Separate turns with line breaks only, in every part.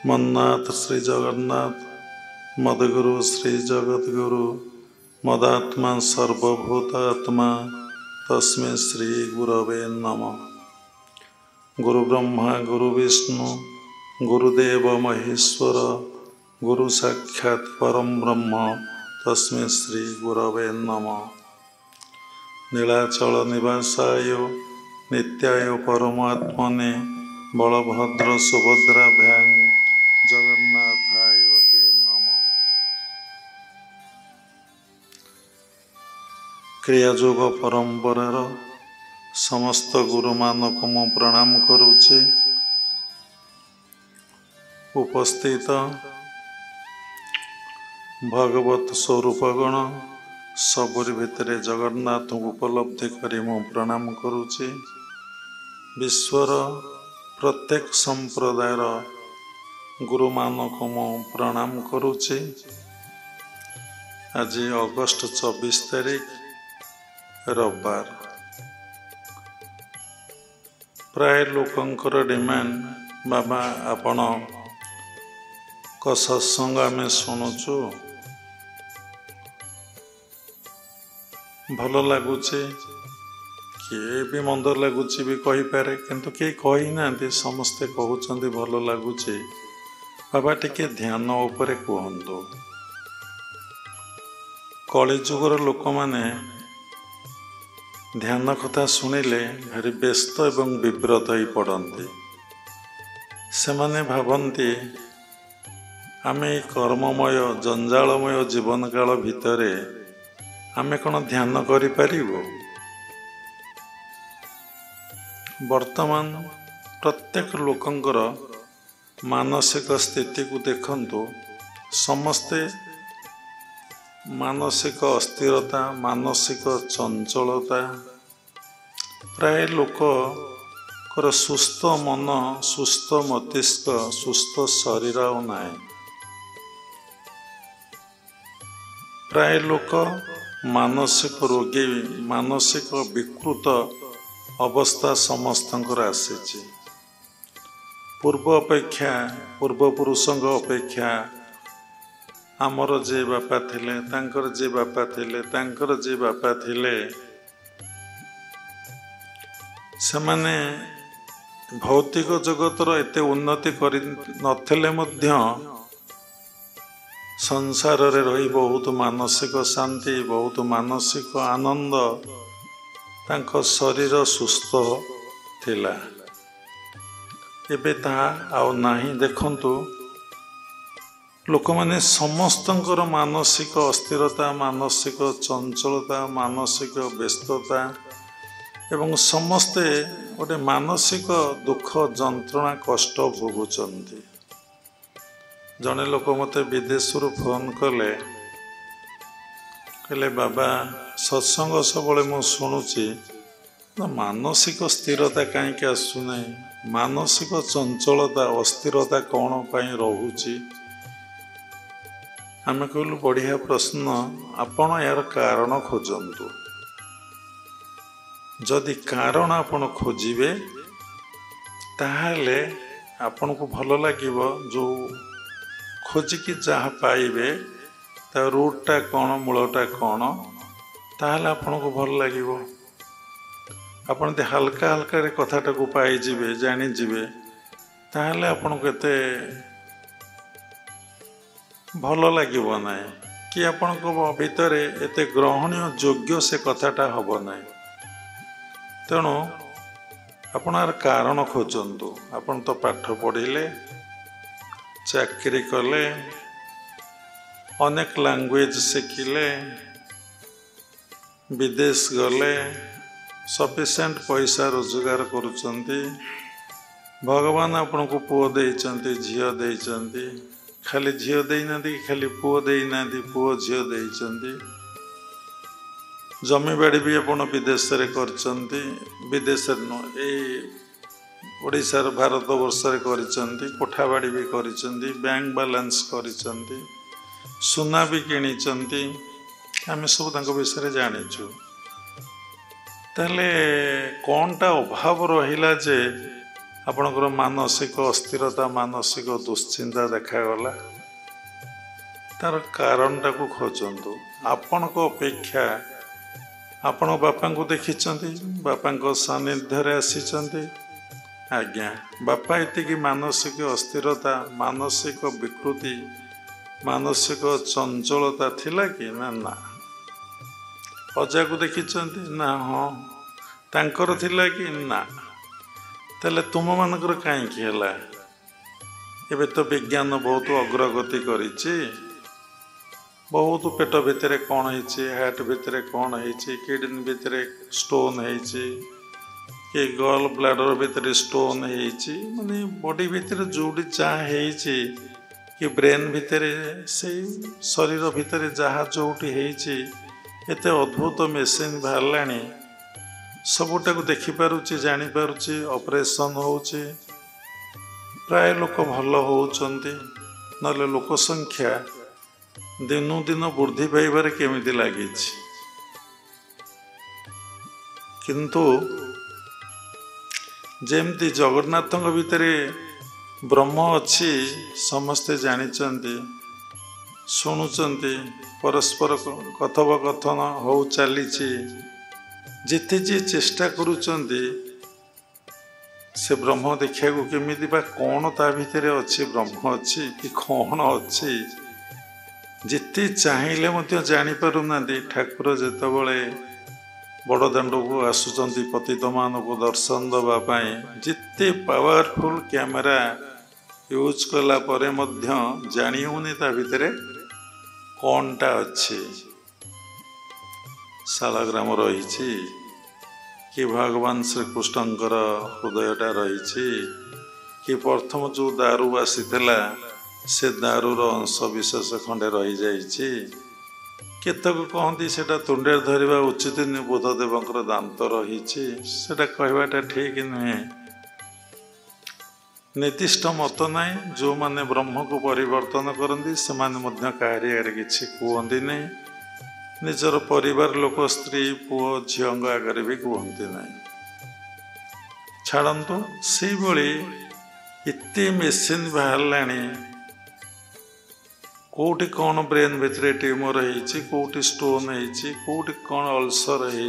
मन्नाथ श्री जगन्नाथ मदगुरु श्री जगद्गुरु मदात्मा सर्वभूतात्मा तस्मै श्री गुरवे नमः। गुरु ब्रह्मा गुरु विष्णु गुरुदेव महेश्वर गुरु साक्षात् परम ब्रह्म तस्मै श्री गुरवे नमः। नीलाचल निवासाय नित्याय परमात्मने बलभद्र सुभद्राभ्यां जगन्नाथाय ते नमः। क्रियायोग परंपरार समस्त गुरु मानक मु प्रणाम करुचे। उपस्थित भगवत स्वरूपगण सबुरी भितरे जगन्नाथ को उपलब्धि करी मु प्रणाम करुचे। विश्वर प्रत्येक संप्रदायर गुरु मानक मु प्रणाम करुचे। आज अगस्त 24 तारीख रविवार। प्राय लोकंकर डिमांड बाबा आपण को सत्संग आमे शुणुचु भल लगुचे किए भी मंद लगुच भी कही पारे किंतु किए कही ना समस्ते कहते भल लगुचे। बाबा टिके ध्यान उपरे कहतु। कलिजुगर लोक माने ध्यान कथा शुणिले भारी व्यस्त एवं विव्रत ही पड़ती। सेमाने भावती आमे कर्ममय जंजालमय जीवन काल भितरे आमे कौन ध्यान करि पारिबो। वर्तमान प्रत्येक लोकंकर मानसिक स्थिति को देखंतु। समस्ते मानसिक अस्थिरता मानसिक चंचलता प्राय लोक कर सुस्थ मन सुस्थ मस्तिष्क सुस्थ शरीर नाए। प्राय लोक मानसिक रोगी मानसिक विकृत अवस्था समस्तंकर आसी। पूर्व अपेक्षा पूर्व पुरुषों अपेक्षा आमर जे बापा थिले तांकर जे बापा थिले तांकर जे बापा थिले सेमाने भौतिक जगतर एते उन्नति करि नथिले मध्य संसार रे रही बहुत मानसिक शांति बहुत मानसिक आनंद तांको शरीर सुस्थ थिला। एबे ताहा आउ नाही। देखंतु लोक माने समस्तंकर मानसिक अस्थिरता मानसिक चंचलता मानसिक व्यस्तता एवं समस्ते गोटे मानसिक दुख जंत्रणा कष्ट भोगुचंती। जने लोक मते विदेशरू फोन कले कहले बाबा सत्संग सबले मु शुणुची मानसिक स्थिरता कहीं आसुना मानसिक चंचलता अस्थिरता कौन पाई रहुची। आमे कहलु बढ़िया प्रश्न आपण यार कारण खोजंतु। जदि कारण आपण खोजिबे ताहाले आपण को भल लागिबो। जो खोजिकी जहाँ पाइबे ता रूटटा कौन मूलटा कौन ताहले आपण को भल लागिबो। आपण दे हल्का हल्का रे कथाटा को पाई जिबे जानि जिबे ताहले आपण को एते भल लागिबो नाय कि आपण को भीतरे एते ग्रहणीय योग्य से कथाटा हबो नाय। तेणु आपनार कारण खोजंतु। आपण तो पाठ पढ़िले चाकरी कले अनेक लैंग्वेज शिखिले विदेश गले सफिशिएंट पैसा रोजगार करुचंती। भगवान आपण को पुओ देइचंती झियो देइचंती। खाली झियो देइना कि खाली पुओ देइना पुओ झियो देइचंती। जमी बाड़ी भी आपण विदेश रे करचंती। विदेश न ए ओडिसा भारत वर्ष रे करचंती। कोठा बाड़ी भी करचंती बैंक बैलेंस करचंती सुना भी किनिचंती। आमे सब तांको विषय जानिछु। ताले कोनटा अभाव रहिला जे ଆପଣଙ୍କର ମାନସିକ अस्थिरता ମାନସିକ दुश्चिंता ଦେଖାଗଲା तार कारणटाକୁ खोजନ୍ତୁ ଆପଣଙ୍କ ଅପେକ୍ଷା ଆପଣ ବାପାଙ୍କୁ ଦେଖିଛନ୍ତି ବାପାଙ୍କ ସାନ୍ନିଧ୍ୟରେ ଆସିଛନ୍ତି आज्ञा बापा एतिकी मानसिक अस्थिरता मानसिक विकृति मानसिक चंचलता थिला कि ना ना अजा को देखिଛନ୍ତି ना हाँ तांकर थिला कि ना ताले तुम मानकर काई की हला एबे तो विज्ञान बहुत अग्रगति करिछि बहुत पेट भितर कौन है हार्ट भितर कौन है किडनी भितर स्टोन है कि गल ब्लाडर भितर स्टोन है माने बॉडी भितर जोड़ी जहाँ है कि ब्रेन भितर से शरीर भितर जहाँ जोटी है एत अद्भुत मेसीन बाहर सबुटा को देखिपुचे जानीपुचे ऑपरेशन होचे प्राय लोक भल होउचंती नले लोक संख्या दिनू दिन वृद्धि पाइबार केमिति लगी किंतु जेमती जगन्नाथ भितर ब्रह्म अच्छी समस्ते जानिचंती शुणुचंती परस्पर कथोपकथन हो चली जिते जी चेष्टा करुचंती से ब्रह्म देखा केमिति बा कौन ता भितर अच्छी ब्रह्म अच्छी कि कौन अच्छी जिते चाहिए मध्य जानी पारुना ठाकुर जेतबले बड़दाण्ड को आसुचंती पतित मान को दर्शन दवापाई जिते पावरफुल कैमेरा यूज कला परे मध्य जानी होनी ता भितर कौनटा अच्छी शालाग्राम रही कि भगवान श्रीकृष्णकर हृदयटा रही कि प्रथम जो दारू आसीला से दारूर अंश विशेष खंडे रही जाइए केतक कहती से तुंडे धरवा उचित बुद्धदेव दांत रही कहवाटा ठीक नुहे निर्दिष्ट मत ना जो माने ब्रह्म को परिवर्तन करती से कहारी आगे किसी कहती नहीं निजर परिवार लोक स्त्री पुओ झील आगे भी कहती ना छाड़ू से एत मेसीन बाहर कोटी कौन ब्रेन भितर ट्यूमर है कोटी स्टोन है कोटी कौन अल्सर है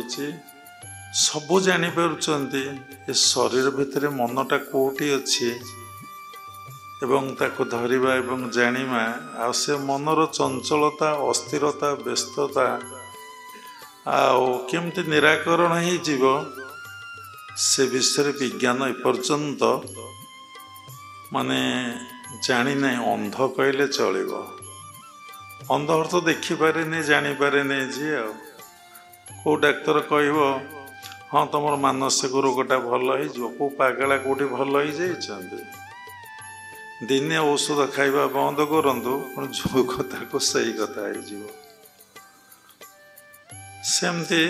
सबू जानीपुंट ए शरीर भितर मनटा कोटी अच्छी एवं ताको धरिबा एवं जानिबा आ से मनर चंचलता अस्थिरता व्यस्तता केमती निराकरण हो जीव से विषय विज्ञान एपर्यंत माने जानी नहीं अंध कहले चलिबो अंध अर्थ देखिपारे नहीं जानीपारे नहीं जी को डाक्तर कह हाँ तुम मानसिक रोगटा भल हो पागला कौटी भल हो जाइछन्ति दिने औषध खाइबा बंद करंतु जो कथा को सही कथा सेमती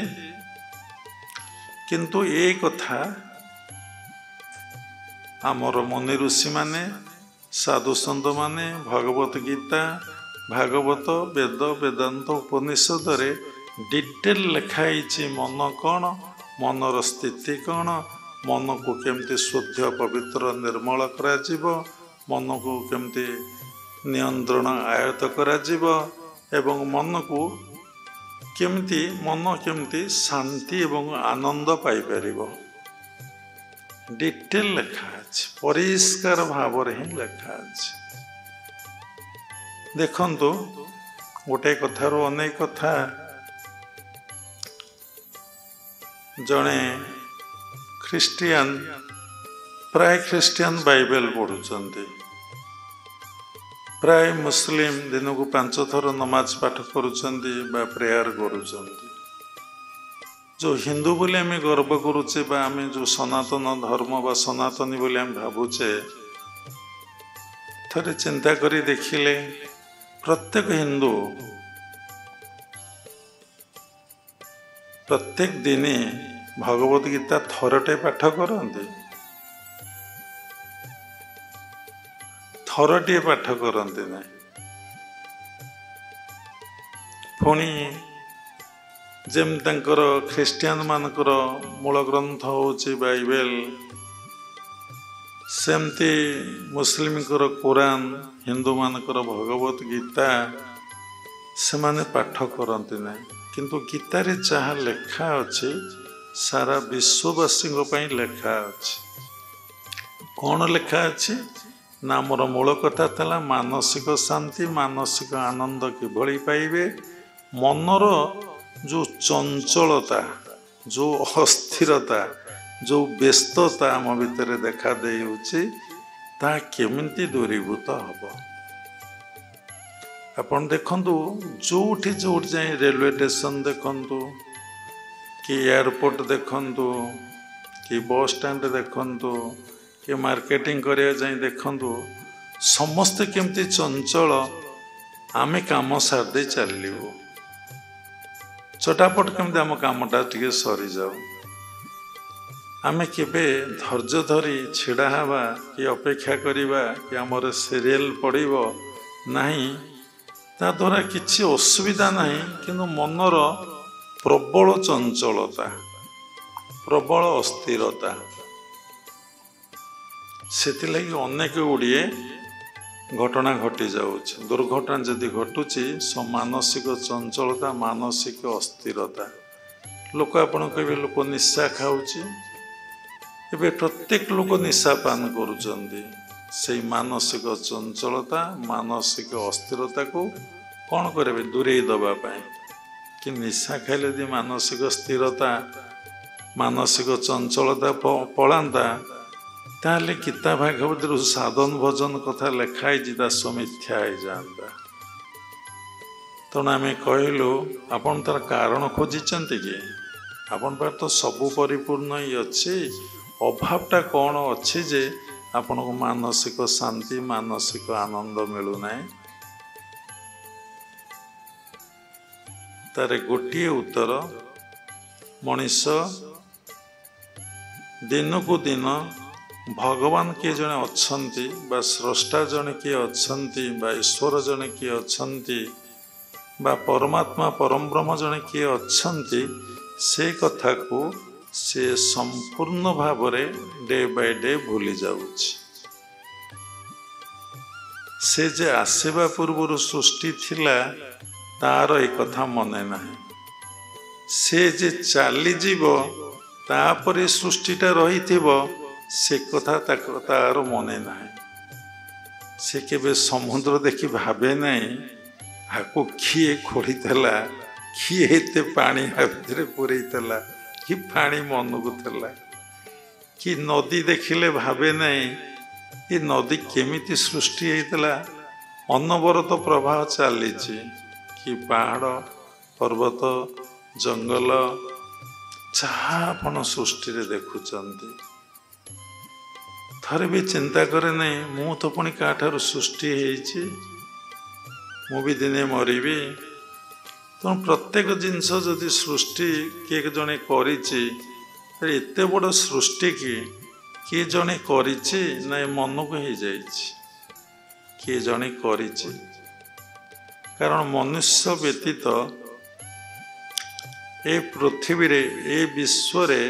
किंतु ये कथा आमर मुनि ऋषि माने साधु संत माने भगवत गीता भागवत वेद वेदांत उपनिषद रे डिटेल लिखाई मन कौन मनर स्थिति कौन मन को केमती शुद्ध पवित्र निर्मल करा जीवो मन को केमती नियंत्रण आयत करा जीवो एवं मन को केमती शांति एवं आनंद पाई परिबो डिटेल लिखा अछि परिष्कार भाव रे ही लिखा अछि देखंतु गोटे कथार अनेक कथा जड़े ख्रिस्टियन प्राय ख्रिस्टियन बाइबल पढ़ुचंती प्राय मुस्लिम दिन को 5 थर नमाज पाठ करुचंती बा प्रेयर करुचंती जो हिंदू बोले आम गर्व करुचे बा आम जो सनातन धर्म बा सनातनी बोले आम भावुचे थरे चिंता करी देखिले प्रत्येक हिंदू प्रत्येक दिने भगवत गीता थरटे पाठ करते थरटे पाठ करते ना पुणी जेम तंकर ख्रिस्टियन मानकर मूल ग्रंथ होची बाइबल सेमती मुस्लिमकर कुरान हिंदू मानकर भगवत गीता से माने पाठ करती ना किंतु गीतारे जहाँ लेखा अच्छे सारा विश्ववासी लेखा अच्छे कौन लेखा अच्छे ना मोर मूल कथा था मानसिक शांति मानसिक आनंद किभली पाइबे मनर जो चंचलता जो अस्थिरता जो व्यस्तता आम भितर देखा ता केमिति दूरीभूत हम अपन देखंतु जोठी जोठी जाए रेलवे स्टेशन देखंतु कि एयरपोर्ट देखंतु कि बस स्टैंड देखंतु कि मार्केटिंग करिया जाए देखंतु समस्त केमती चंचल आमे काम सार दे चलू चटापट केमती आम कामटा टिके सरी जाऊ आमे केबे धैर्य धरी छिड़ा हवा कि अपेक्षा करिबा कि आमर सीरियल पड़िबो नहीं ता द्वारा किसी असुविधा नहीं किंतु मनर प्रबल चंचलता प्रबल अस्थिरता सेथिलागि अनेक गुड़िए घटना घटी जाउछि दुर्घटना जदि घटुछि मानसिक चंचलता मानसिक अस्थिरता लोक आपण कहबे लोक निशा खाउछि एबे प्रत्येक लोक निशा पान करुचंदी से मानसिक चंचलता मानसिक अस्थिरता को कौन करेंगे दूरे दवापाई कि निशा खाइले यदि मानसिक स्थिरता मानसिक चंचलता पलांता ताले गीता भागवत साधन भजन कथा लेखाई मिथ्या हो जाता तेणु आम कहलु आपन तार कारण खोजिचंती कि आपन पार तो सबू परिपूर्ण ही अच्छी अभावटा कौन अच्छी जे आपन को मानसिक शांति मानसिक आनंद मिलूना तार गोटे उत्तर मनीष दिन को दिन भगवान किए जने अच्छंती बा स्रष्टा जने किए अच्छंती बा ईश्वर जने किए अच्छंती बा परमात्मा परम ब्रह्म जने किए अच्छंती से कथा को से संपूर्ण भाव डे बाय डे भूली जाउछि से जे आसेबा पूर्वर सृष्टि थिला तार एक कथा मने नाही से जे चाली जीवो तापरे सृष्टिटा रहिथिबो से कथा तार मने नाही से केबे समुद्र देखि भाबे नाही हाको किए खोड़ीला किए एते पानी हाथ पूरेला कि पानी मन को थला कि नदी देखिले भाबे नहीं ये नदी केमिति सृष्टि होता अनवरत प्रवाह चली कि पहाड़ पर्वत जंगल जहाँ आपण सृष्टि देखुंत थरे भी चिंता करे नहीं मु तो पुणी क्या सृष्टि मु भी दिने मरबी तेणु प्रत्येक जिनस जदि सृष्टि किए जड़े करते बड़ सृष्टि की किए जड़े कर मन को हो जाए किए जड़े कर कारण मनुष्य व्यतीत ए पृथ्वी रे ए विश्व रे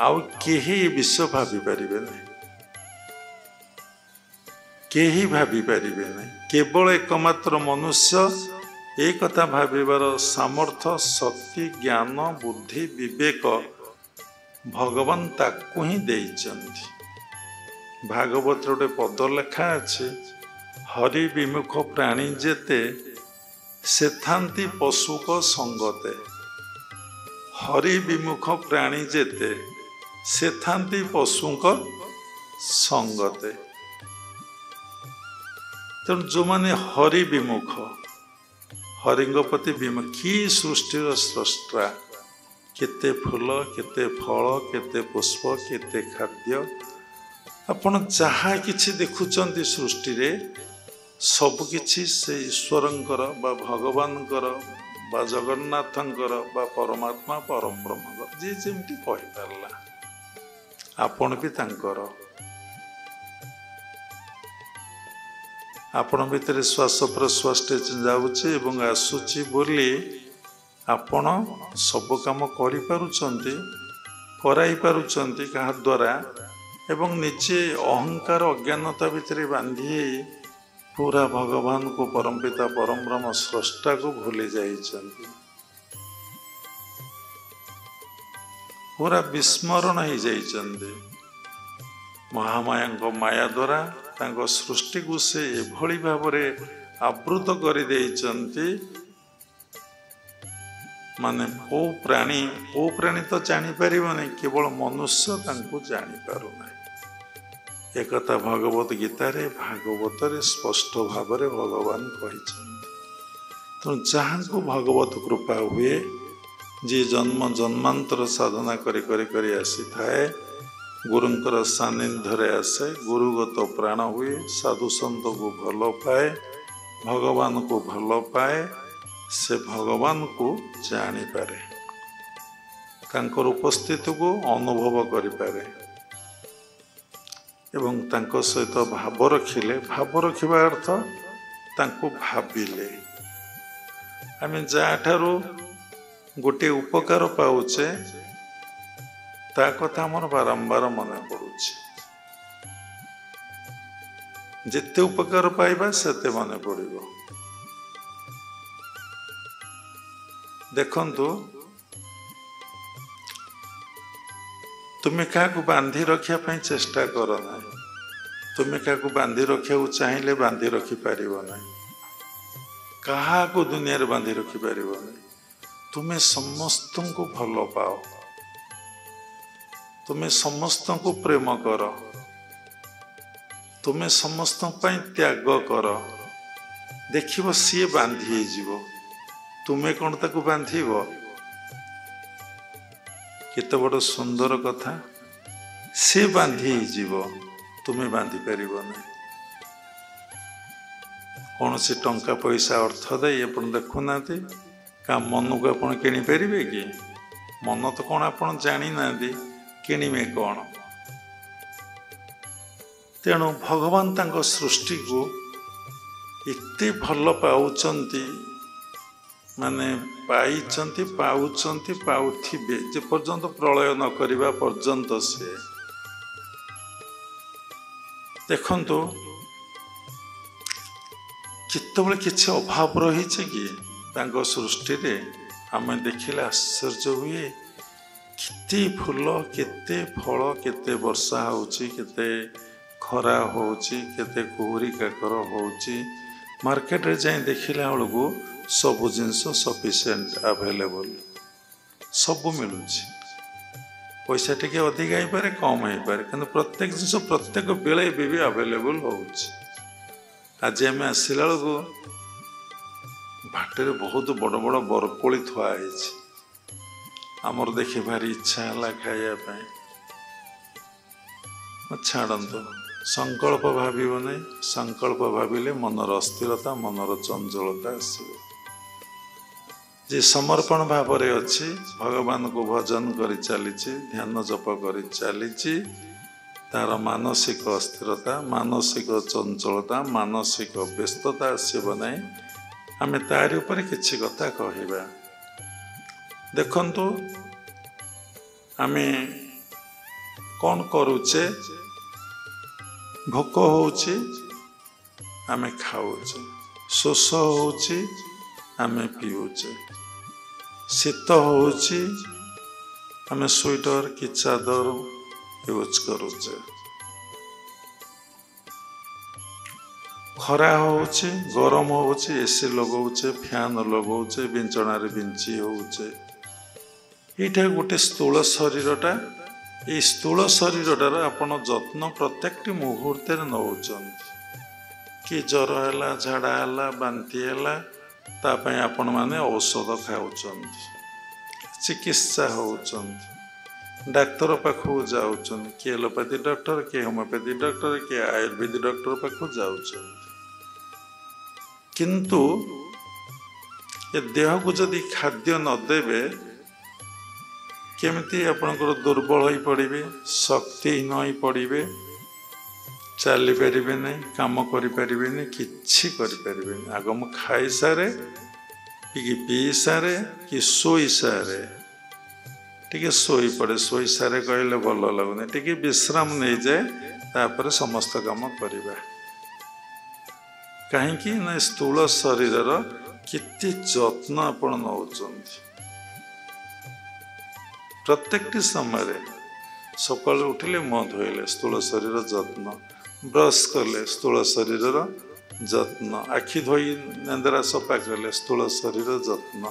आउ केही विश्व भाभी पारिबे नहीं केही भाभी पारिबे नहीं केवल एकमात्र मनुष्य एक कथा भाविबार सामर्थ्य शक्ति ज्ञान बुद्धि विवेक भगवान ताकू ही देइचंती भागवत गोटे पद लेखा अच्छे हरि विमुख प्राणी जेते सेथांती पशुक संगते हरि विमुख प्राणी जेते सेथांती पशुक संगते तेणु जो माने हरि विमुख हरिंगपति विमुख कि सृष्टिर स्रष्टा केते फूल केते फल केते पुष्प केते खाद्य आपण जहाँ किछि देखुचंती सृष्टि रे सबकिछि से ईश्वरंकर बा भगवानकर बा जगन्नाथंकर बा परमात्मा परम ब्रह्मकर जे जेमती कहि पारला आपण भी तांकर आपण भितर श्वास प्रश्वास जाऊँचे एवं आसूची बोली आपण सब काम कराई पारुचंती क्या द्वारा ଏବଂ ନିଜେ ଅହଙ୍କାର ଅଜ୍ଞାନତା ଭିତରେ ବାନ୍ଧି ପୁରା ଭଗବାନଙ୍କୁ ପରମପିତା ପରମବ୍ରହ୍ମ ସ୍ରଷ୍ଟାକୁ ଭୁଲି ଯାଇଛନ୍ତି। ପୁରା ବିସ୍ମରଣ ହେଇଯାଇଛନ୍ତି। ମହାମାୟାଙ୍କ ମାୟା ଦ୍ୱାରା ତାଙ୍କ ସୃଷ୍ଟିକୁ ସେ ଏଭଳି ଭାବରେ ଆବୃତ କରିଦେଇଛନ୍ତି, ମାନେ କୋଉ ପ୍ରାଣୀ ତ ଜାଣିପାରିବନି, କେବଳ ମନୁଷ୍ୟ ତାଙ୍କୁ ଜାଣିପାରୁନାହିଁ। ଏକଥା ଭଗବତ ଗୀତାରେ ଭାଗବତରେ ସ୍ପଷ୍ଟ ଭାବରେ ଭଗବାନ କହିଛନ୍ତି। ତେଣୁ ଯାହାଙ୍କୁ ଭଗବତ କୃପା ହୁଏ, ଯିଏ ଜନ୍ମ ଜନ୍ମାନ୍ତର ସାଧନା କରି କରି କରି ଆସିଥାଏ, ଗୁରୁଙ୍କର ସାନ୍ନିଧ୍ୟରେ ଆସେ, ଗୁରୁଗତ ପ୍ରାଣ ହୁଏ, ସାଧୁସନ୍ତକୁ ଭଲ ପାଏ, ଭଗବାନଙ୍କୁ ଭଲ ପାଏ, ସେ ଭଗବାନଙ୍କୁ ଜାଣିପାରେ, ତାଙ୍କର ଉପସ୍ଥିତିକୁ ଅନୁଭବ କରିପାରେ ଏବଂ ତାଙ୍କ ସହିତ ଭାବ ରଖିଲେ, ଭାବ ରଖିବା ଅର୍ଥ ତାଙ୍କୁ ଭାବିଲେ। ଆମେ ଯାହାଠାରୁ ଗୋଟିଏ ଉପକାର ପାଉଛେ, ତା କଥା ଆମର ବାରମ୍ବାର ମନେ ପଡୁଛି। ଯେତେ ଉପକାର ପାଇବା ସେତେ ମନେ ପଡିବ। ଦେଖନ୍ତୁ, ତୁମେ କାହାକୁ ବାନ୍ଧି ରଖିବା ପାଇଁ ଚେଷ୍ଟା କର ନାହିଁ। ତୁମେ କାହାକୁ ବାନ୍ଧି ରଖିବାକୁ ଚାହିଁଲେ ବାନ୍ଧି ରଖିପାରିବ ନାହିଁ। କାହାକୁ ଦୁନିଆରେ ବାନ୍ଧି ରଖିପାରିବ ନାହିଁ। ତୁମେ ସମସ୍ତଙ୍କୁ ଭଲ ପାଅ, ତୁମେ ସମସ୍ତଙ୍କୁ ପ୍ରେମ କର, ତୁମେ ସମସ୍ତଙ୍କ ପାଇଁ ତ୍ୟାଗ କର, ଦେଖିବ ସିଏ ବାନ୍ଧି ହେଇଯିବ। ତୁମେ କ'ଣ ତାକୁ ବାନ୍ଧିବ? କେତେ ବଡ଼ ସୁନ୍ଦର କଥା। ସିଏ ବାନ୍ଧି ହେଇଯିବ, ତୁମେ ବାନ୍ଧି ପାରିବ ନାହିଁ। କୌଣସି ଟଙ୍କା ପଇସା ଅର୍ଥ ଦେଇ ଆପଣ ଦେଖୁନାହାନ୍ତି, କାହା ମନକୁ ଆପଣ କିଣିପାରିବେ କି? ମନ ତ କ'ଣ ଆପଣ ଜାଣିନାହାନ୍ତି, କିଣିବେ କ'ଣ? ତେଣୁ ଭଗବାନ ତାଙ୍କ ସୃଷ୍ଟିକୁ ଏତେ ଭଲ ପାଉଛନ୍ତି, ମାନେ ପାଇଛନ୍ତି, ପାଉଛନ୍ତି, ପାଉଥିବେ, ଯେ ପର୍ଯ୍ୟନ୍ତ ପ୍ରଳୟ ନ କରିବା ପର୍ଯ୍ୟନ୍ତ। ସେ ଦେଖନ୍ତୁ, କେତେବେଳେ କିଛି ଅଭାବ ରହିଛି କି ତାଙ୍କ ସୃଷ୍ଟିରେ? ଆମେ ଦେଖିଲେ ଆଶ୍ଚର୍ଯ୍ୟ ହୁଏ। କେତେ ଫୁଲ, କେତେ ଫଳ, କେତେ ବର୍ଷା ହେଉଛି, କେତେ ଖରା ହେଉଛି, କେତେ କୁହୁରି କାକର ହେଉଛି। ମାର୍କେଟରେ ଯାଇ ଦେଖିଲା ବେଳକୁ ସବୁ ଜିନିଷ ସଫିସିଏଣ୍ଟ ଆଭେଲେବଲ୍, ସବୁ ମିଳୁଛି। ପଇସା ଟିକେ ଅଧିକା ହେଇପାରେ, କମ୍ ହେଇପାରେ, କିନ୍ତୁ ପ୍ରତ୍ୟେକ ଜିନିଷ ପ୍ରତ୍ୟେକ ବେଳେ ଏବେ ବି ଆଭେଲେବଲ୍ ହେଉଛି। ଆଜି ଆମେ ଆସିଲା ବେଳକୁ ବାଟରେ ବହୁତ ବଡ଼ ବଡ଼ ବରକୋଳି ଥୁଆ ହେଇଛି। ଆମର ଦେଖି ଭାରି ଇଚ୍ଛା ହେଲା ଖାଇବା ପାଇଁ। ଛାଡ଼ନ୍ତୁ, ସଂକଳ୍ପ ଭାବିବ ନାହିଁ। ସଂକଳ୍ପ ଭାବିଲେ ମନର ଅସ୍ଥିରତା, ମନର ଚଞ୍ଚଳତା ଆସିବ। ଯେ ସମର୍ପଣ ଭାବରେ ଅଛି, ଭଗବାନଙ୍କୁ ଭଜନ କରି ଚାଲିଛି, ଧ୍ୟାନ ଜପ କରି ଚାଲିଛି, ତାର ମାନସିକ ଅସ୍ଥିରତା, ମାନସିକ ଚଞ୍ଚଳତା, ମାନସିକ ବ୍ୟସ୍ତତା ଆସିବ ନାହିଁ। ଆମେ ତାରି ଉପରେ କିଛି କଥା କହିବା। ଦେଖନ୍ତୁ, ଆମେ କ'ଣ କରୁଛେ? ଭୋକ ହେଉଛି, ଆମେ ଖାଉଛେ। ଶୋଷ ହେଉଛି, ଆମେ ପିଉଛେ। ଶୀତ ହେଉଛି, ଆମେ ସ୍ୱେଟର କି ଚାଦର ୟୁଜ୍ କରୁଛେ। ଖରା ହେଉଛି, ଗରମ ହେଉଛି, ଏସି ଲଗାଉଛେ, ଫ୍ୟାନ୍ ଲଗାଉଛେ, ବିଞ୍ଚଣାରେ ବିଞ୍ଚି ହେଉଛେ। ଏଇଟା ଗୋଟେ ସ୍ଥୂଳ ଶରୀରଟା। ଏଇ ସ୍ଥୂଳ ଶରୀରଟାର ଆପଣ ଯତ୍ନ ପ୍ରତ୍ୟେକଟି ମୁହୂର୍ତ୍ତରେ ନେଉଛନ୍ତି। କି ଜ୍ୱର ହେଲା, ଝାଡ଼ା ହେଲା, ବାନ୍ତି ହେଲା, ତା ପାଇଁ ଆପଣମାନେ ଔଷଧ ଖାଉଛନ୍ତି, ଚିକିତ୍ସା ହେଉଛନ୍ତି, ଡାକ୍ତର ପାଖକୁ ଯାଉଛନ୍ତି। କିଏ ଏଲୋପାଥି ଡକ୍ଟର, କିଏ ହୋମିଓପାଥି ଡକ୍ଟର, କିଏ ଆୟୁର୍ବେଦ ଡକ୍ଟର ପାଖକୁ ଯାଉଛନ୍ତି। କିନ୍ତୁ ଏ ଦେହକୁ ଯଦି ଖାଦ୍ୟ ନ ଦେବେ, କେମିତି ଆପଣଙ୍କର ଦୁର୍ବଳ ହୋଇ ପଡ଼ିବେ, ଶକ୍ତିହୀନ ହୋଇ ପଡ଼ିବେ, ଚାଲିପାରିବେ ନାହିଁ, କାମ କରିପାରିବେନି, କିଛି କରିପାରିବେନି। ଆଗ ମୁଁ ଖାଇସାରେ, କି ପିଇ ସାରେ, କି ଶୋଇ ସାରେ, टिके शोई पड़े शोई सारे कहले भल लगुनि टिके विश्राम नहीं जाए तापर समस्त काम करवा कहीं ना स्थूल शरीर केते जत्न आपण नौ प्रत्येक समय सकाल उठिले मुह धोइले स्थूल शरीर जत्न ब्रश कले स्थूल शरीर जत्न आखि धोई नेंदरा सफा कले स्थूल शरीर जत्न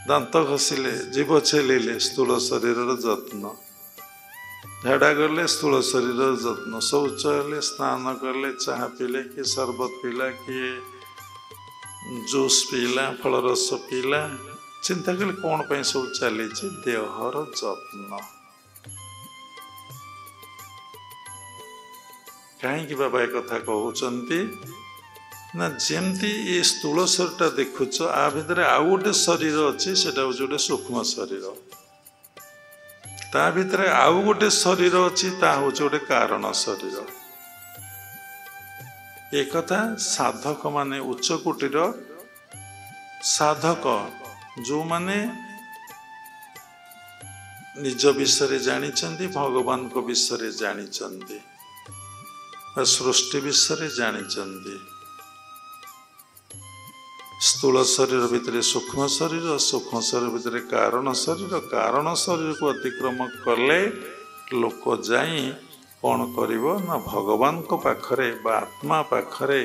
दांत घसिले जीव छेलिले स्थूल शरीर जत्न झाड़ा गले स्थूल शरीर जत्न शौच हेले स्नान कले चाह पीले कि शरबत पीला कि जूस पीला फल रस पीला चिंता कले कौन पे सब चली देहर जत्न कहीं बाबा एक कथा कहते ना जमती ये स्थूल शरीर देखुच आ भितर आउ गोटे शरीर अच्छे से गोटे सूक्ष्म शरीर ता भितर आउ गोटे शरीर अच्छी हूँ गोटे कारण शरीर एक कथा साधक माने उच्च कोटिर साधक जो माने निज विषय जानी भगवान को विषय जानी सृष्टि विषय जानी स्थूल शरीर भितर सूक्ष्म शरीर भितर कारण शरीर को अतिक्रम कले लोक जाई कौन करिवो ना भगवान को पाखरे बा आत्मा पाखरे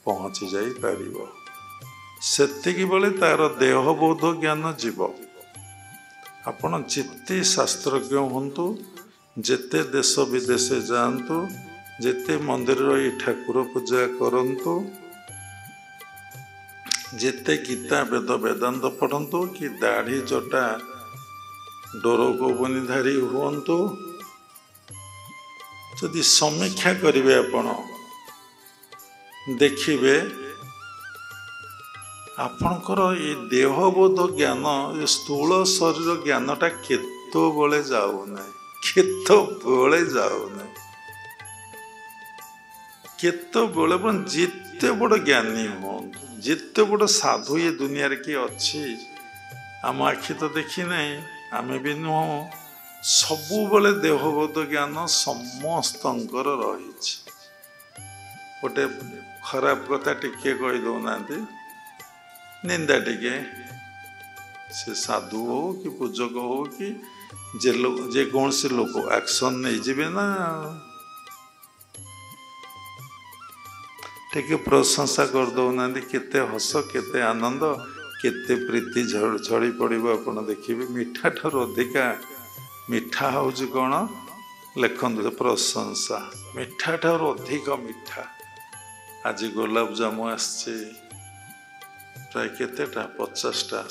पहुँची जाई पारिवो सेतिकी बेले तार देहबोध ज्ञान जीव आपण जिते शास्त्रज्ञ हूँ जेते देश विदेश जातु जेते मंदिर रही ठाकुर पूजा करंतु जेते गीता वेद वेदांत पढ़ंतु कि दाढ़ी जटा डोर गोबनीधारी हुंतु जदि समीक्षा करिवे आपण देखिबे आपणकर ये देहबोध ज्ञान ये स्थूल शरीर ज्ञानटा केतबेले जाऊना केतबेले जाऊना केतबेले जिते बड़ ज्ञानी हूँ जिते बड़ साधु ये दुनिया किए अच्छी आम आखि तो देखी नहीं आम भी नुह सबु बेले देहबोध ज्ञान समस्तंकर रही गोटे खराब कथा टिके कही दौना निंदा टिके से साधु हो कि पूजक हो कि जे कौन से लोग एक्शन नहीं जीवे ना टिके प्रशंसा कर दौना केते हस केते आनंद केते प्रीति झड़ी पड़ो आप देखिए मीठा ठार अधिका मीठा हूँ कौन लिखते प्रशंसा मीठा ठार अधिक मीठा आज गोलाप जामु आसचे प्राय केतेटा 50टा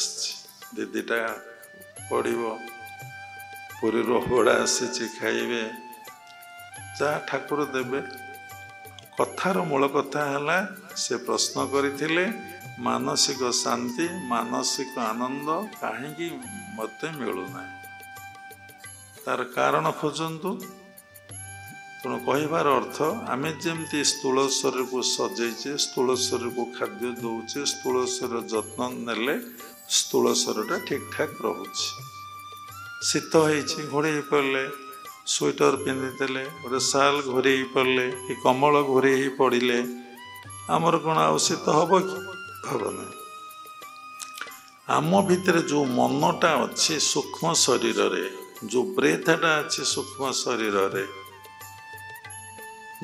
दीदीटा पड़ो पुरी रोहड़ा आसी खाइबे जहाँ ठाकुर देवे कथार मूल कथा है से प्रश्न करते मानसिक शांति मानसिक आनंद कहीं मत मिलूना तार कारण खोजतु तेणु कहबार अर्थ आम जमी स्थूल शरीर को सजेचे स्थूल शरीर को खाद्य दौचे स्थूल शरीर जत्न नेले स्थूल शरीर ठीक ठाक रोचे शीत हो घोड़े पड़े स्वेटर पिंधिले गोटे साल घोरे पड़े कि कमल घोरे पड़े आमर कौन शीत हम कि हम ना आम भितर जो मनटा अच्छी सूक्ष्म शरीर रे जो ब्रेथटा अच्छी सूक्ष्म शरीर रे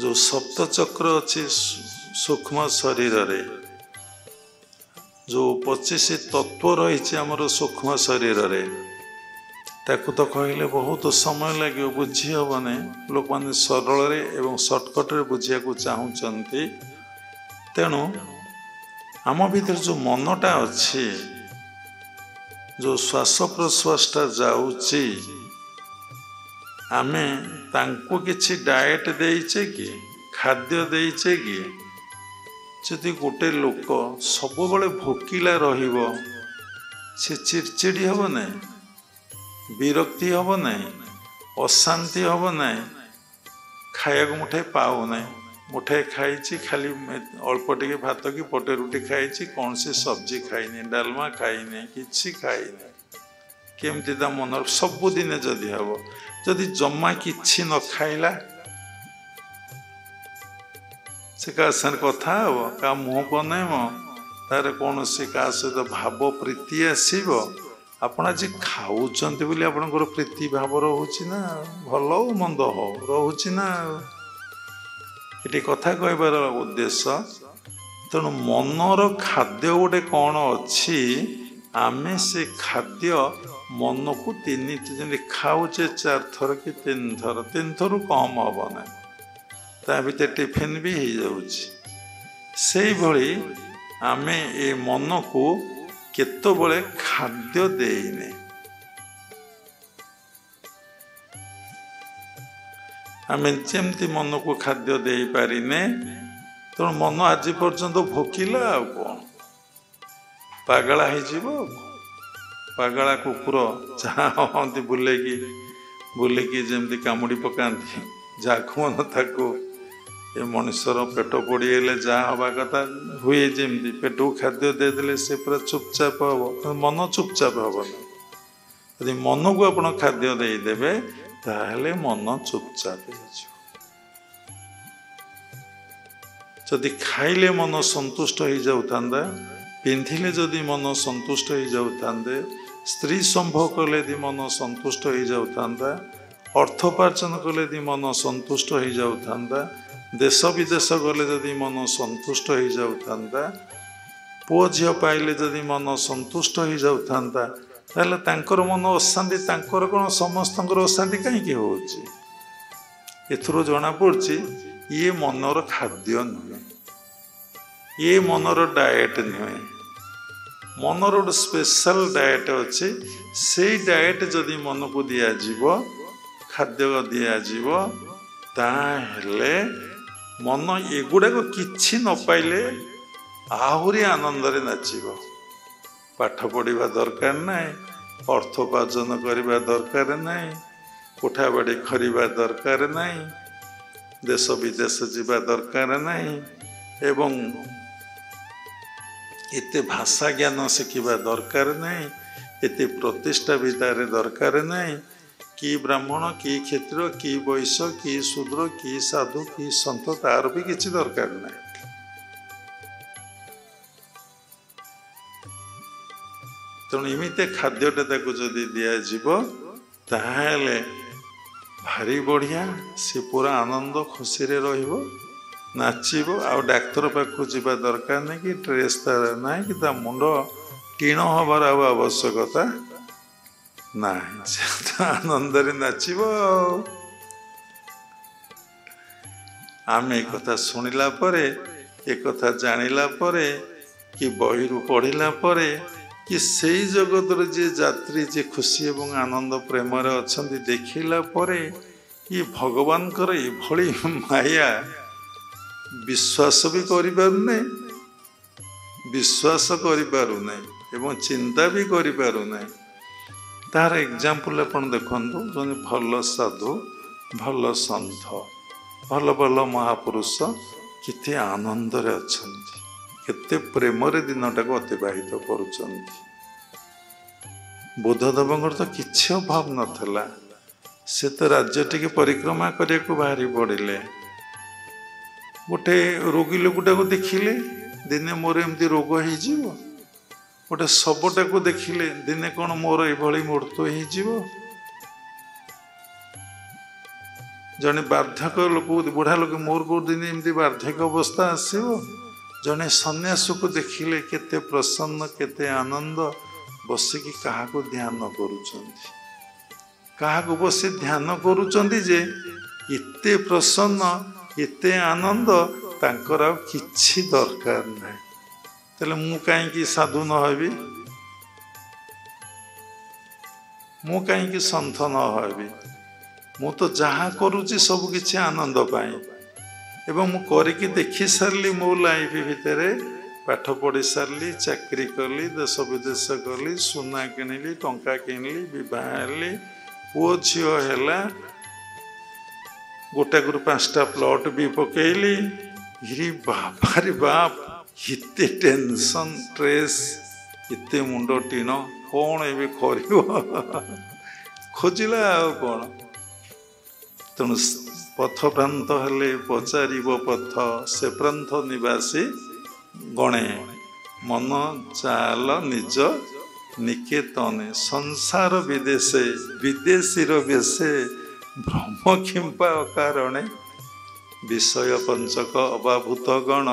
जो सप्त चक्र अच्छी सूक्ष्म शरीर रे जो 25 तत्व रही आमर सूक्ष्म शरीर रे ताकू तो कहले बहुत समय लगे बुझी हेनी लोक मैंने सरल एवं सर्टकट बुझा चाहते तेणु आम भीतर जो मनटा अच्छी जो श्वास प्रश्वासटा जाऊँची आमे तांको किछि डाएट देइचे कि खाद्य देइचे कि जदि गोटे लोक सब बेले भोकिला रहिबो से चिड़चिड़ी हब ना विरक्ति हब ना अशांति हब ना खाया मुठे पाऊ ना मुठे खाई खाली अल्प टे भात कि पटे रुटी खाई कौन सी सब्जी खाईनी डालमा खाईनी किसी खाईनी केमती ता मन सबुदिन जदि हम जदि जमा किछि न खाइला से क्या साथ कथा हम क्या मुह बनैम तार कौन से क्या सहित भाव प्रीति आसब आपण आज खाऊंट बोली आपणकर प्रीति भाव रोचे ना भल हो मंद हो रोचे ना ये कथा कहबार उद्देश्य तेणु मनर खाद्य गोटे कौन अच्छी आमे से खाद्य मन को तीन खाऊचे 4 थर कि 3 थर 3 थर कम हम ना ता भीतर टिफिन भी हो जाऊँगी आमे ए मन को केतबले खाद्य देने आमे जेमती मन को खाद्य दे पारिने तो मन आज पर्यंत भोकिला आ कौन पागला हो पागला कुकुर जहाँ बुलेकी जमती कामुड़ी पकाती जाकु मन ताको ये मनुष्यर पेट पड़गले जहाँ हवा कथा हुए जमी पेट को खाद्य देदेले से पूरा चुपचाप हम मन चुपचाप हम यदि मन को आप खाद्य देदेवे ताहले मन चुपचाप जदि खाइले मन संतुष्ट हो जाता पिंधिले जदि मन संतुष्ट हो जाता स्त्री संभोग कले यदि मन संतुष्ट हो जाता अर्थोपार्जन कले यदि मन संतुष्ट हो जाता देश विदेश गले जदि मन संतुष्ट हो जाता पुओ झील पाइले जदि मन संतुष्ट हो जाता तांकर मन अशांति तांकर कौन समस्त अशांति कहीं हो जना पड़ी ये मनर खाद्य नुहे ये मनर डाएट नुहे मनर गोटे स्पेशल डाएट अच्छे से डाएट जदि मन को दिज्व खाद्य दिज्व ताहले मन एगुड़ाक किछि न पाइले आहुरी आनंद नाचिब पाठ पढ़ा दरकार नहीं अर्थोपार्जन करने दरकार नहीं कोठाबाड़ी खरीवा दरकार नहीं देश विदेश जावा दरकार नहीं एवं एते भाषा ज्ञान शिखा दरकार नहीं एते प्रतिष्ठा भी तार दरकार नहीं कि ब्राह्मण कि क्षेत्र कि वैश्य कि शूद्र कि साधु कि सन्त तार भी किसी दरकार नहीं तेणु इमिते खाद्यटा जदि दिज्व ताहले भारी बढ़िया सी पूरा आनंद खुशी रे रहिबो नाचिबो आ डाक्तर पाखु जीवा दरकार नहीं कि ड्रेस तार ना कि मुंड टीण हबार आवश्यकता ना आनंद नाचिब आम एक कथा शुणिला परे एक कथा जानिला परे कि बही पढ़िला परे कि सही जगतर जे यात्री जे खुशी एवं आनंद प्रेम अच्छा देखला परे ये भगवान ये माया विश्वास भी करें विश्वास करें एवं चिंता भी करें तार एग्जाम्पल आप देखु जो भल साधु भल सन्थ भल भल महापुरुष केते आनंद अच्छा केते प्रेम दिनटा को अतिबाहित करुँच बुद्धदेव तो किसी अभाव नाला से तो राज्य टी परिक्रमा करने को बाहरी पड़े गोटे रोगी लोकटा को देखिले दिने मोर एमती रोग हो गोटे शवटा को देखिले दिने कौन मोर ये मृत्यु हो जड़े बार्धक लोक बुढ़ा लोक मोर को दिन एमती बार्धक्य अवस्था आसो जड़े सन्यास को देखिले केते प्रसन्न केते आनंद बसिकी क्या ध्यान करुँच बसी ध्यान करुँच जे इते प्रसन्न इते आनंद तांकर किछि दरकार नहीं तेले मु कहीं साधु न हबी मु कहीं सन्थ न हबी मु तो जहाँ करुँची सब किछि आनंद पाई एवं मु करके देखी सारी मो लाइफ भितर पाठ पढ़ी सारी चाकरी कली देश विदेश कली सुना किणिली टंका किणिली बह पुओ झील है गोटाक 5टा प्लट भी पकेली हिरी बाप रे बाप हिते टेंशन स्ट्रेस एते मुंड टीण कौन ए कर खोजिला कौन तेणु पथ प्रांत हेले पचार पथ से प्रांत निवासी गणे मन चाल निज निकेतने संसार विदेशे विदेशीर बेशे ब्रह्म खिंपा अकारणे विषय पंचक अबाभूत गण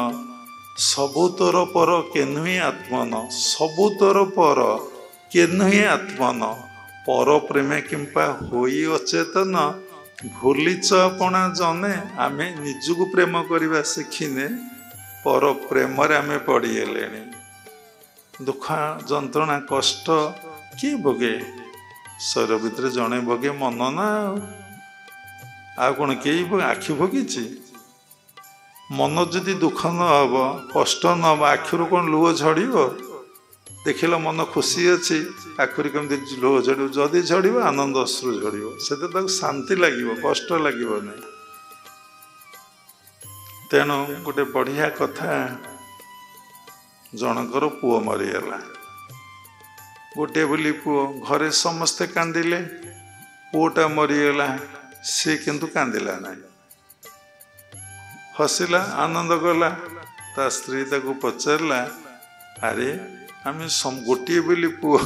सबुतर पर केनुही आत्मन सबुतर पर केनुही आत्मन पर प्रेमे किंपा होई अचेतन भूलीच अपना जने आमे निजକୁ प्रेम करवा शिखिने पर प्रेम आमे पड़ीगले दुख जंत्रणा कष्ट किए भोगे शरीर भितर जड़े भोगे मन ना आ कौन कई आखि भोगी मन जदि दुख न हब कष्ट न हब आखिर कौन लुह झड़ देखिल मन खुशी अच्छी आखिरी कमी लुह झड़ जदि झड़ आनंद अश्रु झड़ से शांति लगे कष्ट लगे नहीं तेणु गोटे बढ़िया कथा जनकर पुओ मरीगला गोटे बोली पुओ घरे समस्ते कांदिले पुओटा मरीगला सी किंतु कांदिला नहीं हसिला आनंद कला ता स्त्री ताको पचारला अरे आम गोटे बोली पुओ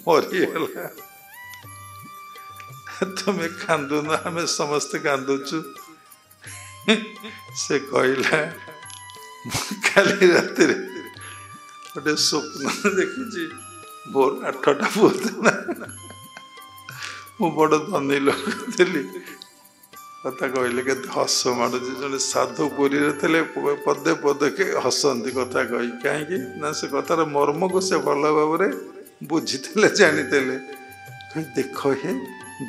मरीगला तुम्हें कांदुन आम समस्ते कांदुचु से कहला काली रात गोटे स्वप्न देखी भोर 8टा पुओ मु बड़ धनी लोक थी कथा कहले के हस माड़ू जड़े साधु पुरी थे पदे पदे के हसती कथा कही कहीं ना से कथार मर्म को से भल भाव बुझी जानी देख हे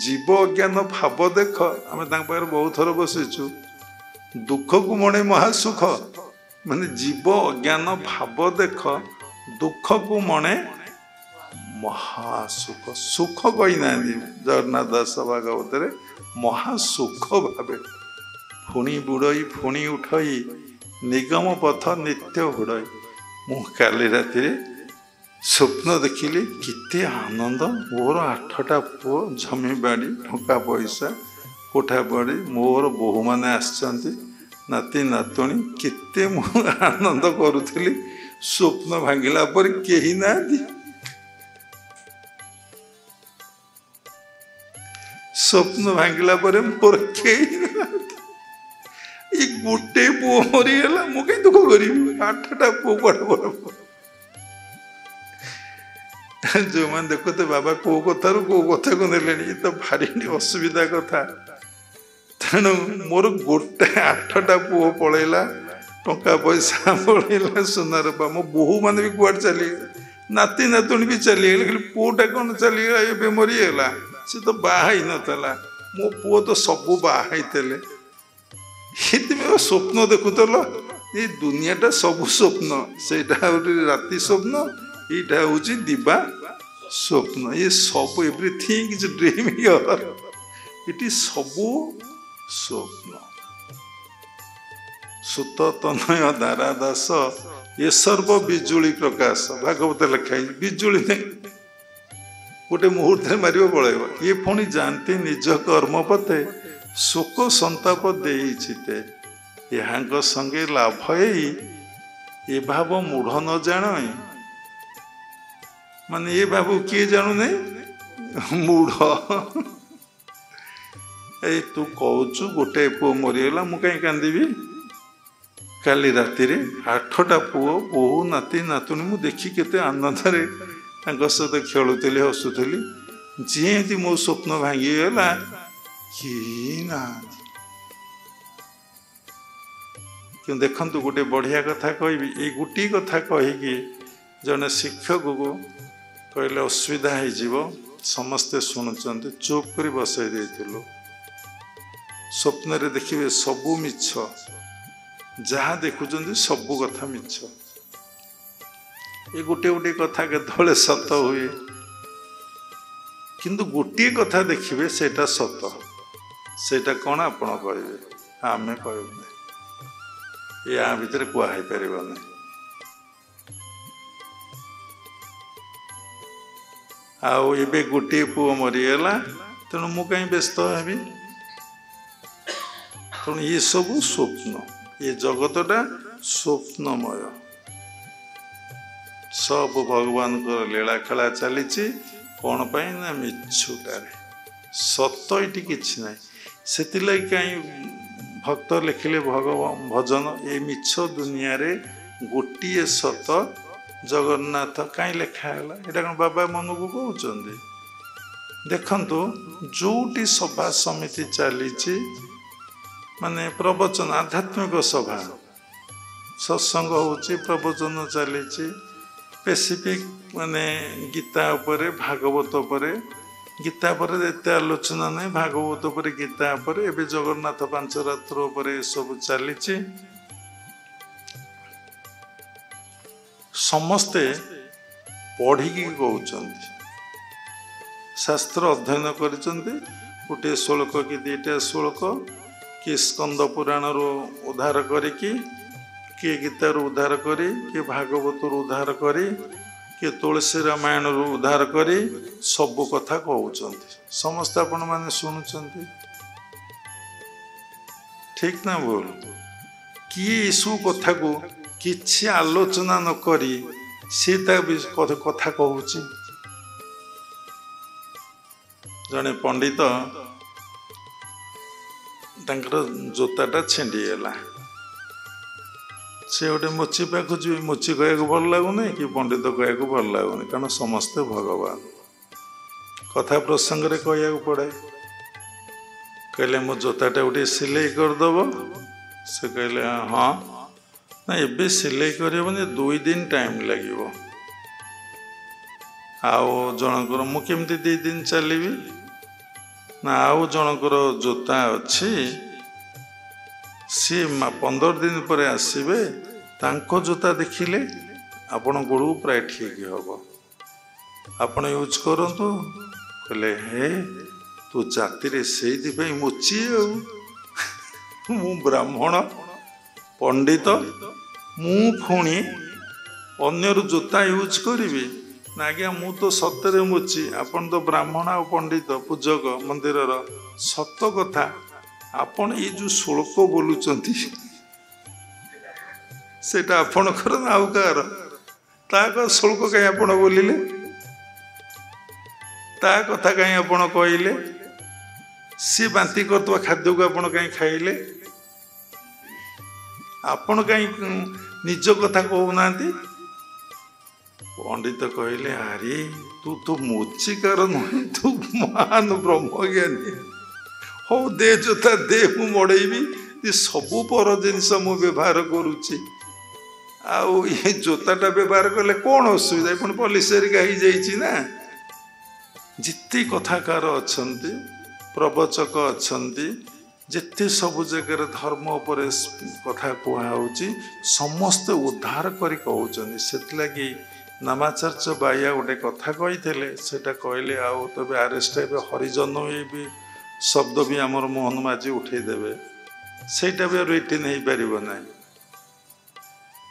जीव अज्ञान भाव देख आम बहुत थर बसीचु दुख को मणे महासुख माने जीव अज्ञान भाव देख दुख को मणे महासुख सुख कही ना जगन्नाथ दास भागवत महासुख भावे फुणी बुड़ई फुणी उठई निगम पथ नित्य हुड़ई मु काली राति स्वप्न देखिली किते आनंद मोर 8टा पुओ जमी बाड़ी टंका पैसा कोठा बाड़ी मोर बोहू मैंने आसचंती नाती नातुणी केते मु आनंद करुली स्वप्न भांगिला पर केही ना स्वप्न भांगिला पर मोर गोटे पुओ मरीगला मु कहीं दुख करी 8टा पुओ कड़ जो मैंने देखते बाबा कौ कथार कौ कथा को ने तो भारी असुविधा कथा तेणु मोर गोटे 8टा पुओ पलैला टंका पैसा पलैला सुना रूपा मो बोहू मैंने भी कुआड़ चली नाती नातुणी भी चलीगले खाली पुओटा कौन चलीगला ए मरीगला सी तो बाहई नाला मो पुओ तो सबू बाहई स्वप्न देखुल ये दुनियाटा सबू स्वप्न से राति स्वप्न यहाँ हूँ दिवा स्वप्न ये सब everything is dream here it is सबू स्वप्न सुत तनय दारा दास ये सर्व बिजुली प्रकाश भागवत लिखाई बिजुली नहीं गोटे मुहूर्त मार पड़ेगा ये पुणी जानती निज कर्म पते शोक संताप देते यहाँ संगे लाभ ये भाव मूढ़ न जान माने ये बाबू किए जानू नहीं मूढ़ ए तू कहचु गोटे पुओ मरीगला मु कहीं कांदी काली राति 8टा पुओ बोहू नाती नातुणी मु देखी केते आनंद सहित खेलुली हसुली जी मो स्वप्न भांगीगला कि ना कि देखु गोटे बढ़िया कथा कहबी ये गोटे कथा कहीकि जने शिक्षक को कहले असुविधा हो समस्ते शुणुंट चुप कर बसई देलु स्वप्न रे देखिए सबू मिछ जहाँ देखुं सबू कथा मिछ ये गोटे गोटे कथा केतले सत हुए किंतु गोटे कथा देखिए सेटा सत सेटा कौन आपण कहे आमे कहूँ या भितर कहुई पार नहीं ଆଉ ଏବେ ଗୋଟିଏ ପୁଅ ମରିଗଲା, ତେଣୁ ମୁଁ କାହିଁ ବ୍ୟସ୍ତ ହେବି। ତେଣୁ ଇଏ ସବୁ ସ୍ୱପ୍ନ, ଏ ଜଗତଟା ସ୍ୱପ୍ନମୟ। ସବୁ ଭଗବାନଙ୍କର ଲୀଳା ଖେଳା ଚାଲିଛି। କ'ଣ ପାଇଁ ନା ମିଛୁଟାରେ, ସତ ଏଠି କିଛି ନାହିଁ। ସେଥିଲାଗି କାହିଁ ଭକ୍ତ ଲେଖିଲେ ଭଗବାନ ଭଜନ, ଏ ମିଛ ଦୁନିଆରେ ଗୋଟିଏ ସତ ଜଗନ୍ନାଥ କାହିଁ ଲେଖା ହେଲା। ଏଇଟା କ'ଣ ବାବା ମନକୁ କହୁଛନ୍ତି? ଦେଖନ୍ତୁ, ଯୋଉଠି ସଭା ସମିତି ଚାଲିଛି, ମାନେ ପ୍ରବଚନ, ଆଧ୍ୟାତ୍ମିକ ସଭା, ସତ୍ସଙ୍ଗ ହେଉଛି, ପ୍ରବଚନ ଚାଲିଛି, ସ୍ପେସିଫିକ୍ ମାନେ ଗୀତା ଉପରେ, ଭାଗବତ ଉପରେ। ଗୀତା ପରେ ଏତେ ଆଲୋଚନା ନାହିଁ, ଭାଗବତ ଉପରେ, ଗୀତା ଉପରେ, ଏବେ ଜଗନ୍ନାଥ ପାଞ୍ଚରାତ୍ର ଉପରେ ଏସବୁ ଚାଲିଛି। ସମସ୍ତେ ପଢ଼ିକି କହୁଛନ୍ତି, ଶାସ୍ତ୍ର ଅଧ୍ୟୟନ କରିଛନ୍ତି। ଗୋଟିଏ ଶ୍ଳୋକ କି ଦୁଇଟା ଶ୍ଳୋକ, କିଏ ସ୍କନ୍ଦ ପୁରାଣରୁ ଉଦ୍ଧାର କରିକି, କିଏ ଗୀତାରୁ ଉଦ୍ଧାର କରି, କିଏ ଭାଗବତରୁ ଉଦ୍ଧାର କରି, କିଏ ତୁଳସୀ ରାମାୟଣରୁ ଉଦ୍ଧାର କରି ସବୁ କଥା କହୁଛନ୍ତି। ସମସ୍ତେ ଆପଣମାନେ ଶୁଣୁଛନ୍ତି, ଠିକ ନା ଭୁଲ? କିଏ ଏସବୁ କଥାକୁ କିଛି ଆଲୋଚନା ନ କରି ସେ ତା କଥା କହୁଛି। ଜଣେ ପଣ୍ଡିତ, ତାଙ୍କର ଜୋତାଟା ଛିଣ୍ଡିଗଲା, ସେ ଗୋଟେ ମୁଚି ପାଖକୁ ଯିବେ। ମୁଚି କହିବାକୁ ଭଲ ଲାଗୁନି କି ପଣ୍ଡିତ କହିବାକୁ ଭଲ ଲାଗୁନି, କାରଣ ସମସ୍ତେ ଭଗବାନ। କଥା ପ୍ରସଙ୍ଗରେ କହିବାକୁ ପଡ଼େ। କହିଲେ ମୋ ଜୋତାଟା ଗୋଟେ ସିଲେଇ କରିଦେବ। ସେ କହିଲେ ହଁ। ନା ଏବେ ସିଲେଇ କରିହେବନି, 2 ଦିନ ଟାଇମ୍ ଲାଗିବ। ଆଉ ଜଣଙ୍କର, ମୁଁ କେମିତି 2 ଦିନ ଚାଲିବି? ନା ଆଉ ଜଣଙ୍କର ଜୋତା ଅଛି, ସିଏ 15 ଦିନ ପରେ ଆସିବେ, ତାଙ୍କ ଜୋତା ଦେଖିଲେ ଆପଣ ଗୋଡ଼କୁ ପ୍ରାୟ ଠିକ୍ ହେବ, ଆପଣ ୟୁଜ୍ କରନ୍ତୁ। କହିଲେ ହେ ତୁ ଜାତିରେ ସେଇଥିପାଇଁ ମୁଚି ଆଉ। ମୁଁ ବ୍ରାହ୍ମଣ ପଣ୍ଡିତ, ମୁଁ ପୁଣି ଅନ୍ୟର ଜୋତା ୟୁଜ୍ କରିବି ନା? ଆଜ୍ଞା ମୁଁ ତ ସତରେ ମୁଚି, ଆପଣ ତ ବ୍ରାହ୍ମଣ ଆଉ ପଣ୍ଡିତ, ପୂଜକ ମନ୍ଦିରର। ସତ କଥା, ଆପଣ ଏଇ ଯେଉଁ ଶ୍ଳୋକ ବୋଲୁଛନ୍ତି ସେଇଟା ଆପଣଙ୍କର ନା ଆଉ କାହାର? ତା ଶ୍ଳୋକ କାହିଁ ଆପଣ ବୋଲିଲେ? ତା କଥା କାହିଁ ଆପଣ କହିଲେ? ସିଏ ବାନ୍ତି କରୁଥିବା ଖାଦ୍ୟକୁ ଆପଣ କାହିଁ ଖାଇଲେ? ଆପଣ କାହିଁ ନିଜ କଥା କହୁନାହାନ୍ତି? ପଣ୍ଡିତ କହିଲେ ଆରେ ତୁ ତ ମୁଚିକାର ନୁହେଁ, ତୁ ମହାନ ବ୍ରହ୍ମଜ୍ଞାନୀ। ହଉ ଦେ ଜୋତା ଦେ, ମୁଁ ମଡ଼େଇବି। ସବୁ ପର ଜିନିଷ ମୁଁ ବ୍ୟବହାର କରୁଛି, ଆଉ ଏ ଜୋତାଟା ବ୍ୟବହାର କଲେ କ'ଣ ଅସୁବିଧା? ପୁଣି ପଲିସ ହେରିକା ହେଇଯାଇଛି ନା। ଯେତେ କଥାକାର ଅଛନ୍ତି, ପ୍ରବଚକ ଅଛନ୍ତି, ଯେତେ ସବୁ ଜାଗାରେ ଧର୍ମ ଉପରେ କଥା କୁହାହେଉଛି, ସମସ୍ତେ ଉଦ୍ଧାର କରି କହୁଛନ୍ତି। ସେଥିଲାଗି ନାମାଚାର୍ଯ୍ୟ ବାୟା ଗୋଟେ କଥା କହିଥିଲେ, ସେଟା କହିଲେ ଆଉ ତେବେ ଆରେଷ୍ଟ ହେବେ, ହରିଜନ ବି ଶବ୍ଦ ବି ଆମର ମୋହନ ମାଝୀ ଉଠେଇଦେବେ, ସେଇଟା ବି ରିଟିନ୍ ହେଇପାରିବ ନାହିଁ।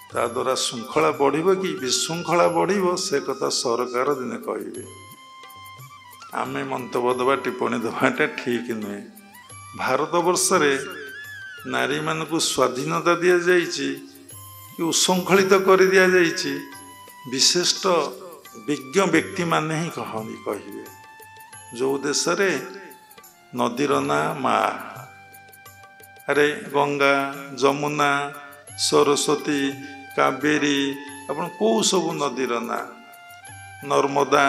ତା ଦ୍ୱାରା ଶୃଙ୍ଖଳା ବଢ଼ିବ କି ବିଶୃଙ୍ଖଳା ବଢ଼ିବ, ସେ କଥା ସରକାର ଦିନେ କହିବେ। ଆମେ ମନ୍ତବ୍ୟ ଦେବା, ଟିପ୍ପଣୀ ଦେବାଟା ଠିକ୍ ନୁହେଁ। ଭାରତବର୍ଷରେ ନାରୀମାନଙ୍କୁ ସ୍ୱାଧୀନତା ଦିଆଯାଇଛି କି ଉଶୃଙ୍ଖଳିତ କରି ଦିଆଯାଇଛି, ବିଶିଷ୍ଟ ବିଜ୍ଞ ବ୍ୟକ୍ତିମାନେ ହିଁ କହିବେ। ଯେଉଁ ଦେଶରେ ନଦୀର ନାଁ ମା, ଆରେ ଗଙ୍ଗା, ଯମୁନା, ସରସ୍ୱତୀ, କାବେରୀ, ଆପଣ କେଉଁ ସବୁ ନଦୀର ନାଁ? ନର୍ମଦା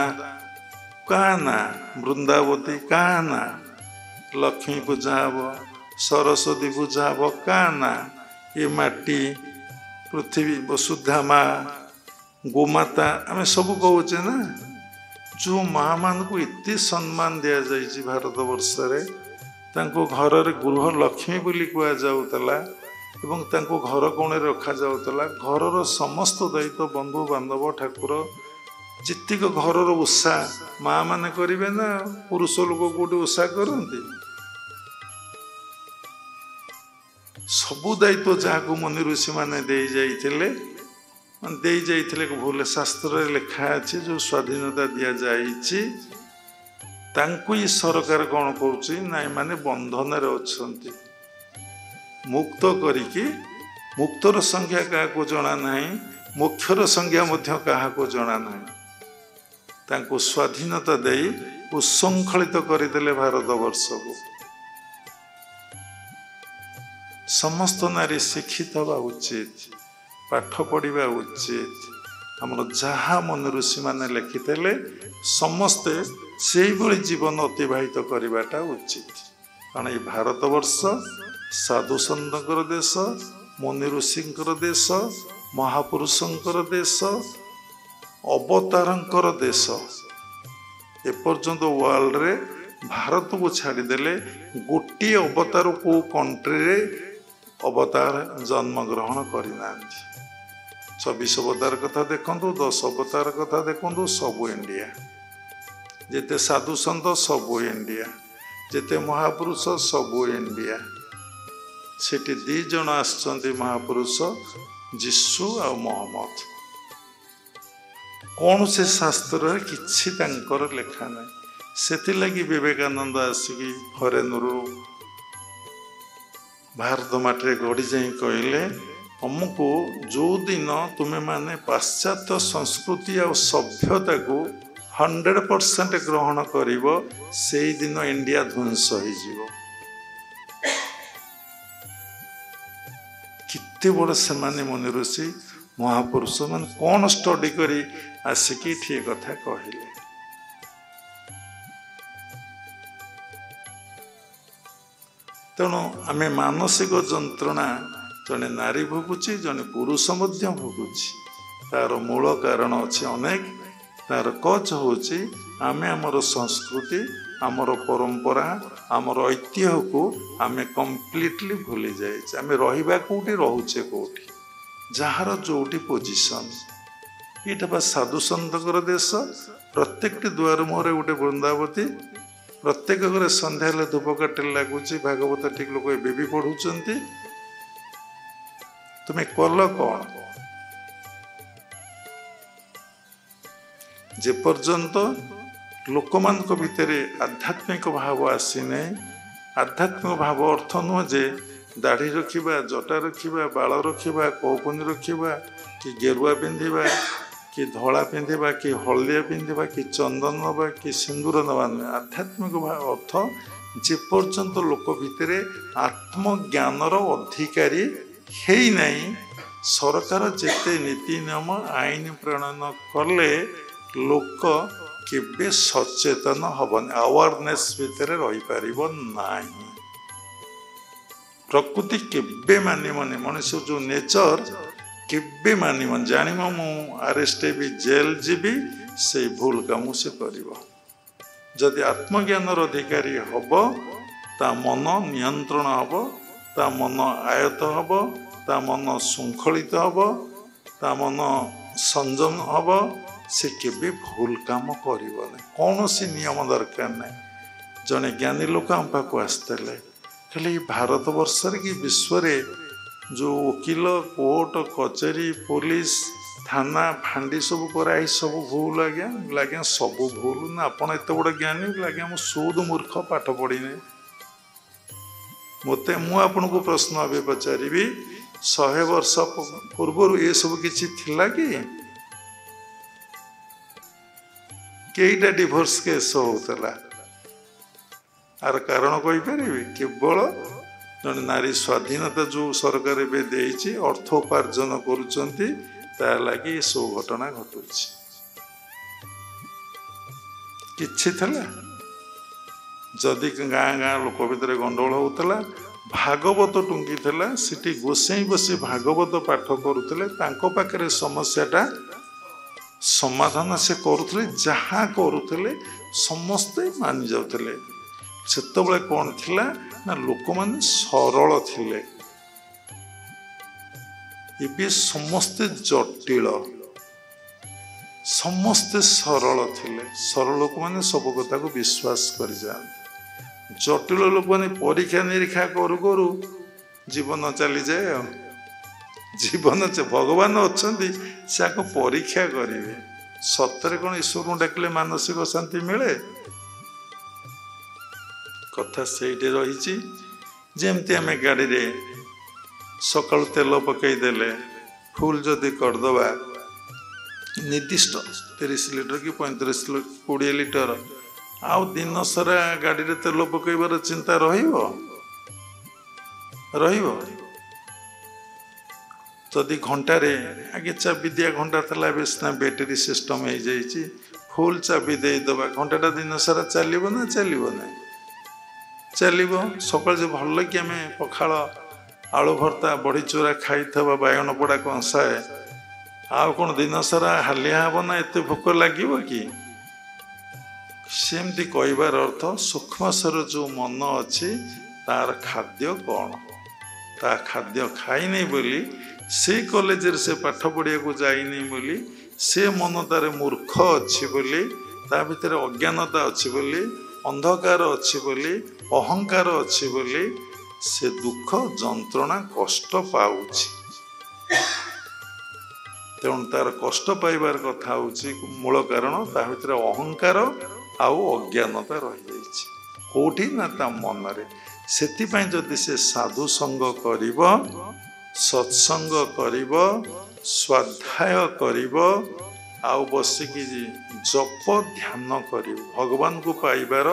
କାହା ନାଁ? ବୃନ୍ଦାବତୀ କାହା ନାଁ? ଲକ୍ଷ୍ମୀ ପୂଜା ହେବ, ସରସ୍ୱତୀ ପୂଜା ହେବ, କାହା ନାଁ? ଏ ମାଟି, ପୃଥିବୀ, ବସୁଧା ମା, ଗୋମାତା, ଆମେ ସବୁ କହୁଛେ ନା। ଯେଉଁ ମା ମାନଙ୍କୁ ଏତେ ସମ୍ମାନ ଦିଆଯାଇଛି ଭାରତବର୍ଷରେ, ତାଙ୍କୁ ଘରରେ ଗୃହ ଲକ୍ଷ୍ମୀ ବୋଲି କୁହାଯାଉଥିଲା ଏବଂ ତାଙ୍କୁ ଘର କୋଣରେ ରଖାଯାଉଥିଲା। ଘରର ସମସ୍ତ ଦାୟିତ୍ୱ, ବନ୍ଧୁବାନ୍ଧବ, ଠାକୁର, ଯେତିକ ଘରର ଓଷା ମା ମାନେ କରିବେ ନା, ପୁରୁଷ ଲୋକ କୋଉଠି ଓଷା କରନ୍ତି? ସବୁ ଦାୟିତ୍ୱ ଯାହାକୁ ମୁନି ଋଷି ମାନେ ଦେଇ ଯାଇଥିଲେ, ଦେଇ ଯାଇଥିଲେ ଭୁଲ ଶାସ୍ତ୍ରରେ ଲେଖା ଅଛି ଯେଉଁ ସ୍ୱାଧୀନତା ଦିଆଯାଇଛି ତାଙ୍କୁ ହିଁ ସରକାର କ'ଣ କରୁଛି ନା ଏମାନେ ବନ୍ଧନରେ ଅଛନ୍ତି ମୁକ୍ତ କରିକି ମୁକ୍ତର ସଂଖ୍ୟା କାହାକୁ ଜଣା ନାହିଁ ମୋକ୍ଷର ସଂଖ୍ୟା ମଧ୍ୟ କାହାକୁ ଜଣା ନାହିଁ ତାଙ୍କୁ ସ୍ୱାଧୀନତା ଦେଇ ଉଶୃଙ୍ଖଳିତ କରିଦେଲେ ଭାରତବର୍ଷକୁ ସମସ୍ତ ନାରୀ ଶିକ୍ଷିତ ହେବା ଉଚିତ ପାଠ ପଢ଼ିବା ଉଚିତ ଆମର ଯାହା ମନି ଋଷିମାନେ ଲେଖିଥିଲେ ସମସ୍ତେ ସେଇଭଳି ଜୀବନ ଅତିବାହିତ କରିବାଟା ଉଚିତ କାରଣ ଏଇ ଭାରତବର୍ଷ ସାଧୁ ସନ୍ତଙ୍କର ଦେଶ ମୁନି ଋଷିଙ୍କର ଦେଶ ମହାପୁରୁଷଙ୍କର ଦେଶ ଅବତାରଙ୍କର ଦେଶ ଏପର୍ଯ୍ୟନ୍ତ ୱାର୍ଲଡରେ ଭାରତକୁ ଛାଡ଼ିଦେଲେ ଗୋଟିଏ ଅବତାର କେଉଁ କଣ୍ଟ୍ରିରେ ଅବତାର ଜନ୍ମଗ୍ରହଣ କରିନାହାନ୍ତି 24 ଅବତାର କଥା ଦେଖନ୍ତୁ 10 ଅବତାର କଥା ଦେଖନ୍ତୁ ସବୁ ଇଣ୍ଡିଆ ଯେତେ ସାଧୁ ସନ୍ଥ ସବୁ ଇଣ୍ଡିଆ ଯେତେ ମହାପୁରୁଷ ସବୁ ଇଣ୍ଡିଆ ସେଠି 2 ଜଣ ଆସିଛନ୍ତି ମହାପୁରୁଷ ଯୀଶୁ ଆଉ ମହମ୍ମଦ କୌଣସି ଶାସ୍ତ୍ରରେ କିଛି ତାଙ୍କର ଲେଖା ନାହିଁ ସେଥିଲାଗି ବିବେକାନନ୍ଦ ଆସିକି ଫରେନରୁ ଭାରତ ମାଟିରେ ଗଡ଼ି ଯାଇ କହିଲେ ଆମକୁ ଯେଉଁଦିନ ତୁମେମାନେ ପାଶ୍ଚାତ୍ୟ ସଂସ୍କୃତି ଆଉ ସଭ୍ୟତାକୁ 100% ଗ୍ରହଣ କରିବ ସେଇଦିନ ଇଣ୍ଡିଆ ଧ୍ୱଂସ ହେଇଯିବ କେତେ ବଡ଼ ସେମାନେ ମୁନି ଋଷି ମହାପୁରୁଷ ମାନେ କ'ଣ ଷ୍ଟଡି କରି ଆସିକି ଠିକ କଥା କହିଲେ ତେଣୁ ଆମେ ମାନସିକ ଯନ୍ତ୍ରଣା ଜଣେ ନାରୀ ଭୋଗୁଛି ଜଣେ ପୁରୁଷ ମଧ୍ୟ ଭୋଗୁଛି ତାର ମୂଳ କାରଣ ଅଛି ଅନେକ ତାର କଜ ହେଉଛି ଆମେ ଆମର ସଂସ୍କୃତି ଆମର ପରମ୍ପରା ଆମର ଐତିହ୍ୟକୁ ଆମେ କମ୍ପ୍ଲିଟଲି ଭୁଲି ଯାଇଛେ ଆମେ ରହିବା କେଉଁଠି ରହୁଛେ କେଉଁଠି ଯାହାର ଯେଉଁଠି ପୋଜିସନ୍ ଏଇଟା ବା ସାଧୁ ସନ୍ତଙ୍କର ଦେଶ ପ୍ରତ୍ୟେକଟି ଦୁଆର ମୁହଁରେ ଗୋଟେ ବୃନ୍ଦାବତୀ ପ୍ରତ୍ୟେକ ଘରେ ସନ୍ଧ୍ୟା ହେଲେ ଧୂପକାଠି ଲାଗୁଛି ଭାଗବତ ଠିକ ଲୋକ ଏବେ ବି ପଢୁଛନ୍ତି ତୁମେ କଲ କ'ଣ ଯେପର୍ଯ୍ୟନ୍ତ ଲୋକମାନଙ୍କ ଭିତରେ ଆଧ୍ୟାତ୍ମିକ ଭାବ ଆସିନାହିଁ ଆଧ୍ୟାତ୍ମିକ ଭାବ ଅର୍ଥ ନୁହଁ ଯେ ଦାଢ଼ି ରଖିବା ଜଟା ରଖିବା ବାଳ ରଖିବା କୌପୁନି ରଖିବା କି ଗେରୁଆ ପିନ୍ଧିବା କି ଧଳା ପିନ୍ଧିବା କି ହଳଦିଆ ପିନ୍ଧିବା କି ଚନ୍ଦନ ନେବା କି ସିନ୍ଦୁର ନେବା ନୁହେଁ ଆଧ୍ୟାତ୍ମିକ ଅର୍ଥ ଯେପର୍ଯ୍ୟନ୍ତ ଲୋକ ଭିତରେ ଆତ୍ମଜ୍ଞାନର ଅଧିକାରୀ ହେଇନାହିଁ ସରକାର ଯେତେ ନୀତି ନିୟମ ଆଇନ ପ୍ରଣୟନ କଲେ ଲୋକ କେବେ ସଚେତନ ହବନି ଆୱାରନେସ୍ ଭିତରେ ରହିପାରିବ ନାହିଁ ପ୍ରକୃତି କେବେ ମାନିବନି ମଣିଷ ଯେଉଁ ନେଚର କେବେ ମାନିବନି ଜାଣିବ ମୁଁ ଆରେଷ୍ଟ ହେବି ଜେଲ ଯିବି ସେଇ ଭୁଲ କାମ ସେ କରିବ ଯଦି ଆତ୍ମଜ୍ଞାନର ଅଧିକାରୀ ହବ ତା ମନ ନିୟନ୍ତ୍ରଣ ହବ ତା ମନ ଆୟତ ହବ ତା ମନ ଶୃଙ୍ଖଳିତ ହବ ତା ମନ ସଂଯମ ହବ ସେ କେବେ ଭୁଲ କାମ କରିବନି କୌଣସି ନିୟମ ଦରକାର ନାହିଁ ଜଣେ ଜ୍ଞାନୀ ଲୋକ ଆମ ପାଖକୁ ଆସିଥିଲେ କହିଲେ ଏଇ ଭାରତବର୍ଷରେ କି ବିଶ୍ୱରେ ଯେଉଁ ଓକିଲ କୋର୍ଟ କଚେରୀ ପୋଲିସ ଥାନା ଫାଣ୍ଡି ସବୁ କରାଇ ସବୁ ଭୁଲ ଆଜ୍ଞା ସବୁ ଭୁଲ ନା ଆପଣ ଏତେ ବଡ଼ ଜ୍ଞାନୀ ଆଜ୍ଞା ମୁଁ ସୁଦ ମୂର୍ଖ ପାଠ ପଢ଼ିନି ମୁଁ ଆପଣଙ୍କୁ ପ୍ରଶ୍ନ ଏବେ ପଚାରିବି 100 ବର୍ଷ ପୂର୍ବରୁ ଏସବୁ କିଛି ଥିଲା କି କେଇଟା ଡିଭୋର୍ସ କେସ୍ ହେଉଥିଲା ଆର କାରଣ କହିପାରିବି କେବଳ ଜଣେ ନାରୀ ସ୍ୱାଧୀନତା ଯେଉଁ ସରକାର ଏବେ ଦେଇଛି ଅର୍ଥ ଉପାର୍ଜନ କରୁଛନ୍ତି ତା ଲାଗି ଏସବୁ ଘଟଣା ଘଟୁଛି କିଛି ଥିଲା ଯଦି ଗାଁ ଲୋକ ଭିତରେ ଗଣ୍ଡଗୋଳ ହେଉଥିଲା ଭାଗବତ ଟୁଙ୍ଗିଥିଲା ସେଠି ଗୋସାଇଁ ବସି ଭାଗବତ ପାଠ କରୁଥିଲେ ତାଙ୍କ ପାଖରେ ସମସ୍ୟାଟା ସମାଧାନ ସେ କରୁଥିଲେ ଯାହା କରୁଥିଲେ ସମସ୍ତେ ମାନି ଯାଉଥିଲେ ସେତେବେଳେ କ'ଣ ଥିଲା ନା ଲୋକମାନେ ସରଳ ଥିଲେ ଏବେ ସମସ୍ତେ ଜଟିଳ ସମସ୍ତେ ସରଳ ଥିଲେ ସରଳ ଲୋକମାନେ ସବୁ କଥାକୁ ବିଶ୍ୱାସ କରିଯାଆନ୍ତି ଜଟିଳ ଲୋକମାନେ ପରୀକ୍ଷା ନିରୀକ୍ଷା କରୁ କରୁ ଜୀବନ ଚାଲିଯାଏ ଆଉ ଜୀବନ ଭଗବାନ ଅଛନ୍ତି, ସେ ଆକୁ ପରୀକ୍ଷା କରିବେ। ସତରେ କ'ଣ ଈଶ୍ୱରଙ୍କୁ ଡାକିଲେ ମାନସିକ ଶାନ୍ତି ମିଳେ? କଥା ସେଇଠି ରହିଛି। ଯେମିତି ଆମେ ଗାଡ଼ିରେ ସକାଳୁ ତେଲ ପକାଇଦେଲେ ଫୁଲ୍ ଯଦି କରିଦେବା ନିର୍ଦ୍ଦିଷ୍ଟ 30 ଲିଟର କି 35 20 ଲିଟର, ଆଉ ଦିନ ସାରା ଗାଡ଼ିରେ ତେଲ ପକାଇବାର ଚିନ୍ତା ରହିବ? ଯଦି ଘଣ୍ଟାରେ ଆଗେ ଚାବି ଦିଆ ଘଣ୍ଟା ଥିଲା, ଏବେ ସିନା ବ୍ୟାଟେରୀ ସିଷ୍ଟମ୍ ହେଇଯାଇଛି, ଫୁଲ୍ ଚାବି ଦେଇଦେବା, ଘଣ୍ଟାଟା ଦିନ ସାରା ଚାଲିବ ନା ଚାଲିବ ନାହିଁ? ଚାଲିବ। ସକାଳେ ଯେ ଭଲ କି ଆମେ ପଖାଳ, ଆଳୁ ଭର୍ତ୍ତା, ବଢ଼ିଚୁରା ଖାଇଥିବା, ବାଇଗଣ ପୋଡ଼ା କଂସାଏ, ଆଉ କ'ଣ ଦିନ ସାରା ହାଲିଆ ହେବ ନା? ଏତେ ଭୋକ ଲାଗିବ କି? ସେମିତି କହିବାର ଅର୍ଥ, ସୂକ୍ଷ୍ମସ୍ୱର ଯେଉଁ ମନ ଅଛି ତାର ଖାଦ୍ୟ କ'ଣ? ତା ଖାଦ୍ୟ ଖାଇନି ବୋଲି, ସେ କଲେଜରେ ସେ ପାଠ ପଢ଼ିବାକୁ ଯାଇନି ବୋଲି, ସେ ମନ ତାର ମୂର୍ଖ ଅଛି ବୋଲି, ତା ଭିତରେ ଅଜ୍ଞାନତା ଅଛି ବୋଲି, ଅନ୍ଧକାର ଅଛି ବୋଲି, ଅହଙ୍କାର ଅଛି ବୋଲି ସେ ଦୁଃଖ, ଯନ୍ତ୍ରଣା, କଷ୍ଟ ପାଉଛି। ତେଣୁ ତାର କଷ୍ଟ ପାଇବାର କଥା ହେଉଛି ମୂଳ କାରଣ, ତା ଭିତରେ ଅହଙ୍କାର ଆଉ ଅଜ୍ଞାନତା ରହିଯାଇଛି। କୋଉଠି ନା ତା ମନରେ। ସେଥିପାଇଁ ଯଦି ସେ ସାଧୁ ସଙ୍ଗ କରିବ, ସତ୍ସଙ୍ଗ କରିବ, ସ୍ୱାଧ୍ୟାୟ କରିବ, ଆଉ ବସିକି ଜପ ଧ୍ୟାନ କରିବ, ଭଗବାନଙ୍କୁ ପାଇବାର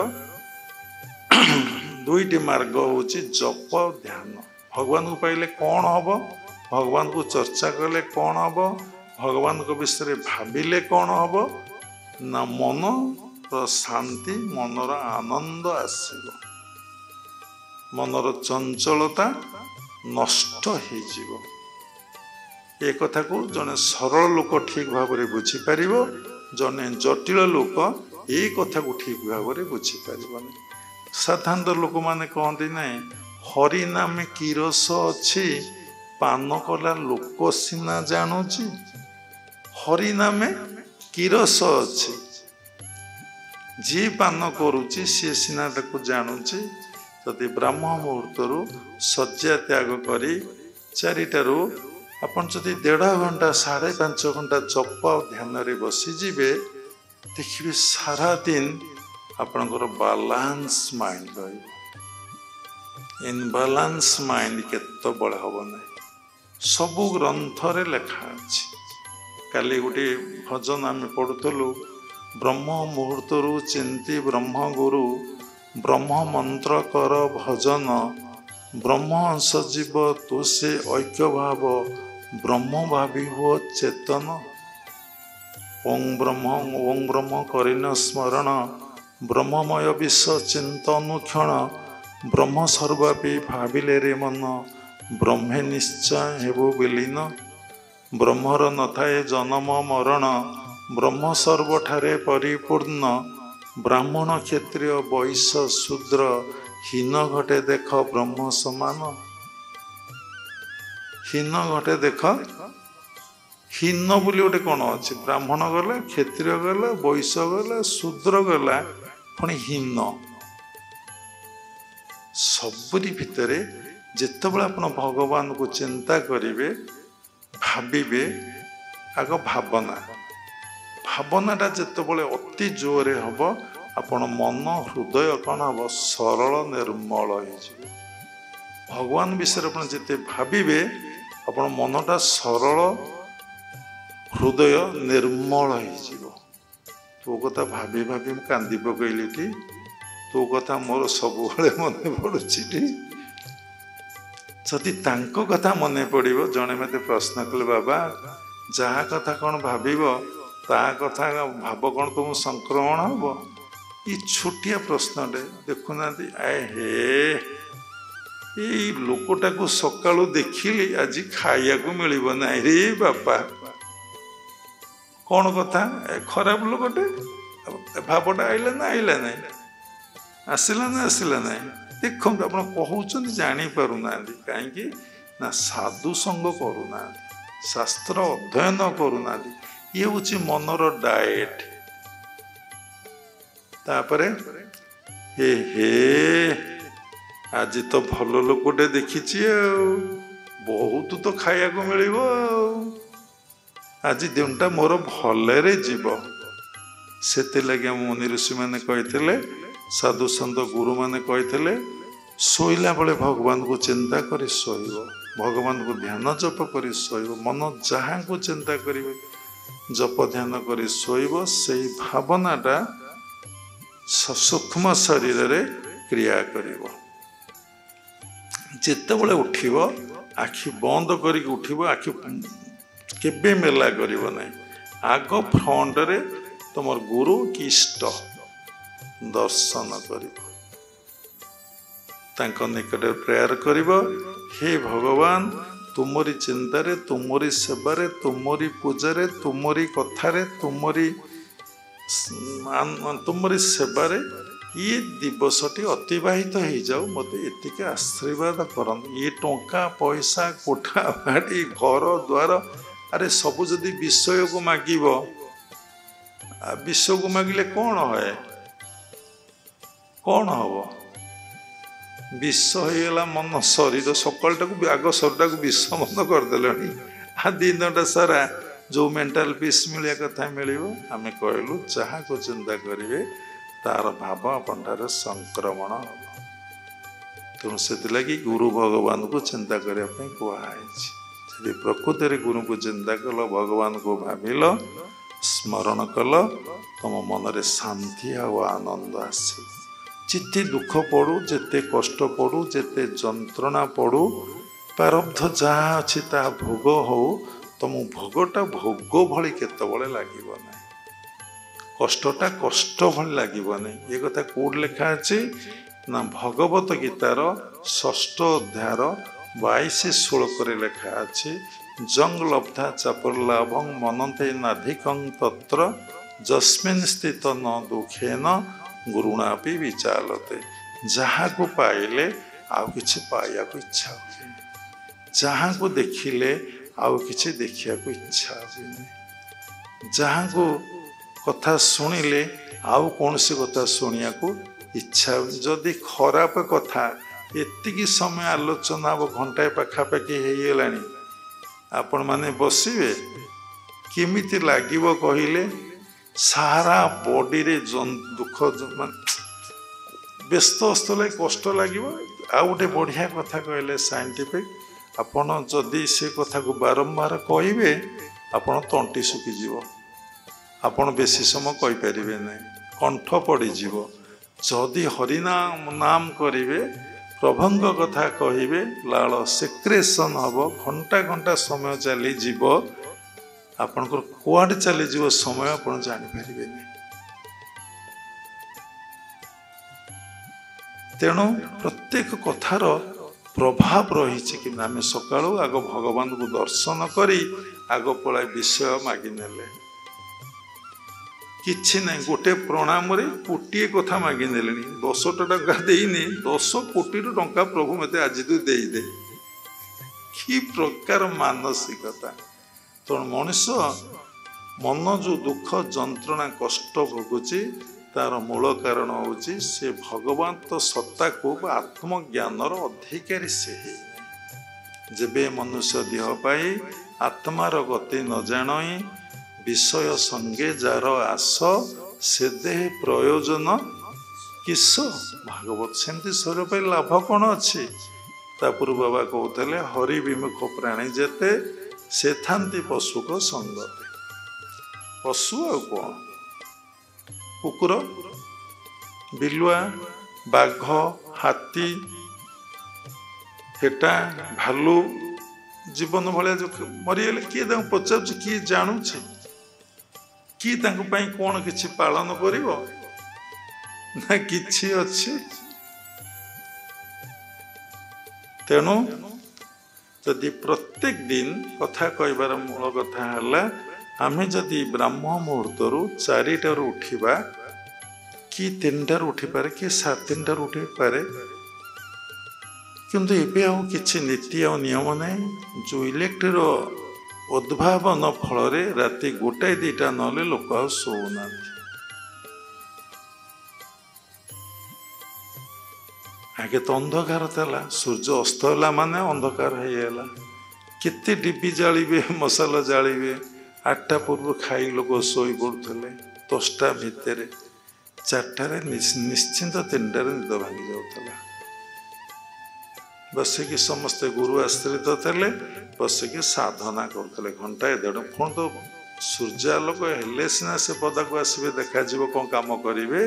ଦୁଇଟି ମାର୍ଗ ହେଉଛି ଜପ ଧ୍ୟାନ। ଭଗବାନଙ୍କୁ ପାଇଲେ କ'ଣ ହବ? ଭଗବାନଙ୍କୁ ଚର୍ଚ୍ଚା କଲେ କ'ଣ ହବ? ଭଗବାନଙ୍କ ବିଷୟରେ ଭାବିଲେ କ'ଣ ହବ? ନା ମନର ଶାନ୍ତି, ମନର ଆନନ୍ଦ ଆସିବ, ମନର ଚଞ୍ଚଳତା ନଷ୍ଟ ହେଇଯିବ। ଏ କଥାକୁ ଜଣେ ସରଳ ଲୋକ ଠିକ୍ ଭାବରେ ବୁଝିପାରିବ, ଜଣେ ଜଟିଳ ଲୋକ ଏ କଥାକୁ ଠିକ୍ ଭାବରେ ବୁଝିପାରିବନି। ସାଧାରଣତଃ ଲୋକମାନେ କହନ୍ତି ନାହିଁ, ହରିନାମେ କି ରସ ଅଛି, ପାନ କଲା ଲୋକ ସିନା ଜାଣୁଛି। ହରିନାମେ କି ରସ ଅଛି, ଯିଏ ପାନ କରୁଛି ସିଏ ସିନା ତାକୁ ଜାଣୁଛି। ଯଦି ବ୍ରାହ୍ମ ମୁହୂର୍ତ୍ତରୁ ଶଯ୍ୟା ତ୍ୟାଗ କରି 4ଟାରୁ ଆପଣ ଯଦି 1.5 ଘଣ୍ଟା 5.5 ଘଣ୍ଟା ଜପ ଆଉ ଧ୍ୟାନରେ ବସିଯିବେ, ଦେଖିବେ ସାରା ଦିନ ଆପଣଙ୍କର ବାଲାନ୍ସ ମାଇଣ୍ଡ ରହିବ। ଇନବାଲାନ୍ସ ମାଇଣ୍ଡ କେତେବେଳେ ହେବ ନାହିଁ। ସବୁ ଗ୍ରନ୍ଥରେ ଲେଖା ଅଛି। କାଲି ଗୋଟିଏ ଭଜନ ଆମେ ପଢ଼ୁଥିଲୁ, ବ୍ରହ୍ମ ମୁହୂର୍ତ୍ତରୁ ଚିନ୍ତି ବ୍ରହ୍ମଗୁରୁ, ବ୍ରହ୍ମ ମନ୍ତ୍ର କର ଭଜନ, ବ୍ରହ୍ମ ଅଂଶ ଜୀବ ତୁ ସେ ଐକ୍ୟ ଭାବ, ବ୍ରହ୍ମ ଭାବିବ ଚେତନ। ଓଂ ବ୍ରହ୍ମ କରିନ ସ୍ମରଣ, ବ୍ରହ୍ମମୟ ବିଶ୍ୱ ଚିନ୍ତନୁକ୍ଷଣ, ବ୍ରହ୍ମ ସର୍ବାପି ଭାବିଲେ ରେ ମନ, ବ୍ରହ୍ମେ ନିଶ୍ଚୟ ହେବ ବିଲୀନ। ବ୍ରହ୍ମର ନଥାଏ ଜନମ ମରଣ, ବ୍ରହ୍ମ ସର୍ବଠାରେ ପରିପୂର୍ଣ୍ଣ, ବ୍ରାହ୍ମଣ କ୍ଷତ୍ରିୟ ବୈଶ୍ୟ ଶୂଦ୍ର, ହୀନ ଘଟେ ଦେଖ ବ୍ରହ୍ମ ସମାନ। ହୀନ ଘଟେ ଦେଖ, ହୀନ ବୋଲି ଗୋଟେ କ'ଣ ଅଛି? ବ୍ରାହ୍ମଣ ଗଲା, କ୍ଷତ୍ରିୟ ଗଲା, ବୈଶ୍ୟ ଗଲା, ଶୂଦ୍ର ଗଲା, ପୁଣି ହୀନ। ସବୁରି ଭିତରେ ଯେତେବେଳେ ଆପଣ ଭଗବାନଙ୍କୁ ଚିନ୍ତା କରିବେ, ଭାବିବେ, ଆଗ ଭାବନାଟା ଯେତେବେଳେ ଅତି ଜୋରରେ ହେବ, ଆପଣ ମନ ହୃଦୟ କ'ଣ ହେବ? ସରଳ ନିର୍ମଳ ହେଇଯିବ। ଭଗବାନ ବିଷୟରେ ଆପଣ ଯେତେ ଭାବିବେ, ଆପଣ ମନଟା ସରଳ, ହୃଦୟ ନିର୍ମଳ ହେଇଯିବ। ତୋ କଥା ଭାବି ଭାବି ମୁଁ କାନ୍ଦି ପକେଇଲିଟି, ତୋ କଥା ମୋର ସବୁବେଳେ ମନେ ପଡ଼ୁଛି। ଯଦି ତାଙ୍କ କଥା ମନେ ପଡ଼ିବ, ଜଣେ ମୋତେ ପ୍ରଶ୍ନ କଲେ, ବାବା ଯାହା କଥା କ'ଣ ଭାବିବ ତା କଥା ଭାବ କ'ଣ ତୁମ ସଂକ୍ରମଣ ହେବ? ଏ ଛୋଟିଆ ପ୍ରଶ୍ନଟେ ଦେଖୁନାହାନ୍ତି। ଏଇ ଲୋକଟାକୁ ସକାଳୁ ଦେଖିଲି, ଆଜି ଖାଇବାକୁ ମିଳିବ ନାହିଁ ରେ ବାପା। କ'ଣ କଥା? ଖରାପ ଲୋକଟେ, ଭାବଟା ଆଇଲା ନା ଆଇଲା ନାହିଁ? ଆସିଲା ନା ଆସିଲା ନାହିଁ? ଦେଖନ୍ତୁ, ଆପଣ କହୁଛନ୍ତି ଜାଣିପାରୁନାହାନ୍ତି। କାହିଁକି ନା ସାଧୁ ସଙ୍ଗ କରୁନାହାନ୍ତି, ଶାସ୍ତ୍ର ଅଧ୍ୟୟନ କରୁନାହାନ୍ତି। ଇଏ ହେଉଛି ମନର ଡାଏଟ୍। ତାପରେ ଆଜି ତ ଭଲ ଲୋକଟେ ଦେଖିଛି, ଆଉ ବହୁତ ତ ଖାଇବାକୁ ମିଳିବ ଆଉ। ଆଜି ଦିନଟା ମୋର ଭଲରେ ଯିବ। ସେଥିଲାଗି ମୁନି ଋଷିମାନେ କହିଥିଲେ, ସାଧୁ ସନ୍ଥ ଗୁରୁମାନେ କହିଥିଲେ, ଶୋଇଲା ବେଳେ ଭଗବାନଙ୍କୁ ଚିନ୍ତା କରି ଶୋଇବ, ଭଗବାନଙ୍କୁ ଧ୍ୟାନ ଜପ କରି ଶୋଇବ। ମନ ଯାହାଙ୍କୁ ଚିନ୍ତା କରିବେ, ଜପ ଧ୍ୟାନ କରି ଶୋଇବ, ସେଇ ଭାବନାଟା ସୂକ୍ଷ୍ମ ଶରୀରରେ କ୍ରିୟା କରିବ। ଯେତେବେଳେ ଉଠିବ ଆଖି ବନ୍ଦ କରିକି ଉଠିବ, ଆଖି କେବେ ମେଲା କରିବ ନାହିଁ। ଆଗ ଫ୍ରଣ୍ଟରେ ତମର ଗୁରୁ କି ଇଷ୍ଟ ଦର୍ଶନ କରିବ, ତାଙ୍କ ନିକଟରେ ପ୍ରେୟାର କରିବ, ହେ ଭଗବାନ, ତୁମରି ଚିନ୍ତାରେ, ତୁମରି ସେବାରେ, ତୁମରି ପୂଜାରେ, ତୁମରି କଥାରେ, ତୁମରି ସେବାରେ ଇଏ ଦିବସଟି ଅତିବାହିତ ହେଇଯାଉ, ମୋତେ ଏତିକି ଆଶୀର୍ବାଦ କରନ୍ତୁ। ଇଏ ଟଙ୍କା ପଇସା କୋଠା ବାଡ଼ି ଘର ଦ୍ୱାର, ଆରେ ସବୁ ଯଦି ବିଷୟକୁ ମାଗିବ, ବିଷୟକୁ ମାଗିଲେ କ'ଣ ହୁଏ, କ'ଣ ହବ? ବିଷ ହେଇଗଲା ମନ, ଶରୀର। ସକାଳଟାକୁ ଆଗ ଶରୀରଟାକୁ ବିଷ ବନ୍ଦ କରିଦେଲେଣି, ଦିନଟା ସାରା ଯେଉଁ ମେଣ୍ଟାଲ ପିସ୍ ମିଳିବା କଥା ମିଳିବ। ଆମେ କହିଲୁ ଯାହାକୁ ଚିନ୍ତା କରିବେ ତାର ଭାବ ଆପଣଠାରେ ସଂକ୍ରମଣ ହବ। ତେଣୁ ସେଥିଲାଗି ଗୁରୁ ଭଗବାନଙ୍କୁ ଚିନ୍ତା କରିବା ପାଇଁ କୁହାଯାଇଛି। ଯଦି ପ୍ରକୃତରେ ଗୁରୁଙ୍କୁ ଚିନ୍ତା କଲ, ଭଗବାନଙ୍କୁ ଭାବିଲ, ସ୍ମରଣ କଲ, ତମ ମନରେ ଶାନ୍ତି ଆଉ ଆନନ୍ଦ ଆସିବ। ଯେତେ ଦୁଃଖ ପଡ଼ୁ, ଯେତେ କଷ୍ଟ ପଡ଼ୁ, ଯେତେ ଯନ୍ତ୍ରଣା ପଡ଼ୁ, ପ୍ରାରବ୍ଧ ଯାହା ଅଛି ତାହା ଭୋଗ ହଉ, ତମ ଭୋଗଟା ଭୋଗ ଭଳି କେତେବେଳେ ଲାଗିବ ନାହିଁ, କଷ୍ଟଟା କଷ୍ଟ ଭଳି ଲାଗିବ ନାହିଁ। ଏ କଥା କୋଉଠି ଲେଖା ଅଛି ନା ଭଗବତ ଗୀତାର 6ଠ ଅଧ୍ୟାୟର 22 ଶ୍ଲୋକରେ ଲେଖା ଅଛି, ଜଙ୍ଗ ଲବ୍ଧା ଚାପର୍ଲାଭଂ ମନନ୍ତେ ନାଧିକଂ ତତ୍ର ଯସ୍ମିନ୍ ସ୍ଥିତ ନ ଦୁଃଖେନ ଗୁରୁଣାପି ବିଚାଲତେ। ଯାହାକୁ ପାଇଲେ ଆଉ କିଛି ପାଇବାକୁ ଇଚ୍ଛା ହୁଏନି, ଯାହାକୁ ଦେଖିଲେ ଆଉ କିଛି ଦେଖିବାକୁ ଇଚ୍ଛା ହୁଏନି, ଯାହାକୁ କଥା ଶୁଣିଲେ ଆଉ କୌଣସି କଥା ଶୁଣିବାକୁ ଇଚ୍ଛା ହୁଏନି। ଯଦି ଖରାପ କଥା ଏତିକି ସମୟ ଆଲୋଚନା ହେବ, ଘଣ୍ଟାଏ ପାଖାପାଖି ହେଇଗଲାଣି, ଆପଣମାନେ ବସିବେ, କେମିତି ଲାଗିବ କହିଲେ? ସାରା ବଡ଼ିରେ ଦୁଃଖ, ବ୍ୟସ୍ତ ଅସ୍ତ ଲାଗି କଷ୍ଟ ଲାଗିବ। ଆଉ ଗୋଟେ ବଢ଼ିଆ କଥା କହିଲେ ସାଇଣ୍ଟିଫିକ, ଆପଣ ଯଦି ସେ କଥାକୁ ବାରମ୍ବାର କହିବେ, ଆପଣ ତଣ୍ଟି ଶୁଖିଯିବ, ଆପଣ ବେଶୀ ସମୟ କହିପାରିବେ ନାହିଁ, କଣ୍ଠ ପଡ଼ିଯିବ। ଯଦି ହରିନାମ ନାମ କରିବେ, ପ୍ରଭୁଙ୍କ କଥା କହିବେ, ଲାଳ ସେକ୍ରେସନ ହବ, ଘଣ୍ଟା ଘଣ୍ଟା ସମୟ ଚାଲିଯିବ, ଆପଣଙ୍କର କୁଆଡ଼େ ଚାଲିଯିବ ସମୟ ଆପଣ ଜାଣିପାରିବେନି। ତେଣୁ ପ୍ରତ୍ୟେକ କଥାର ପ୍ରଭାବ ରହିଛି କି ଆମେ ସକାଳୁ ଆଗ ଭଗବାନଙ୍କୁ ଦର୍ଶନ କରି ଆଗ ପଳାଇ ବିଷୟ ମାଗିନେଲେ କିଛି ନାହିଁ। ଗୋଟେ ପ୍ରଣାମରେ କୋଟିଏ କଥା ମାଗିନେଲେଣି, 10ଟା ଟଙ୍କା ଦେଇନି, 10 କୋଟିରୁ ଟଙ୍କା ପ୍ରଭୁ ମୋତେ ଆଜି ତୁ ଦେଇଦେ। କି ପ୍ରକାର ମାନସିକତା! ତେଣୁ ମଣିଷ ମନ ଯେଉଁ ଦୁଃଖ ଯନ୍ତ୍ରଣା କଷ୍ଟ ଭୋଗୁଛି, ତାର ମୂଳ କାରଣ ହେଉଛି ସେ ଭଗବାନ ସତ୍ତାକୁ ବା ଆତ୍ମଜ୍ଞାନର ଅଧିକାରୀ ସେ ହେଇନାହିଁ। ଯେବେ ମନୁଷ୍ୟ ଦେହ ପାଇ ଆତ୍ମାର ଗତି ନ ଜାଣଇ, ବିଷୟ ସଙ୍ଗେ ଯାର ଆସ, ସେ ଦେହ ପ୍ରୟୋଜନ କିସ? ଭାଗବତ ସେମିତି ଶରୀର ପାଇଁ ଲାଭ କ'ଣ ଅଛି? ତା ପୂର୍ବ ବାବା କହୁଥିଲେ, ହରି ବିମୁଖ ପ୍ରାଣୀ ଯେତେ, ସେ ଥାନ୍ତି ପଶୁକ ସଙ୍ଗତେ। ପଶୁ ଆଉ କ'ଣ? କୁକୁର, ବିଲୁଆ, ବାଘ, ହାତୀ, ହେଟା, ଭାଲୁ ଜୀବନ ଭଳିଆ ଯେଉଁ ମରିଗଲେ, କିଏ ତାଙ୍କୁ ପଚାରୁଛି? କିଏ ଜାଣୁଛି? କିଏ ତାଙ୍କ ପାଇଁ କ'ଣ କିଛି ପାଳନ କରିବ? ନା କିଛି ଅଛି? ତେଣୁ ଯଦି ପ୍ରତ୍ୟେକ ଦିନ କଥା କହିବାର ମୂଳ କଥା ହେଲା, ଆମେ ଯଦି ବ୍ରାହ୍ମ ମୁହୂର୍ତ୍ତରୁ 4ଟାରୁ ଉଠିବା, କି 3ଟାରୁ ଉଠିପାରେ, କି 3:30ଟାରୁ ଉଠିପାରେ, କିନ୍ତୁ ଏବେ ଆଉ କିଛି ନୀତି ଆଉ ନିୟମ ନାହିଁ। ଯେଉଁ ଇଲେକ୍ଟ୍ରିର ଉଦ୍ଭାବନ ଫଳରେ ରାତି 1-2ଟା ନହେଲେ ଲୋକ ଆଉ ଶୋଉନାହାନ୍ତି। ଆଗେ ତ ଅନ୍ଧକାର ଥିଲା, ସୂର୍ଯ୍ୟ ଅସ୍ତ ହେଲା ମାନେ ଅନ୍ଧକାର ହେଇଗଲା। केते डिब्बी जालिबे मसाला जालिबे 8टा पूर्व खाई लोक शोई पड़ुले 10टा भितर 4टारे निश्चिंत 3टारे निद भांगी जाऊला बसिकी समस्ते गुरु आश्रित थे बसिकी साधना करते घंटाए 1.5 पुणी तो सूर्यालोक हेले सीना से पदा को आसबे देखा कौन काम करेंगे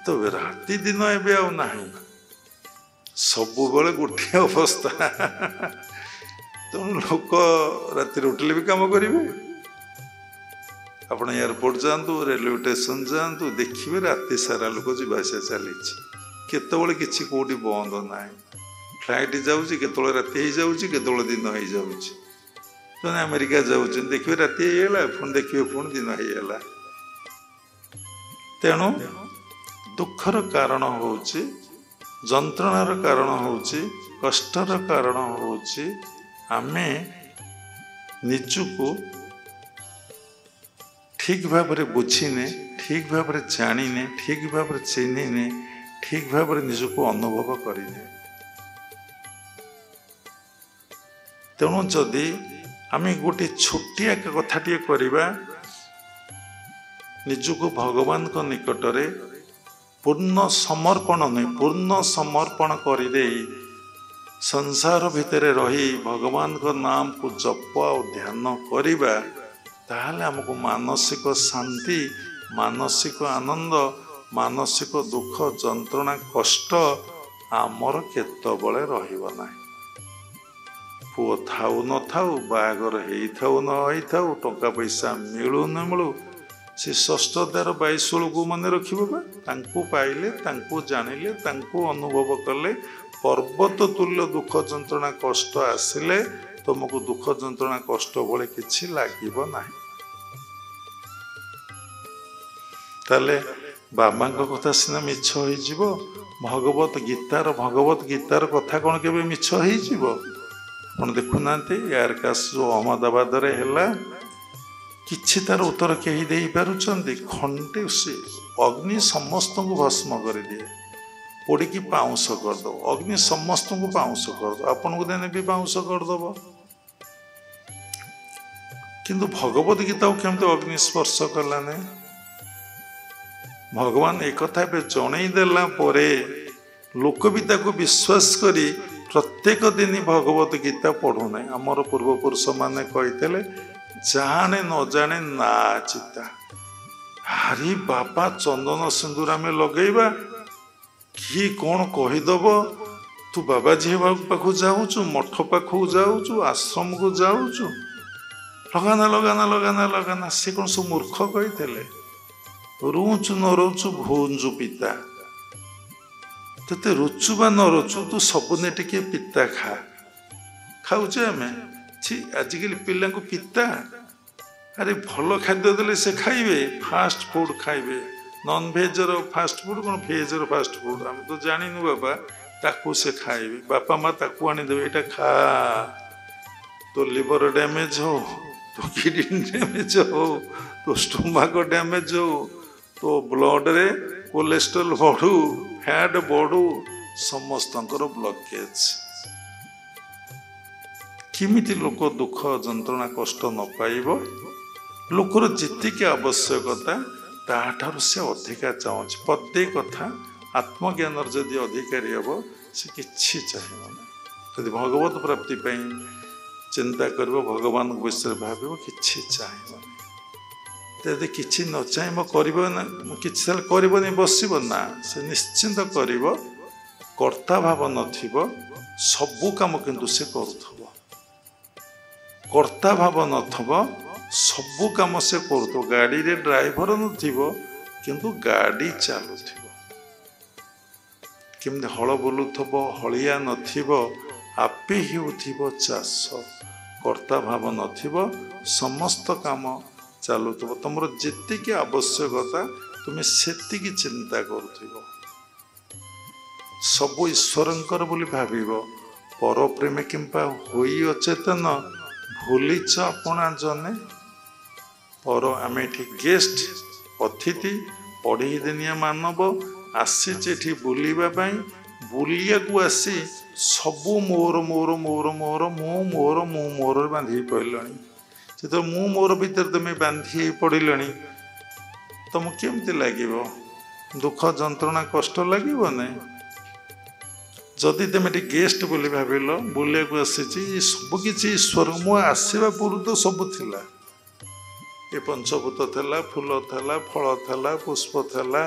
तो राति दिन एवं आउ ना सब बेले गोटे अवस्था तेणु लोक राति उठिले भी काम करेंगे ଆପଣ ଏୟାରପୋର୍ଟ ଯାଆନ୍ତୁ ରେଲୱେ ଷ୍ଟେସନ ଯାଆନ୍ତୁ ଦେଖିବେ ରାତି ସାରା ଲୋକ ଯିବା ଆସିବା ଚାଲିଛି କେତେବେଳେ କିଛି କୋଉଠି ବନ୍ଦ ନାହିଁ ଫ୍ଲାଇଟ୍ ଯାଉଛି କେତେବେଳେ ରାତି ହେଇଯାଉଛି କେତେବେଳେ ଦିନ ହେଇଯାଉଛି ଜଣେ ଆମେରିକା ଯାଉଛନ୍ତି ଦେଖିବେ ରାତି ହେଇଗଲା ପୁଣି ଦେଖିବେ ପୁଣି ଦିନ ହେଇଗଲା ତେଣୁ ଦୁଃଖର କାରଣ ହେଉଛି ଯନ୍ତ୍ରଣାର କାରଣ ହେଉଛି କଷ୍ଟର କାରଣ ହେଉଛି ଆମେ ନିଜକୁ ठीक भाव में बुझीने ठीक भाव में जाने ठीक भाव में चिन्हने ठीक भाव में निजको अनुभव करें तेणु जदि आम गोटे छोटिया कथाटे करवा निजको भगवान को निकट में पूर्ण समर्पण नहीं पूर्ण समर्पण कर संसार भितर रही भगवान को नाम को जप और ध्यान करवा ताहले हमको मानसिक शांति मानसिक आनंद मानसिक दुख जंत्रणा कष्ट आमर केतबले रहिबो नाही पुओ थाउ न थाउ बागर हेई थाउ न हेई थाउ टंका पैसा मिलू न मिलू से षष्ठ द्वार 22 को मन रखिबो बा तांको पाइले तांको जानिले तांको अनुभव कले पर्वत तुल्य दुख जंत्रणा कष्ट आसिले तुमको दुख जंत्रणा कष्ट भले किछि लागिबो नाही ताले बाबा कथा सीना मिछ हो भगवत गीतार कथा कौन के मिछ हो देखुना यार काश जो अहमदाबाद किछि तार उत्तर कही दे पारुचंदी खंडे से अग्नि समस्त को भस्म कर दिए पोड़ी पाउंस करदो अग्नि समस्त को पाउंस करदो आपन को देने भी पाउंस करदब किंतु भगवत गीता को केमते अग्नि स्पर्श कला ने भगवान एक कथा जनईदेला लोक भी ताको विश्वास करी प्रत्येक दिन भगवत गीता पढ़ुना आमर पूर्वपुरुष माने कहते जाने न जाने ना चिता हरी बाबा चंदन सिंदूर आम लगेबा कि कौन कहीदब तू बाबाजी पाखु जाऊचु मठ पाखु जाऊचु आश्रम को जाऊचु लगाना लगाना लगाना लगाना से कौन सब मूर्ख कही रुचु न रुचु भूंजु पिता ते रुचु बा न रुचु तू सबने टिके पिता खा खाऊचे आम आजिकल पिला को पिता अरे भल खाद्य देले से खाइबे फास्ट फूड खाइबे नॉन भेज रो फास्ट फूड कौन भेज रो फास्ट फूड आम तो जानिनु बाबा ताकू से खाइबे बापा माँ ताकू आनी देबे एटा खा तो लिवर डैमेज हो तो किडनी डैमेज हो तो स्टोमक डैमेज हो तो ब्लड रे कोलेस्ट्रॉल बढ़ू फैट बढ़ू समस्त ब्लकेज किमिति लोक दुख जंत्रणा कष्ट न पाइब लोकर जीतिक आवश्यकता ताठार से अधिका चाहूँ पदे कथा आत्मज्ञान जदि अधिकारी हम से किछि चाहिए यदि भगवत प्राप्ति चिंता कर भगवान विषय भाव किछि चाहिए यदि किछि न चाहिए करनी बसब ना से निश्चिंत कर कर्ता भाव नथिबो सबु काम किंतु से करुथबो कर्ता भाव नथबो सबु काम से करुथबो गाड़ी रे ड्राइवर नथिबो किंतु गाड़ी चलुथिबो किमते हल बुलुथबो हलिया नथिबो आपे हेउथिबो चाष कर्ता भाव नथिबो समस्त काम चलुथबो तुमर जेतिकी आवश्यकता तुम सेतिकी चिंता करुथिबो सब ईश्वरंकर बोली भाविबो पर प्रेम किंपा होई अचेतन भूलिच अपना जने पर आम एठी गेस्ट अतिथि पढ़ी दिनिया मानव आसीचे बुलिया को आसी सबू मोर मोर मोर मोर मु मोर बांधि पड़िलଣି जो मु मोर भितर तुम बांधि पड़िलଣି तुमको केमती लगे दुख जंत्रणा कष्ट लगे ना जदि तुम गेस्ट बोली भाविल बुले को आसी सबकि ईश्वर मु आसवा पूर्व तो सब थिला ये पंचभूत थिला फूल थिला फल थिला पुष्प थिला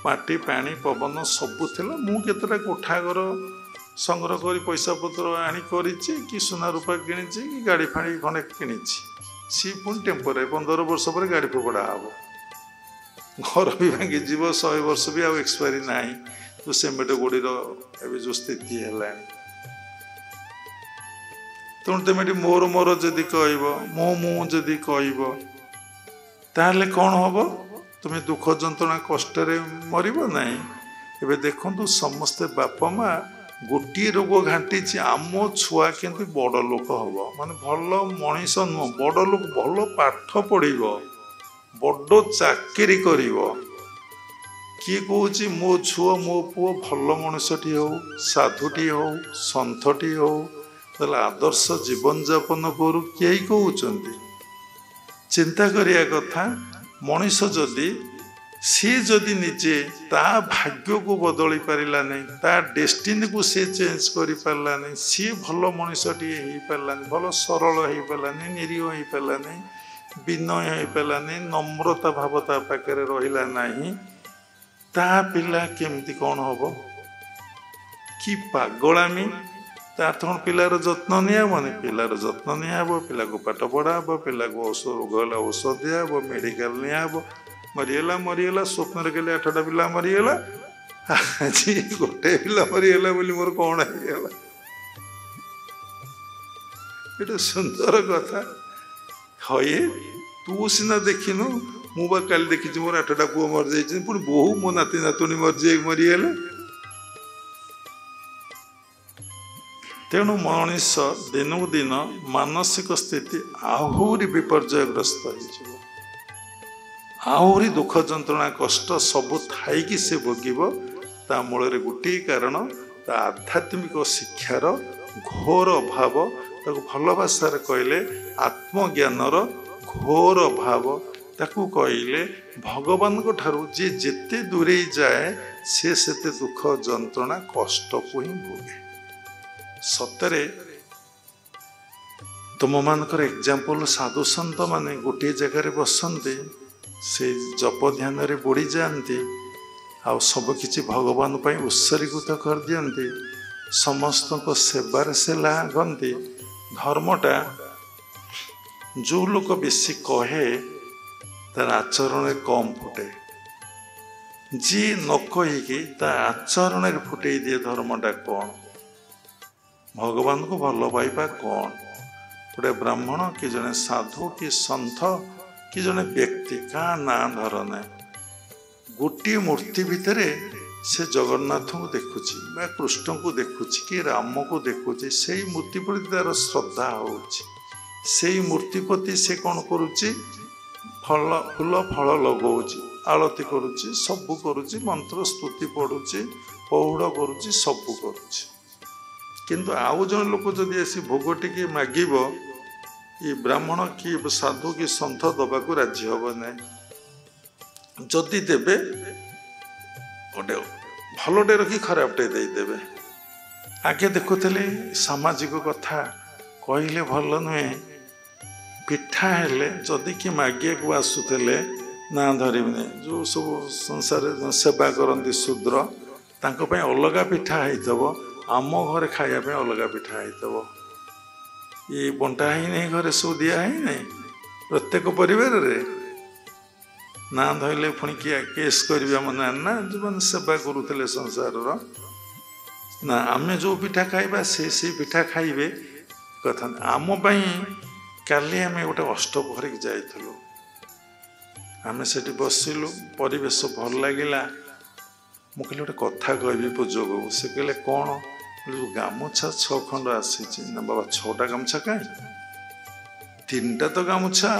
माटी पानी पवन सबू थिला मु केतटा कोठा घर संग्रह कर पैसा पत्र आनी कि सुना रूपा किणी कि गाड़ी फाड़ी खंडे किणी सी पुणी टेम्पोरारी 15 वर्ष पर गाड़ी फोपड़ा हम घर भी भांगी जीव 100 वर्ष भी आउ एक्सपायरी ना तो सिमेंट गोड़ी जो स्थिति है तेणु तुम मोर मोर जदि कह मु जदि कह कौन हम तुम दुख जंत्रणा कष्ट मर ना एबे देखु समस्ते बापा माँ गोटे रोग घाटी आम छुआ के बड़ लोक हम माने भल मनीष नुह बड़ लोक भल पाठ पढ़ बड़ चाकरी कर किए कौच मो छुआ मो पुओ भल मनुष्यटी हो साधुटी हो सन्थटी हो आदर्श जीवन जापन करू किए कहते चिंता करिया कथा मनीष जदि सी जदि निजे ता भाग्य को बदली पारा नहीं ता डेस्टिनी को सी चेंज कर पारा नहीं सी भल मनीषटी हो पारा भल सरल हो पारा निरीह हो पारा विनय हो पारा नम्रता भाव ता पाखे रहा नहीं ता पिला केमती कौन हम कि पागलामी तार पिलार जत्न नियाबनी पिलार जत्न नियाब पिला को पाठ पढ़ाब पिला को रोग औषध दिहब मेडिकल नियाब मरीगला स्वप्न गले 8टा पिला मरीगला आज गोटे पिला मरीगला बोली मोर कौन होगा ये सुंदर कथा हे तू सीना देखिनु मुझे काली देखी मोर 8टा पुओ मर जाइए पुणी बहु मो नाती नातुणी मरीगले तेणु मनीष दिनकू दिन मानसिक स्थिति आहरी विपर्ययग्रस्त आहरी दुख जंत्रणा कष्ट सबू थी से भोगव ता मूल गोटे कारण ता आध्यात्मिक शिक्षार घोर अभाव ताको भल भाषा कहले आत्मज्ञानर घोर अभाव ताकू कहले भगवान को ठारू जे जेते दूरे जाए से सेते दुख जंत्रणा कष्ट को ही भोगे सतरे तुम मानकर एग्जाम्पल साधु संत माने गोटे जगार बसते से जप ध्यान बुड़ी जाती आ सबकि भगवान पर उत्सर्गित कर दियंती समस्त को सेवार से लागती धर्मटा जो लोग बेसी कहे तार आचरण कम फुटे जी न कहीकि आचरण फुटे दिए धर्मटा कौन भगवान को भल पाइबा कौन गोटे ब्राह्मण कि जड़े साधु कि सन्थ कि जड़े व्यक्ति क्या ना धरना गोटे मूर्ति भितर से जगन्नाथ को देखुची कृष्ण को देखुची कि राम को देखुची से मूर्ति प्रति तार श्रद्धा हो मूर्ति प्रति से कौन करुच्ची फल फूल फल लगाऊँगी आलती करुच्ची सबू करुच्ची मंत्र स्तुति पढ़ुची पौड़ करुच्ची सबू करुच्ची किंतु आउ जन लोक जदि आसी भोग टी मागिब ये ब्राह्मण कि साधु कि सन्थ दबा को राजी हम ना जदि देवे गोटे भलटे रखी खराबटे देदेवे आगे देखुली सामाजिक कथा कहले भल नुहे पिठा हेले जदि कि मागिया को आसुले ना धरने जो सब संसार सेवा करती शूद्र तांको पे अलगा पिठा होइतबो आम घर खायापे अलग पिठा होइतब ये बंटा ही नहीं घरे सब दिया ही नहीं प्रत्येक परिवार रे ना धरले पुणी किए केस करेंगे आम ना जो मैंने सेवा करुले संसार ना आम जो पिठा खाइबा से पिठा खाइबे कथा आम काली आम गोटे अष्टप्रहरी जाइलु आम से बसिलु परिवेश भल लगिला मु कहली गोटे कथा कहबी पूजक से कहले कौन गामुछा 6 खंड आसी ना बाबा 6टा गामुछा कहीं 3टा तो गामुछा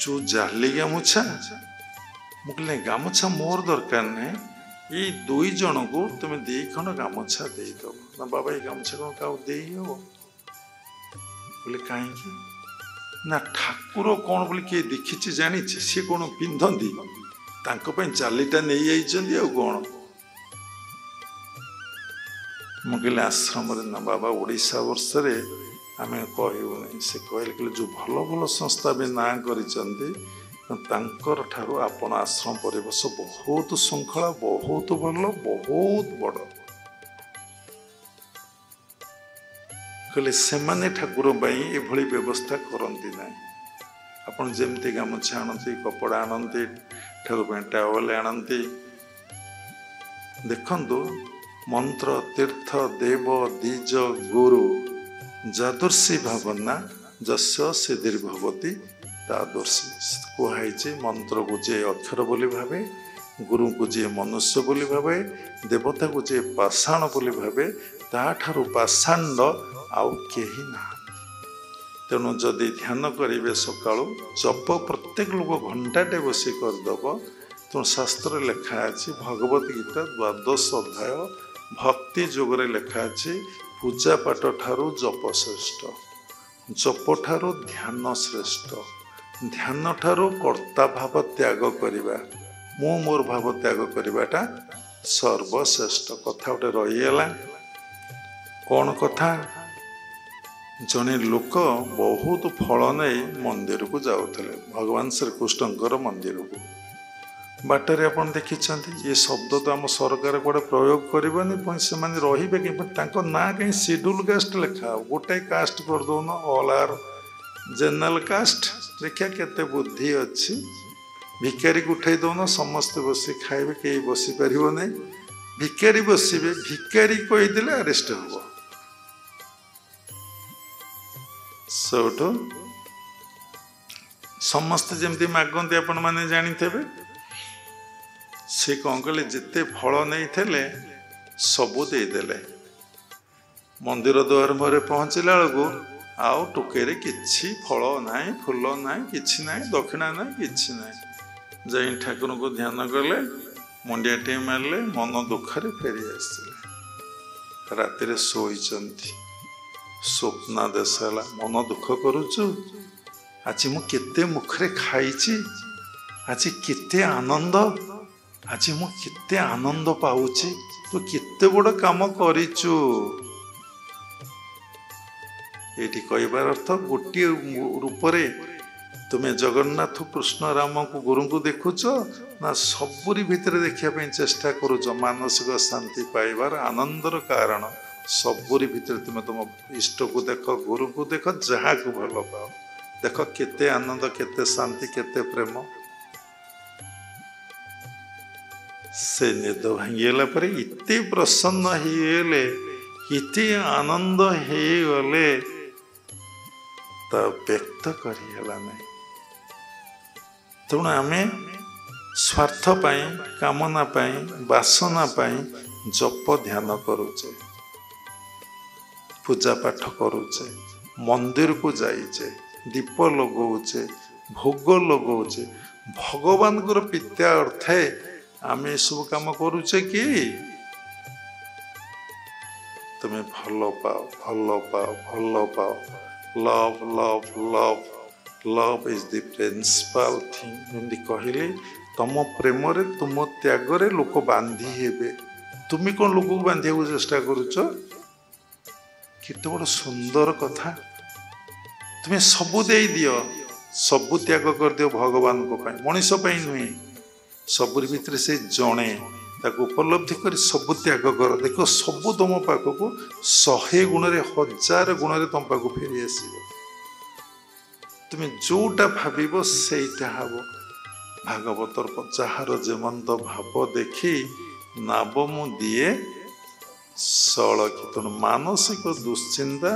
जो जाली गामुछा मुझे गामुछा मोर दरकार नहीं ଏଇ ଦୁଇ ଜଣଙ୍କୁ ତୁମେ 2 ଖଣ୍ଡ ଗାମୁଛା ଦେଇଦବ। ନା ବାବା ଏଇ ଗାମୁଛା କ'ଣ କାହାକୁ ଦେଇ ହବ? ବୋଲେ କାହିଁକି ନା ଠାକୁର କ'ଣ ବୋଲି କିଏ ଦେଖିଛି ଜାଣିଛି? ସିଏ କ'ଣ ପିନ୍ଧନ୍ତି? ତାଙ୍କ ପାଇଁ ଚାଲିଟା ନେଇଯାଇଛନ୍ତି ଆଉ କ'ଣ? ମୁଁ କହିଲି ଆଶ୍ରମରେ ନା ବାବା ଓଡ଼ିଶା ବର୍ଷରେ ଆମେ କହିବୁନି। ସେ କହିଲେ ଯେଉଁ ଭଲ ଭଲ ସଂସ୍ଥା ବି ନାଁ କରିଛନ୍ତି ତାଙ୍କର ଠାରୁ ଆପଣ ଆଶ୍ରମ ପରିବେଶ ବହୁତ ଶୃଙ୍ଖଳା, ବହୁତ ଭଲ, ବହୁତ ବଡ଼। କହିଲେ ସେମାନେ ଠାକୁର ପାଇଁ ଏଭଳି ବ୍ୟବସ୍ଥା କରନ୍ତି ନାହିଁ। ଆପଣ ଯେମିତି ଗାମୁଛା ଆଣନ୍ତି, କପଡ଼ା ଆଣନ୍ତି, ଠାକୁର ପାଇଁ ଟାୱେଲ ଆଣନ୍ତି। ଦେଖନ୍ତୁ ମନ୍ତ୍ର ତୀର୍ଥ ଦେବ ଦ୍ୱିଜ ଗୁରୁ ଯାଦୃଶୀ ଭାବନା ଯସ୍ୟ ସିଦ୍ଧିର୍ଭବତି ତାଦୃଶୀ। କୁହାଯାଇଛି ମନ୍ତ୍ରକୁ ଯିଏ ଅକ୍ଷର ବୋଲି ଭାବେ, ଗୁରୁଙ୍କୁ ଯିଏ ମନୁଷ୍ୟ ବୋଲି ଭାବେ, ଦେବତାକୁ ଯିଏ ପାଷାଣ ବୋଲି ଭାବେ, ତାଠାରୁ ପାଷାଣ୍ଡ ଆଉ କେହି ନାହାନ୍ତି। ତେଣୁ ଯଦି ଧ୍ୟାନ କରିବେ ସକାଳୁ ଜପ ପ୍ରତ୍ୟେକ ଲୋକ ଘଣ୍ଟାଟେ ବସି କରିଦେବ। ତେଣୁ ଶାସ୍ତ୍ରରେ ଲେଖା ଅଛି, ଭଗବତ ଗୀତା 12 ଅଧ୍ୟାୟ ଭକ୍ତି ଯୋଗରେ ଲେଖା ଅଛି, ପୂଜା ପାଠ ଠାରୁ ଜପ ଶ୍ରେଷ୍ଠ, ଜପ ଠାରୁ ଧ୍ୟାନ ଶ୍ରେଷ୍ଠ, ଧ୍ୟାନ ଠାରୁ କର୍ତ୍ତା ଭାବ ତ୍ୟାଗ କରିବା, ମୁଁ ମୋର ଭାବ ତ୍ୟାଗ କରିବାଟା ସର୍ବଶ୍ରେଷ୍ଠ। କଥା ଗୋଟେ ରହିଗଲା। କ'ଣ କଥା? ଜଣେ ଲୋକ ବହୁତ ଫଳ ନେଇ ମନ୍ଦିରକୁ ଯାଉଥିଲେ, ଭଗବାନ ଶ୍ରୀକୃଷ୍ଣଙ୍କର ମନ୍ଦିରକୁ। ବାଟରେ ଆପଣ ଦେଖିଛନ୍ତି, ଏ ଶବ୍ଦ ତ ଆମ ସରକାର କୁଆଡ଼େ ପ୍ରୟୋଗ କରିବନି, ପୁଣି ସେମାନେ ରହିବେ କି? ତାଙ୍କ ନାଁ କାହିଁ ସିଡ୍ୟୁଲ କାଷ୍ଟ ଲେଖା ହବ? ଗୋଟାଏ କାଷ୍ଟ କରିଦେଉନ, ଅଲ୍ ଆର୍ ଜେନେରାଲ କାଷ୍ଟ। ଦେଖିବା କେତେ ବୁଦ୍ଧି ଅଛି। ଭିକାରୀକୁ ଉଠେଇ ଦେଉନ, ସମସ୍ତେ ବସି ଖାଇବେ, କେହି ବସିପାରିବ ନାହିଁ। ଭିକାରୀ ବସିବେ, ଭିକାରୀ କହିଦେଲେ ଆରେଷ୍ଟ ହବ। ସେଉଠୁ ସମସ୍ତେ ଯେମିତି ମାଗନ୍ତି ଆପଣମାନେ ଜାଣିଥିବେ, ସେ କ'ଣ କଲେ, ଯେତେ ଫଳ ନେଇଥିଲେ ସବୁ ଦେଇଦେଲେ। ମନ୍ଦିର ଦୁଆର ମୁହଁରେ ପହଞ୍ଚିଲା ବେଳକୁ ଆଉ ଟୋକେଇରେ କିଛି ଫଳ ନାହିଁ, ଫୁଲ ନାହିଁ, କିଛି ନାହିଁ, ଦକ୍ଷିଣା ନାହିଁ, କିଛି ନାହିଁ। ଯାଇ ଠାକୁରଙ୍କୁ ଧ୍ୟାନ କଲେ, ମୁଣ୍ଡିଆଟିଏ ମାରିଲେ, ମନ ଦୁଃଖରେ ଫେରି ଆସିଥିଲେ। ରାତିରେ ଶୋଇଛନ୍ତି, ସ୍ୱପ୍ନାଦେଶ ହେଲା, ମନ ଦୁଃଖ କରୁଛୁ, ଆଜି ମୁଁ କେତେ ମୁଖରେ ଖାଇଛି, ଆଜି କେତେ ଆନନ୍ଦ, ଆଜି ମୁଁ କେତେ ଆନନ୍ଦ ପାଉଛି, ତୁ କେତେ ବଡ଼ କାମ କରିଛୁ। ଏଇଠି କହିବାର ଅର୍ଥ, ଗୋଟିଏ ରୂପରେ ତୁମେ ଜଗନ୍ନାଥ କୃଷ୍ଣ ରାମକୁ ଗୁରୁଙ୍କୁ ଦେଖୁଛ ନା ସବୁରି ଭିତରେ ଦେଖିବା ପାଇଁ ଚେଷ୍ଟା କରୁଛ? ମାନସିକ ଶାନ୍ତି ପାଇବାର ଆନନ୍ଦର କାରଣ ସବୁରି ଭିତରେ ତୁମେ ତୁମ ଇଷ୍ଟକୁ ଦେଖ, ଗୁରୁଙ୍କୁ ଦେଖ, ଯାହାକୁ ଭଲ ପାଅ, ଦେଖ କେତେ ଆନନ୍ଦ, କେତେ ଶାନ୍ତି, କେତେ ପ୍ରେମ। ସେ ନିଦ ଭାଙ୍ଗିଗଲା ପରେ ଏତେ ପ୍ରସନ୍ନ ହେଇଗଲେ, ଏତେ ଆନନ୍ଦ ହେଇଗଲେ, ତା ବ୍ୟକ୍ତ କରିହେଲା ନାହିଁ। ତେଣୁ ଆମେ ସ୍ୱାର୍ଥ ପାଇଁ, କାମନା ପାଇଁ, ବାସନା ପାଇଁ ଜପ ଧ୍ୟାନ କରୁଛେ, ପୂଜା ପାଠ କରୁଛେ, ମନ୍ଦିରକୁ ଯାଇଛେ, ଦୀପ ଲଗଉଛେ, ଭୋଗ ଲଗଉଛେ, ଭଗବାନଙ୍କର ପ୍ରୀତ୍ୟା ଅର୍ଥେ ଆମେ ଏସବୁ କାମ କରୁଛେ କି? ତୁମେ ଭଲ ପାଅ, ଭଲ ପାଅ, ଭଲ ପାଅ। Love love love love is the principal thing. ଯେମିତି କହିଲେ, ତମ ପ୍ରେମରେ, ତୁମ ତ୍ୟାଗରେ ଲୋକ ବାନ୍ଧି ହେବେ। ତୁମେ କ'ଣ ଲୋକକୁ ବାନ୍ଧିବାକୁ ଚେଷ୍ଟା କରୁଛ? କେତେ ବଡ଼ ସୁନ୍ଦର କଥା। ତୁମେ ସବୁ ଦେଇଦିଅ, ସବୁ ତ୍ୟାଗ କରିଦିଅ ଭଗବାନଙ୍କ ପାଇଁ, ମଣିଷ ପାଇଁ ନୁହେଁ। ସବୁରି ଭିତରେ ସେ ଜଣେ, ତାକୁ ଉପଲବ୍ଧି କରି ସବୁ ତ୍ୟାଗ କର। ଦେଖ ସବୁ ତମ ପାଖକୁ 100 ଗୁଣରେ, 1000 ଗୁଣରେ ତମ ପାଖକୁ ଫେରି ଆସିବ। ତୁମେ ଯୋଉଟା ଭାବିବ ସେଇଟା ହବ। ଭାଗବତର ଯାହାର ଯେମନ୍ତ ଭାବ ଦେଖି ନାବ ମୁଁ ଦିଏ ସଳଖି। ତେଣୁ ମାନସିକ ଦୁଶ୍ଚିନ୍ତା,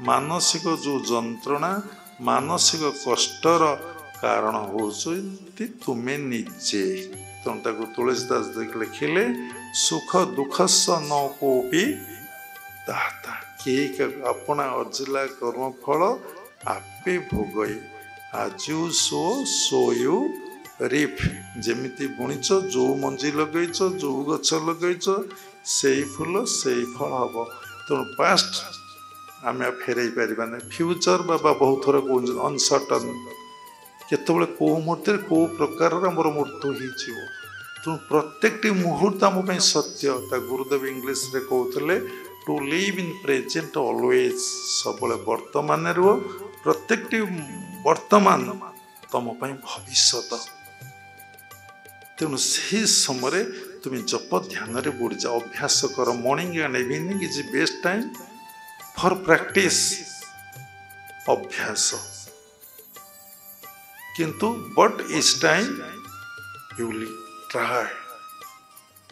ମାନସିକ ଯେଉଁ ଯନ୍ତ୍ରଣା, ମାନସିକ କଷ୍ଟର କାରଣ ହେଉଛନ୍ତି ତୁମେ ନିଜେ। ତେଣୁ ତାକୁ ତୁଳସୀଦାସ ଲେଖିଲେ, ସୁଖ ଦୁଃଖସ ନ କୋପି ଦାତା। କେହି ଆପଣା ଅର୍ଜିଲା କର୍ମଫଳ ଆପେ ଭୋଗଇ, ଆଜୁ ସୋ ସୋୟୁ रिफ जेमिति बुणीच जो मंजी लगेच जो गछ लगेच से फूल से फल हम तेणु पास्ट आम फेरई पार फ्यूचर बाबा बहुत थर कह अनसर्टन केतबे कौ मुहूर्त कौ प्रकार आमर मृत्यु हो तेणु प्रत्येक मुहूर्त आम सत्य गुरुदेव इंग्लीश रे कहते to live in present always सब वर्तमान रुह प्रत्येक वर्तमान तुम भविष्य तेणु से समय तुम जप ध्यान रे बुड़ जा अभ्यास कर morning and evening is best time for practice अभ्यास किंतु बट इस टाइम यू विल ट्राई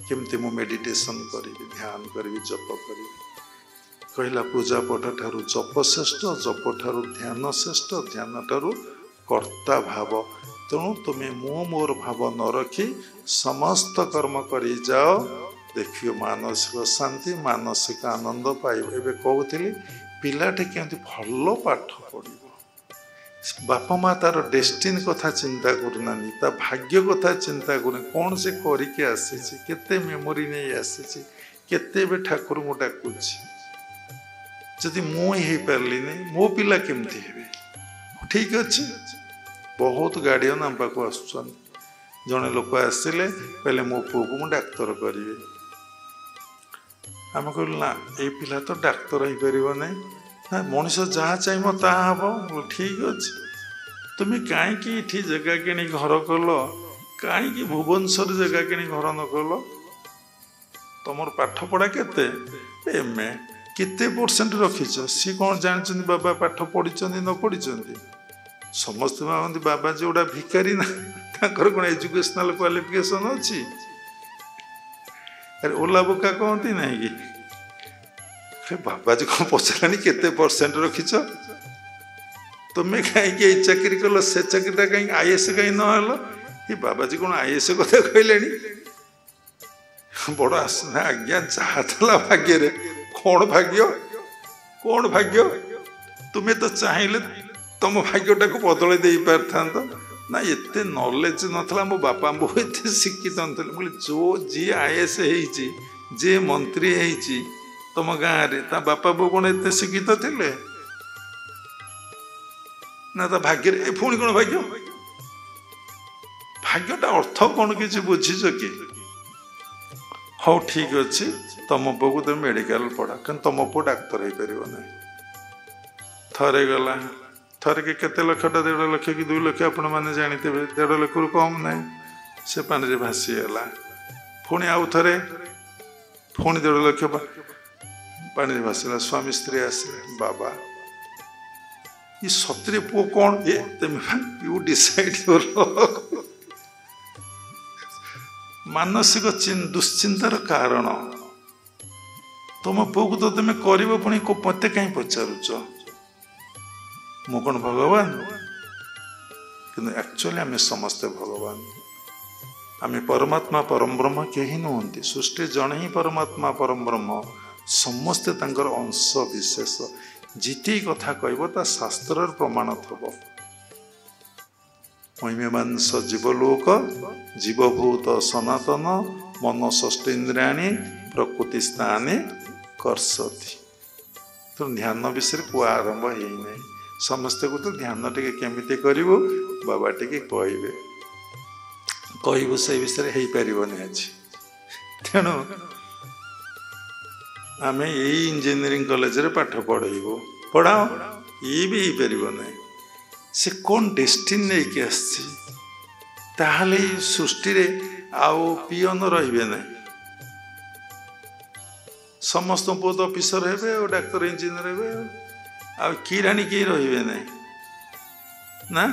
केमती मु मेडिटेशन करी ध्यान करी जप करी कहला पूजा पाठ ठारू जप श्रेष्ठ जप ठारू ध्यान श्रेष्ठ ध्यान ठारू कर्ता भाव तेणु तुम्हें मोर भाव न रखी समस्त कर्म करी जाओ देखियो मानसिक शांति मानसिक आनंद पाइब एबे कहूली पिलाटे केमती भल पाठ पढ़ बापा माँ तार डेस्टिन कथा चिंता करना ता भाग्य कथा चिंता कर कौन से करके आसी केते मेमोरी नहीं आसी केते बे ठाकुर को डाकुची जदि मुई पारली नहीं मो पिला केमती हे ठीक अच्छे बहुत गार्डियन आम पाक आस जड़े लोक आसिले कहले मो पुओ को मुझे डाक्तर करी आम कहलु ना ये पिला तो डाक्तर हो पार ना ना मनीष जहाँ चाहिए ता हम ठीक अच्छे तुम्हें कहीं जगह कि घर कल कहीं भुवनेश्वर जगह कि घर न कल तुम पाठ पढ़ा केते एमए केते परसेंट रखीच सी कौन जानते बाबा पाठ पढ़ी न पढ़ी समस्त भावती बाबा जी गोटा भिकारी ना कौन एजुकेशनल क्वालिफिकेशन अच्छी अरे ओला बोका कहती ना कि बाबा जी कौन पचारानी केते परसेंट रखीच तुम्हें कहीं चाकरी कल से चाकरीटा कहीं आईएएस कहीं नहल ये बाबा जी कौन आईएएस कथा कहले बड़ आसना आज्ञा जहाँ था भाग्य रे कौन भाग्य तुम्हें तो चाहिए तुम भाग्यटा को बदल दे पारता ना एते नॉलेज नथला मो बापा मो एते शिक्षित नथले बोले जो जी आईएएस होईची जे मंत्री होईची तुम गाँव रे ता बापा बो कौन एते शिक्षित थिले ना ता भाग्य रे पुणी कौन भाग्य भाग्यटा अर्थ कौन किसी बुझीच कि हाँ ठीक अच्छे तुम पु को तुम मेडिकल पढ़ा कि तुम पु डाक्तर हो पार ना थरे गला थरे के केते लक्षटा 1.5 लाख कि 2 लाख आपण मैंने जानते 1.5 लाख रु कम ना से पानी भासीगला पुणी आउ थे पुणी 1.5 लाख पानी भासीला स्वामी स्त्री आसिले बाबा ये सतरे पु कौन ये यू डिसाइड योर मानसिक दुश्चिंतार कारण तुम पु को तो तुम्हें कर पुणी मत कहीं पचारुच मु कौन भगवान कि एक्चुअली आम समस्ते भगवान आम परमात्मा परम ब्रह्म कहीं नुहति सृष्टि जड़े ही परमात्मा परम ब्रह्म समस्ते तांकर अंश विशेष जिते कथा कह शास्त्र प्रमाण थब महिमान सजीवलोक जीवभूत सनातन मन षष्ठ इंद्रियाणी प्रकृति स्थाने कर्षति तो ध्यान विषय को आरंभ है समस्ते को तो ध्यान टे केमिति करिवो बाबा टे कहबे कहबो से विषय हो पारनि आज तेणु आम यही इंजीनियरिंग कॉलेज रे पाठ पढ़ेबो पढ़ाओ ये भी हो पार ना से कौन डेस्टिन नहीं आसी ताहले सृष्टि रे आउ पियन रहिबे ना समस्त पुओ तो ऑफिसर हेबे और डाक्टर इंजीनियर हेबे आ किराणी के रहिबे ना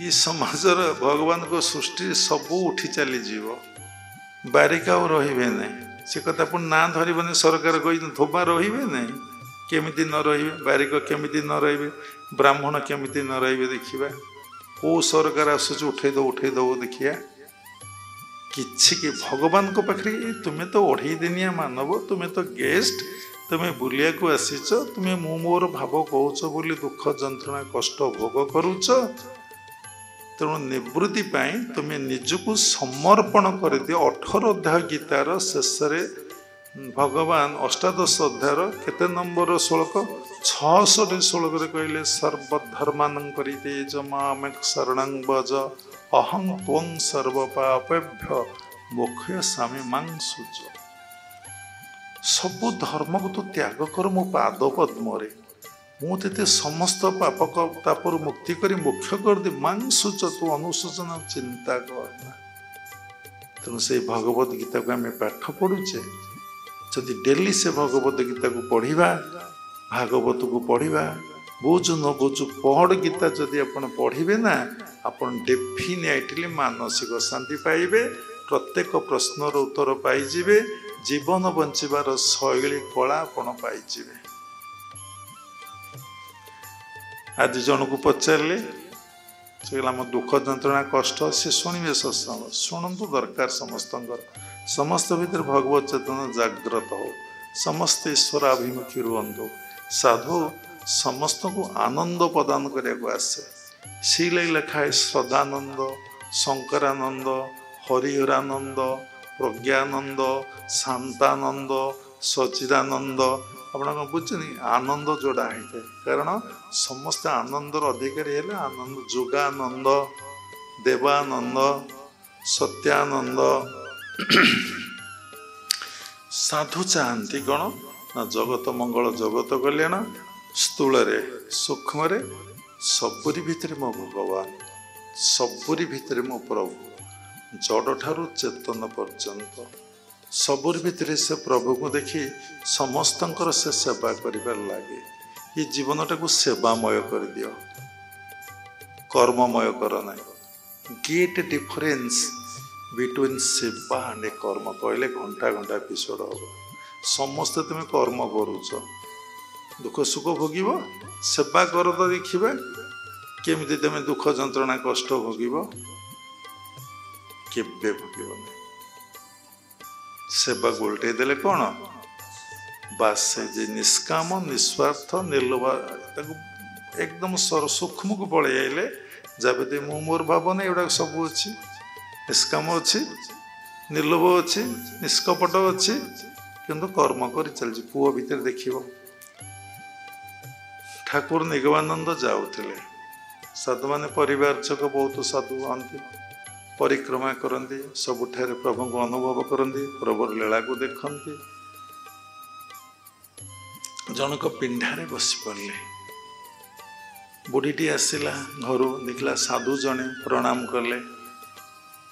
ये समाजर भगवान को सृष्टि सब उठी चली जीव बारिका और रहिबे ना से कथा पुण ना धरबनी सरकार कही धोबा रे ना केमिति न रहिबे बारिक केमिति न रहिबे ब्राह्मण केमिति न रहिबे देखिबा को सरकार आसुच उठे दो देखिया किछि के भगवान को पाखरे तुम्हें तो 2.5 दिनिया मानव तुम्हें तो गेस्ट तुमे बुलिया को आसीच तुमे मु मोर भाव कौच बोली दुख जंत्रणा कष्ट भोग करुच तेणु निवृत्ति पाई तुमे निजको समर्पण कर दियो। 18 अध्याय गीतार शेष भगवान अष्टादश अध्यायर केते नंबर श्लोक 66 श्लोक कहले सर्वधर्मान परितेज मामेक शरणं भज अहं त्वं सर्वपापेभ्य मोक्षयामि मां शुच। सबु धर्म को तू त्याग कर मो पाद पद्मरे मुझे समस्त पाप तापर मुक्ति कर मोक्ष कर दे मां शुच तू अनुशोचन चिंता करना। तेणु से भगवत गीता को आम पाठ पढ़ुचे जदि डेली से भगवत गीता को पढ़ा भागवत को पढ़ा बुझु न बुझु पढ़ गीता जदि आप पढ़े ना आप डेफिनेटली मानसिक शांति पाइबे प्रत्येक प्रश्नर उत्तर पाइबे जीवन बंचार शैली कला आप पाइबे। आज जन को पचारे आम दुख जंत्रणा कष्ट से शुणे सत्संग शुणु दरकार समस्त भीतर भगवत चेतन जागृत हो समस्त ईश्वराभिमुखी रुहतु साधु समस्त को आनंद प्रदान करने को आसे सी लिखा है सदानंद शंकरानंद हरिहरानंद प्रज्ञानंद शांतानंद सचिदानंद आपड़ बुझे आनंद जोड़ा होता है कारण समस्त आनंदर अधिकारी है आनंद जोगानंद देवानंद सत्यानंद साधु चाहती कौन ना जगत मंगल जगत कल्याण स्थूल सूक्ष्म सबुरी भितर मो भगवान सबुरी भितर मो प्रभु जड़ ठारू चेतन पर्यंत सबुरी भितर से प्रभु को देखी समस्त से सेवा करिबार लागे ये जीवनटा को सेवामय कर दियो कर्ममय कर ना गेट डिफरेंस बिटवीन सेवा एंड कर्म कहले घंटा घंटा एपिसोड हम समस्ते तुम कर्म करुच दुख सुख भोगिब सेवा कर तो देखा केमी तुम दुख जंत्रणा कष्ट भोगिब केबे भोगिब सेवा उल्टे देले कौन बास से निष्काम निस्वार्थ निर्लोभा एकदम सूक्ष्म को पड़े आइले जब मु मोर भाव नहीं एगुड़ा सब अच्छी निष्काम अच्छी निर्लोभ अच्छी निष्कपट अच्छी किंतु कर्म कर चलती पुओ भीतर देख ठाकुर निगमानंद जाऊले साधु माने परिवारचक बहुत साधु आती परिक्रमा करती सबुठारे प्रभु को अनुभव करती प्रभुर लीला को देखती जनक पिंडारे बस पड़े बुढ़ीटी आसला घर देखला साधु जने प्रणाम कले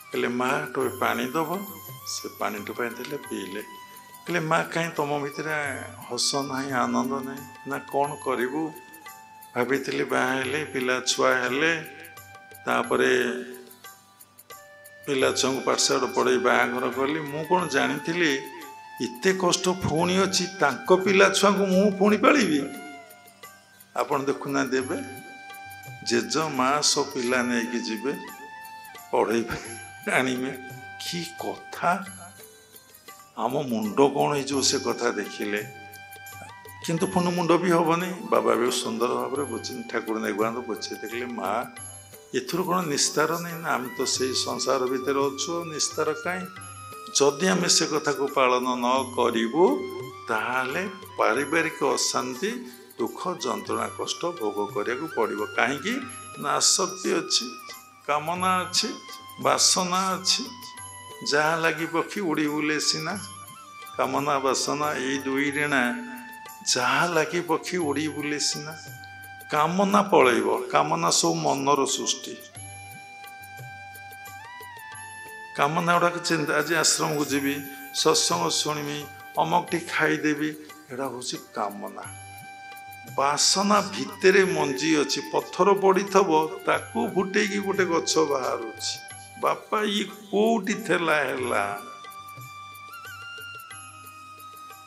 कहले माँ टोपे पानी दब से पानी टोपाई देले पीले कहले माँ कहीं तुम भितर हस ना आनंद ना ना कौन करू भाभी बाहले पिला छुआ हेले तापरे पिला छुआ पाठशाठ पढ़े बाहाघर कली मु कौन जानी इते कष्ट पुणी अच्छी पिला छुआ को मु पुणी पालिबी आपन देखुना देवे जेज माँ सो पिला नहीं जीवे पढ़े आनिबे कि कथा आम मुंड कौन हो से कथा देखिले किंतु पुनः मुंड भी हेनी बाबा भी सुंदर भाव में बुझे ठाकुर निगमानंद बुझे देखले माँ एथुर कौन निस्तार नहीं ना आम तो से संसार भितर अच्छु निस्तार कहीं जदि आम से कथा को पालन न करूँ ताहले पारिवारिक अशांति दुख जंत्रणा कष्ट भोग करिया को पड़ो कहीं ना आसक्ति अच्छी कामना अच्छी बासना अच्छी जहाँ लगी पक्षी उड़ी बुले सीना कामना बासना यही दुई ऋणा जहाँ लगी पक्षी उड़ी बुले सीना कामना पलैब कामना सब मनर सृष्टि कामना गुड़ाक चिंता आज आश्रम को जीवी सत्संग शुणिमी अमकटी खाईदेवी एटा हूँ कामना बासना भितर मंजी अच्छी पत्थर पड़ी ताकू फुटे गोटे गछ बाहर बापा ये कोटी थेला है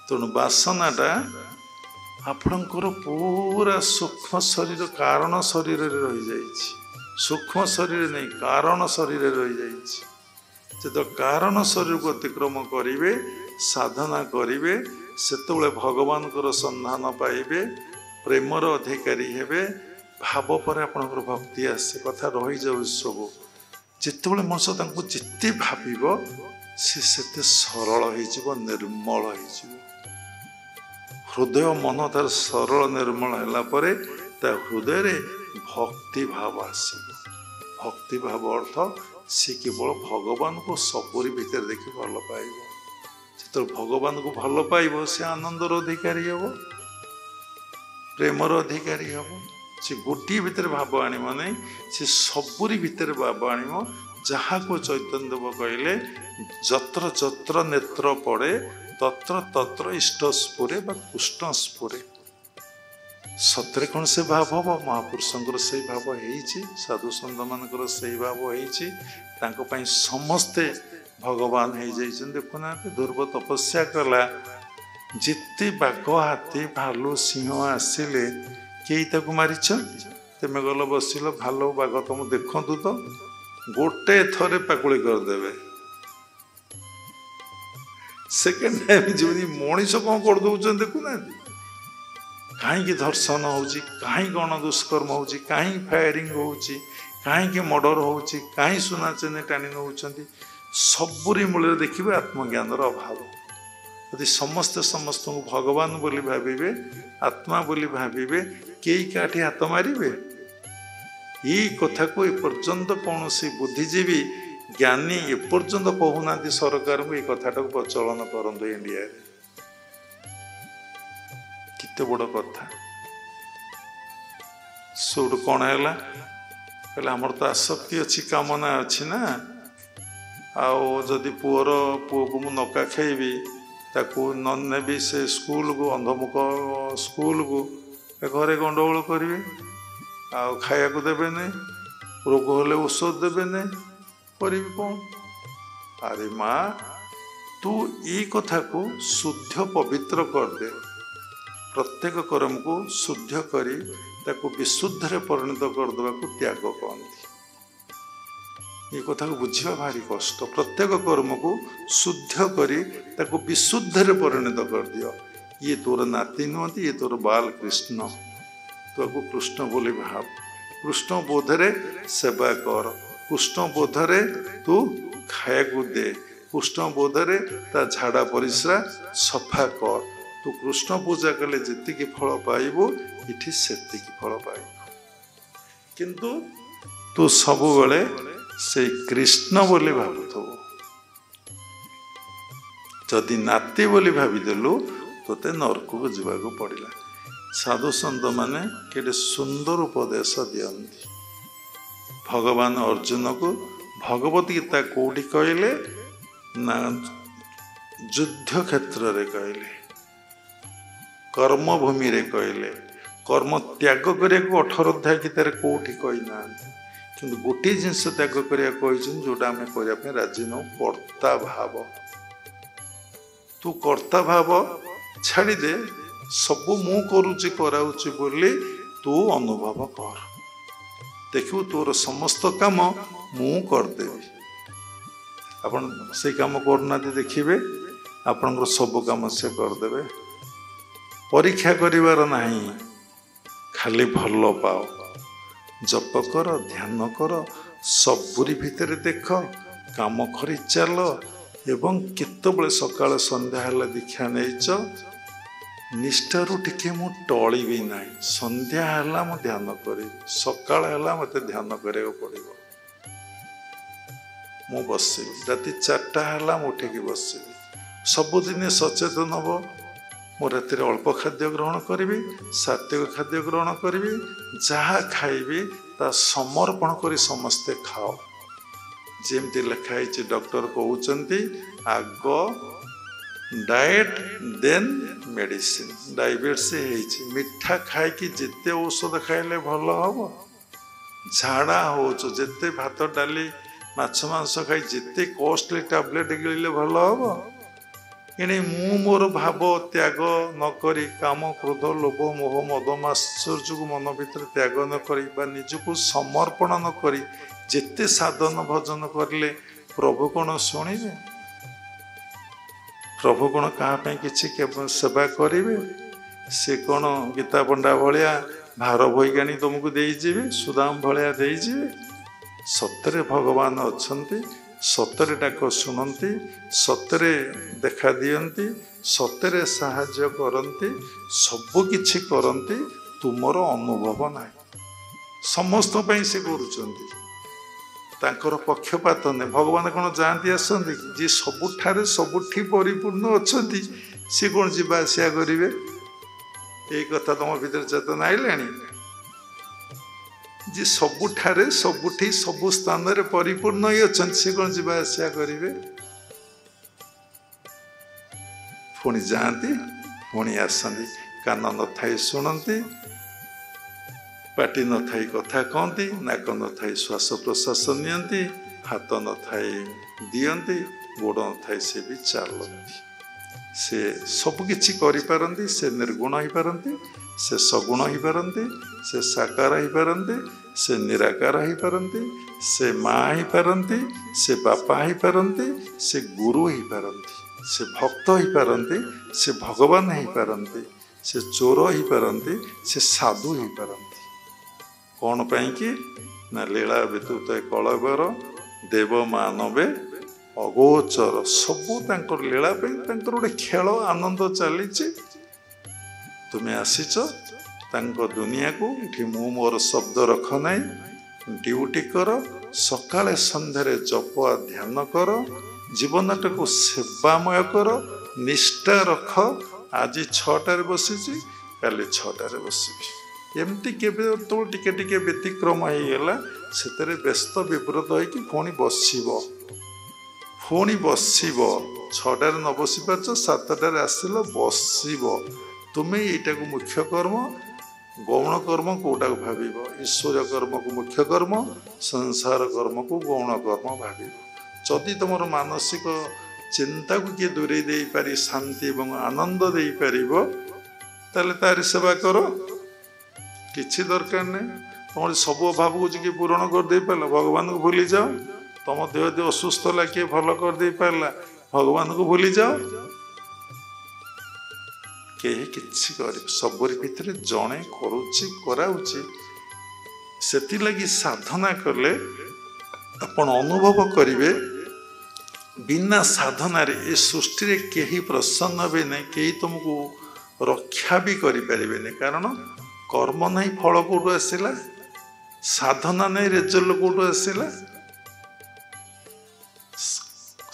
तेणु बासनाटा आपणकर पूरा सूक्ष्म शरीर कारण शरीर रही जाइए सूक्ष्म शरीर नहीं कारण शरीर रही जाइए तो कारण शरीर को अतिक्रम करेंगे साधना करेंगे ସେତେବେଳେ ଭଗବାନଙ୍କର ସନ୍ଧାନ ପାଇବେ, ପ୍ରେମର ଅଧିକାରୀ ହେବେ। ଭାବ ପରେ ଆପଣଙ୍କର ଭକ୍ତି ଆସେ, କଥା ରହିଯାଉ ସବୁ। ଯେତେବେଳେ ମଣିଷ ତାଙ୍କୁ ଯେତେ ଭାବିବ ସେ ସେତେ ସରଳ ହେଇଯିବ, ନିର୍ମଳ ହେଇଯିବ। ହୃଦୟ ମନ ତାର ସରଳ ନିର୍ମଳ ହେଲା ପରେ ତା ହୃଦୟରେ ଭକ୍ତି ଭାବ ଆସିବ। ଭକ୍ତି ଭାବ ଅର୍ଥ ସେ କେବଳ ଭଗବାନଙ୍କୁ ସବୁରି ଭିତରେ ଦେଖି ଭଲ ପାଇବ। ଯେତେବେଳେ ଭଗବାନଙ୍କୁ ଭଲ ପାଇବ ସେ ଆନନ୍ଦର ଅଧିକାରୀ ହେବ, ପ୍ରେମର ଅଧିକାରୀ ହେବ। ସେ ଗୋଟିଏ ଭିତରେ ଭାବ ଆଣିବ ନାହିଁ, ସେ ସବୁରି ଭିତରେ ଭାବ ଆଣିବ। ଯାହାକୁ ଚୈତନ୍ୟ ଦେବ କହିଲେ ଯତ୍ର ଯତ୍ର ନେତ୍ର ପଡ଼େ ତତ୍ର ତତ୍ର ଇଷ୍ଟ ସ୍ଫୁରେ ବା କୃଷ୍ଣ ସ୍ଫୁରେ। ସତରେ କ'ଣ ସେ ଭାବ ହବ? ମହାପୁରୁଷଙ୍କର ସେଇ ଭାବ ହେଇଛି, ସାଧୁ ସନ୍ଥ ମାନଙ୍କର ସେଇ ଭାବ ହେଇଛି। ତାଙ୍କ ପାଇଁ ସମସ୍ତେ ଭଗବାନ ହେଇଯାଇଛନ୍ତି। ଦେଖୁନାହାନ୍ତି ଧ୍ରୁବ ତପସ୍ୟା କଲା, ଯେତେ ବାଘ ହାତୀ ଭାଲୁ ସିଂହ ଆସିଲେ କେହି ତାକୁ ମାରିଛନ୍ତି? ତମେ ଗଲ ବସିଲ, ଭାଲୁ ବାଘ ତମ ଦେଖନ୍ତୁ ତ, ଗୋଟେ ଥରେ ପାକୁଳି କରିଦେବେ। ସେକେଣ୍ଡ ଟାଇମ୍ ଯିବନି। ମଣିଷ କ'ଣ କରିଦଉଛନ୍ତି ଦେଖୁନାହାନ୍ତି? କାହିଁକି ଧର୍ଷଣ ହେଉଛି, କାହିଁକି ଗଣ ଦୁଷ୍କର୍ମ ହେଉଛି, କାହିଁକି ଫାୟାରିଂ ହେଉଛି, କାହିଁକି ମର୍ଡର ହେଉଛି, କାହିଁ ସୁନା ଚେନି ଟାଣି ନେଉଛନ୍ତି? ସବୁରି ମୂଳରେ ଦେଖିବେ ଆତ୍ମଜ୍ଞାନର ଅଭାବ। ଯଦି ସମସ୍ତେ ସମସ୍ତଙ୍କୁ ଭଗବାନ ବୋଲି ଭାବିବେ, ଆତ୍ମା ବୋଲି ଭାବିବେ, କେହି କାହାଠି ହାତ ମାରିବେ? ଏଇ କଥାକୁ ଏପର୍ଯ୍ୟନ୍ତ କୌଣସି ବୁଦ୍ଧିଜୀବୀ ଜ୍ଞାନୀ ଏପର୍ଯ୍ୟନ୍ତ କହୁନାହାନ୍ତି ସରକାରଙ୍କୁ ଏ କଥାଟାକୁ ପ୍ରଚଳନ କରନ୍ତୁ ଇଣ୍ଡିଆରେ। କେତେ ବଡ଼ କଥା। ସେଇଠୁ କ'ଣ ହେଲା? କହିଲେ ଆମର ତ ଆସକ୍ତି ଅଛି, କାମନା ଅଛି ନା। ଆଉ ଯଦି ପୁଅକୁ ମୁଁ ନକା ଖାଇବି, ତାକୁ ନ ନେବି ସେ ସ୍କୁଲକୁ, ଅନ୍ଧମୁଖ ସ୍କୁଲକୁ, ଘରେ ଗଣ୍ଡଗୋଳ କରିବେ, ଆଉ ଖାଇବାକୁ ଦେବେନି, ରୋଗ ହେଲେ ଔଷଧ ଦେବେନି, କରିବି କ'ଣ? ଆରେ ମା, ତୁ ଏଇ କଥାକୁ ଶୁଦ୍ଧ ପବିତ୍ର କରିଦେ। ପ୍ରତ୍ୟେକ କର୍ମକୁ ଶୁଦ୍ଧ କରି ତାକୁ ବିଶୁଦ୍ଧରେ ପରିଣତ କରିଦେବାକୁ ତ୍ୟାଗ କହନ୍ତି। ଏ କଥାକୁ ବୁଝିବା ଭାରି କଷ୍ଟ। ପ୍ରତ୍ୟେକ କର୍ମକୁ ଶୁଦ୍ଧ କରି ତାକୁ ବିଶୁଦ୍ଧରେ ପରିଣତ କରିଦିଅ। ଇଏ ତୋର ନାତି ନୁହନ୍ତି, ଇଏ ତୋର ବାଲ କୃଷ୍ଣ। ତାକୁ କୃଷ୍ଣ ବୋଲି ଭାବ। କୃଷ୍ଣ ବୋଧରେ ସେବା କର, କୃଷ୍ଣ ବୋଧରେ ତୁ ଖାଇବାକୁ ଦେ, କୃଷ୍ଣ ବୋଧରେ ତା ଝାଡ଼ା ପରିସ୍ରା ସଫା କର। ତୁ କୃଷ୍ଣ ପୂଜା କଲେ ଯେତିକି ଫଳ ପାଇବୁ, ଏଠି ସେତିକି ଫଳ ପାଇବୁ। କିନ୍ତୁ ତୁ ସବୁବେଳେ ସେଇ କୃଷ୍ଣ ବୋଲି ଭାବୁଥିବୁ। ଯଦି ନାତି ବୋଲି ଭାବିଦେଲୁ, ତୋତେ ନରକକୁ ଯିବାକୁ ପଡ଼ିଲା। ସାଧୁ ସନ୍ଥ ମାନେ କେତେ ସୁନ୍ଦର ଉପଦେଶ ଦିଅନ୍ତି। ଭଗବାନ ଅର୍ଜୁନକୁ ଭଗବତ ଗୀତା କୋଉଠି କହିଲେ ନା, ଯୁଦ୍ଧ କ୍ଷେତ୍ରରେ କହିଲେ, କର୍ମଭୂମିରେ କହିଲେ। କର୍ମ ତ୍ୟାଗ କରିବାକୁ 18 ଅଧ୍ୟାୟ ଗୀତାରେ କୋଉଠି କହିନାହାନ୍ତି। କିନ୍ତୁ ଗୋଟିଏ ଜିନିଷ ତ୍ୟାଗ କରିବାକୁ କହିଛନ୍ତି, ଯୋଉଟା ଆମେ କରିବା ପାଇଁ ରାଜି ନଉ, କର୍ତ୍ତା ଭାବ। ତୁ କର୍ତ୍ତା ଭାବ ଛାଡ଼ିଦେ, ସବୁ ମୁଁ କରୁଛି କରାଉଛି ବୋଲି ତୁ ଅନୁଭବ କର। ଦେଖିବୁ ତୋର ସମସ୍ତ କାମ ମୁଁ କରିଦେବି। ଆପଣ ସେଇ କାମ କରୁନାହାନ୍ତି, ଦେଖିବେ ଆପଣଙ୍କର ସବୁ କାମ ସେ କରିଦେବେ। ପରୀକ୍ଷା କରିବାର ନାହିଁ, ଖାଲି ଭଲ ପାଅ, ଜପ କର, ଧ୍ୟାନ କର, ସବୁରି ଭିତରେ ଦେଖ, କାମ କରି ଚାଲ। ଏବଂ କେତେବେଳେ ସକାଳ ସନ୍ଧ୍ୟା ହେଲା ଦୀକ୍ଷା ନେଇଛ, ନିଷ୍ଠାରୁ ଟିକେ ମୁଁ ଟଳିବି ନାହିଁ। ସନ୍ଧ୍ୟା ହେଲା ମୁଁ ଧ୍ୟାନ କରିବି, ସକାଳ ହେଲା ମୋତେ ଧ୍ୟାନ କରିବାକୁ ପଡ଼ିବ। ମୁଁ ବସିବି, ରାତି 4ଟା ହେଲା ମୁଁ ଉଠିକି ବସିବି। ସବୁଦିନେ ସଚେତନ ହବ, ମୁଁ ରାତିରେ ଅଳ୍ପ ଖାଦ୍ୟ ଗ୍ରହଣ କରିବି, ସାତ୍ୱିକ ଖାଦ୍ୟ ଗ୍ରହଣ କରିବି। ଯାହା ଖାଇବି ତା ସମର୍ପଣ କରି ସମସ୍ତେ ଖାଅ। ଯେମିତି ଲେଖା ହେଇଛି, ଡକ୍ଟର କହୁଛନ୍ତି ଆଗ ଡାଏଟ୍ ଦେନ୍ ମେଡିସିନ। ଡାଇବେଟିସ୍ ହେଇଛି, ମିଠା ଖାଇକି ଯେତେ ଔଷଧ ଖାଇଲେ ଭଲ ହବ? ଝାଡ଼ା ହେଉଛ, ଯେତେ ଭାତ ଡାଲି ମାଛ ମାଂସ ଖାଇ ଯେତେ କଷ୍ଟଲି ଟ୍ୟାବଲେଟ୍ ଗିଳିଲେ ଭଲ ହବ? ଏଣେ ମୁଁ ମୋର ଭାବ ତ୍ୟାଗ ନ କରି, କାମ କ୍ରୋଧ ଲୋଭ ମୋହ ମଦ ମାତ୍ସର୍ଯ୍ୟକୁ ମନ ଭିତରେ ତ୍ୟାଗ ନ କରି ବା ନିଜକୁ ସମର୍ପଣ ନ କରି ଯେତେ ସାଧନ ଭଜନ କରିଲେ ପ୍ରଭୁ କ'ଣ ଶୁଣିବେ? प्रभु कौन क्या किसी सेवा करेंगे से कौन गीता पंडा भाया भार बोईगाणी तुमको देजीवे सुदाम भाया देजीवे सतरे भगवान अच्छा सतरे डाक शुणती सतरे देखा दियंती सतरे साहाय्य करती सबु किछि करती तुमर अनुभव ना समस्त से कर पक्षपात नहीं भगवान कौन जाती आसती जी सबुठारे सबुठी परिपूर्ण अच्छा सी कौन जीवा आसिया करेंगे ये कथा तुम भीतर चेतना आईलाणी जी सबुठारे सबुठी सबु स्थान परिपूर्ण ही अच्छा सी कौन जीवा आसिया करेंगे पुणी जाती पुणी आसती कान न थाई शुणती पाटी न थाई कथा कहती नाक न थाई श्वास प्रश्वास नियंती हाथ न थाई दियंती गोड़ न थाई से भी चलती से सबकि करिपारती से निर्गुण हो पारती से सगुण हो पारती से साकार हो पारती से निराकार हो पारती से माँ हो पारती से बापा हो पारती से गुरु हो पारती से भक्त हो पारती से भगवान हो पारती से चोर हो पारती से साधु हो पारती कौन पाई कि ना लीला विद्युत कलबर देव मानवे अगोचर सबू लीला गोटे खेल आनंद चली तुम्हें आसीच दुनिया को ये मु मोर शब्द रख ना ड्यूटी कर सकाले संध्यारे जप ध्यान कर जीवनटा को सेवामय कर निष्ठा रख आज 6टार बसी काली 6टार बसि एमती केबे तो टिके टिके व्यतिक्रम हो गला से व्यस्त विव्रत होगी पुणी बसब 6टार न बसी पार 7टार आसिल बसब तुम्हें यहीटा को मुख्य कर्म गौण कर्म कौटा भाव ईश्वर कर्म को मुख्य कर्म संसार कर्म को गौण कर्म भाव जदि तुम मानसिक चिंता को किए दूरे दे पारी शांति और आनंद दे पार ताले तारी सेवा कर किसी दरकार नहीं तुम सब अभाव को जी पूरण कर दे पारा भगवान को भूली जाओ तुम देह देह असुस्थ ला किए भल कर दे पारा भगवान को भूली जाओ कहीं किसी कर सबरी भितर जड़े कराऊँच से साधना कले आपण अनुभव करेंगे बिना साधना ये सृष्टि रे कहीं प्रसन्न भी नहीं कहीं तुमको रक्षा भी करें कारण कर्म नहीं फल कौटू आसला साधना नहीं रेजल्ट कौटू आसला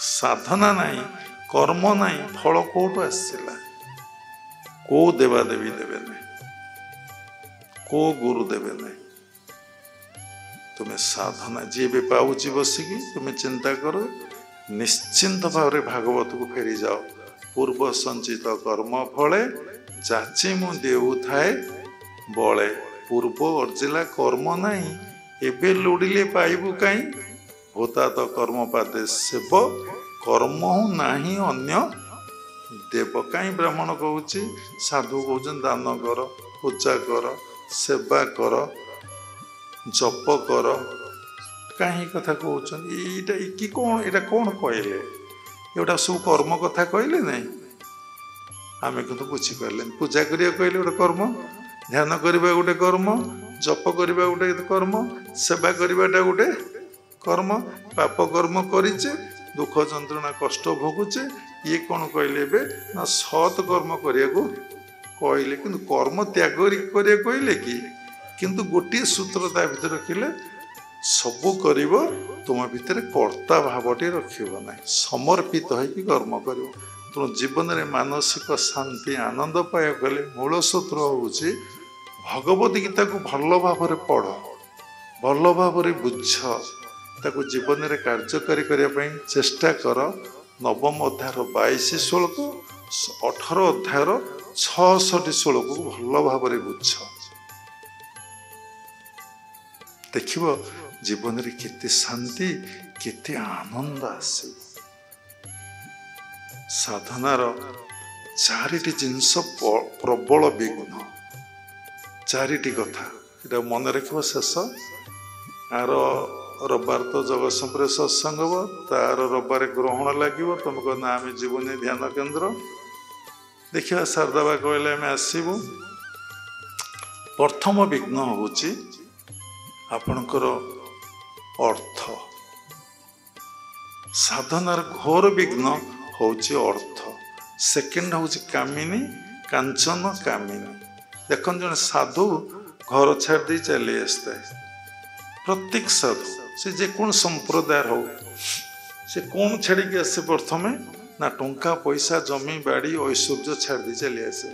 साधना नहीं कर्म नहीं फल कौटू आसला को देवादेवी देवे नहीं को गुरु देवे नहीं तुम्हें साधना जी भी पाऊँच बसिकी तुम्हें चिंता करो निश्चिंत भाव भागवत को फेरी जाओ पूर्व संचित कर्म फले जाची मु देऊ थाए बले पूर्व अर्जिला कर्म नहीं एबे लोड़िले पाइबु कहीं होता तो कर्म पाते सेव कर्म नहीं अन्य देव कहीं ब्राह्मण कहूँ साधु कहते दान कर पूजा कर सेवा कर जप कर कहीं कथा कहते कि कौन यहाँ कौन कहले एटा सब कर्म कथा कहले नहीं आम कि बुझीपारे पूजा करिया कहले गोटे कर्म ध्यान करवा गोटे कर्म जप करवा गोटे कर्म सेवा करवाटा गोटे कर्म पाप कर्म करिचे दुख जंत्रणा कष्ट भोगुचे ये कौन कहले ना सत कर्म करिया को कहले किंतु कर्म त्याग करिया कहले कि किंतु गोटे सूत्रता भीतर रखिले सबू कर तुम भितर कर्ता भावटे रखिब ना समर्पित होगी कर्म कर तुम जीवन में मानसिक शांति आनंद पाया गले मूल सूत्र हूँ भगवत गीता को भल भाव पढ़ भल भाव बुझ ताको जीवन में कार्यकारी करने चेष्टा कर नवम अध्यायर 22 श्लोक 18 अध्यायर 66 श्लोक को भल भाव बुझ देख जीवन में केते शांति केते आनंद आसे साधनार चारिटी जिनस प्रबल विघ्न चारिटी कथा ये मन रख शेष आर रविवार तो जगतसिंहपुर सत्संग हम तार रविवार ग्रहण लगे तुम कह ना आम जीवनी ध्यान केन्द्र देखा शारदा कहले आम आसबू प्रथम विघ्न हूँ आपणकर अर्थ साधनार घोर विघ्न हूँ अर्थ सेकेंड हूँ कामिनी कांचन कामिनी देख जन साधु घर छाड़ दे चली आसता है प्रत्येक साधु से जेकोन संप्रदाय हो से कौन छाड़ी आसे प्रथमे ना टंका पैसा जमी बाड़ी ऐश्वर्य छाड़ दे चली आसे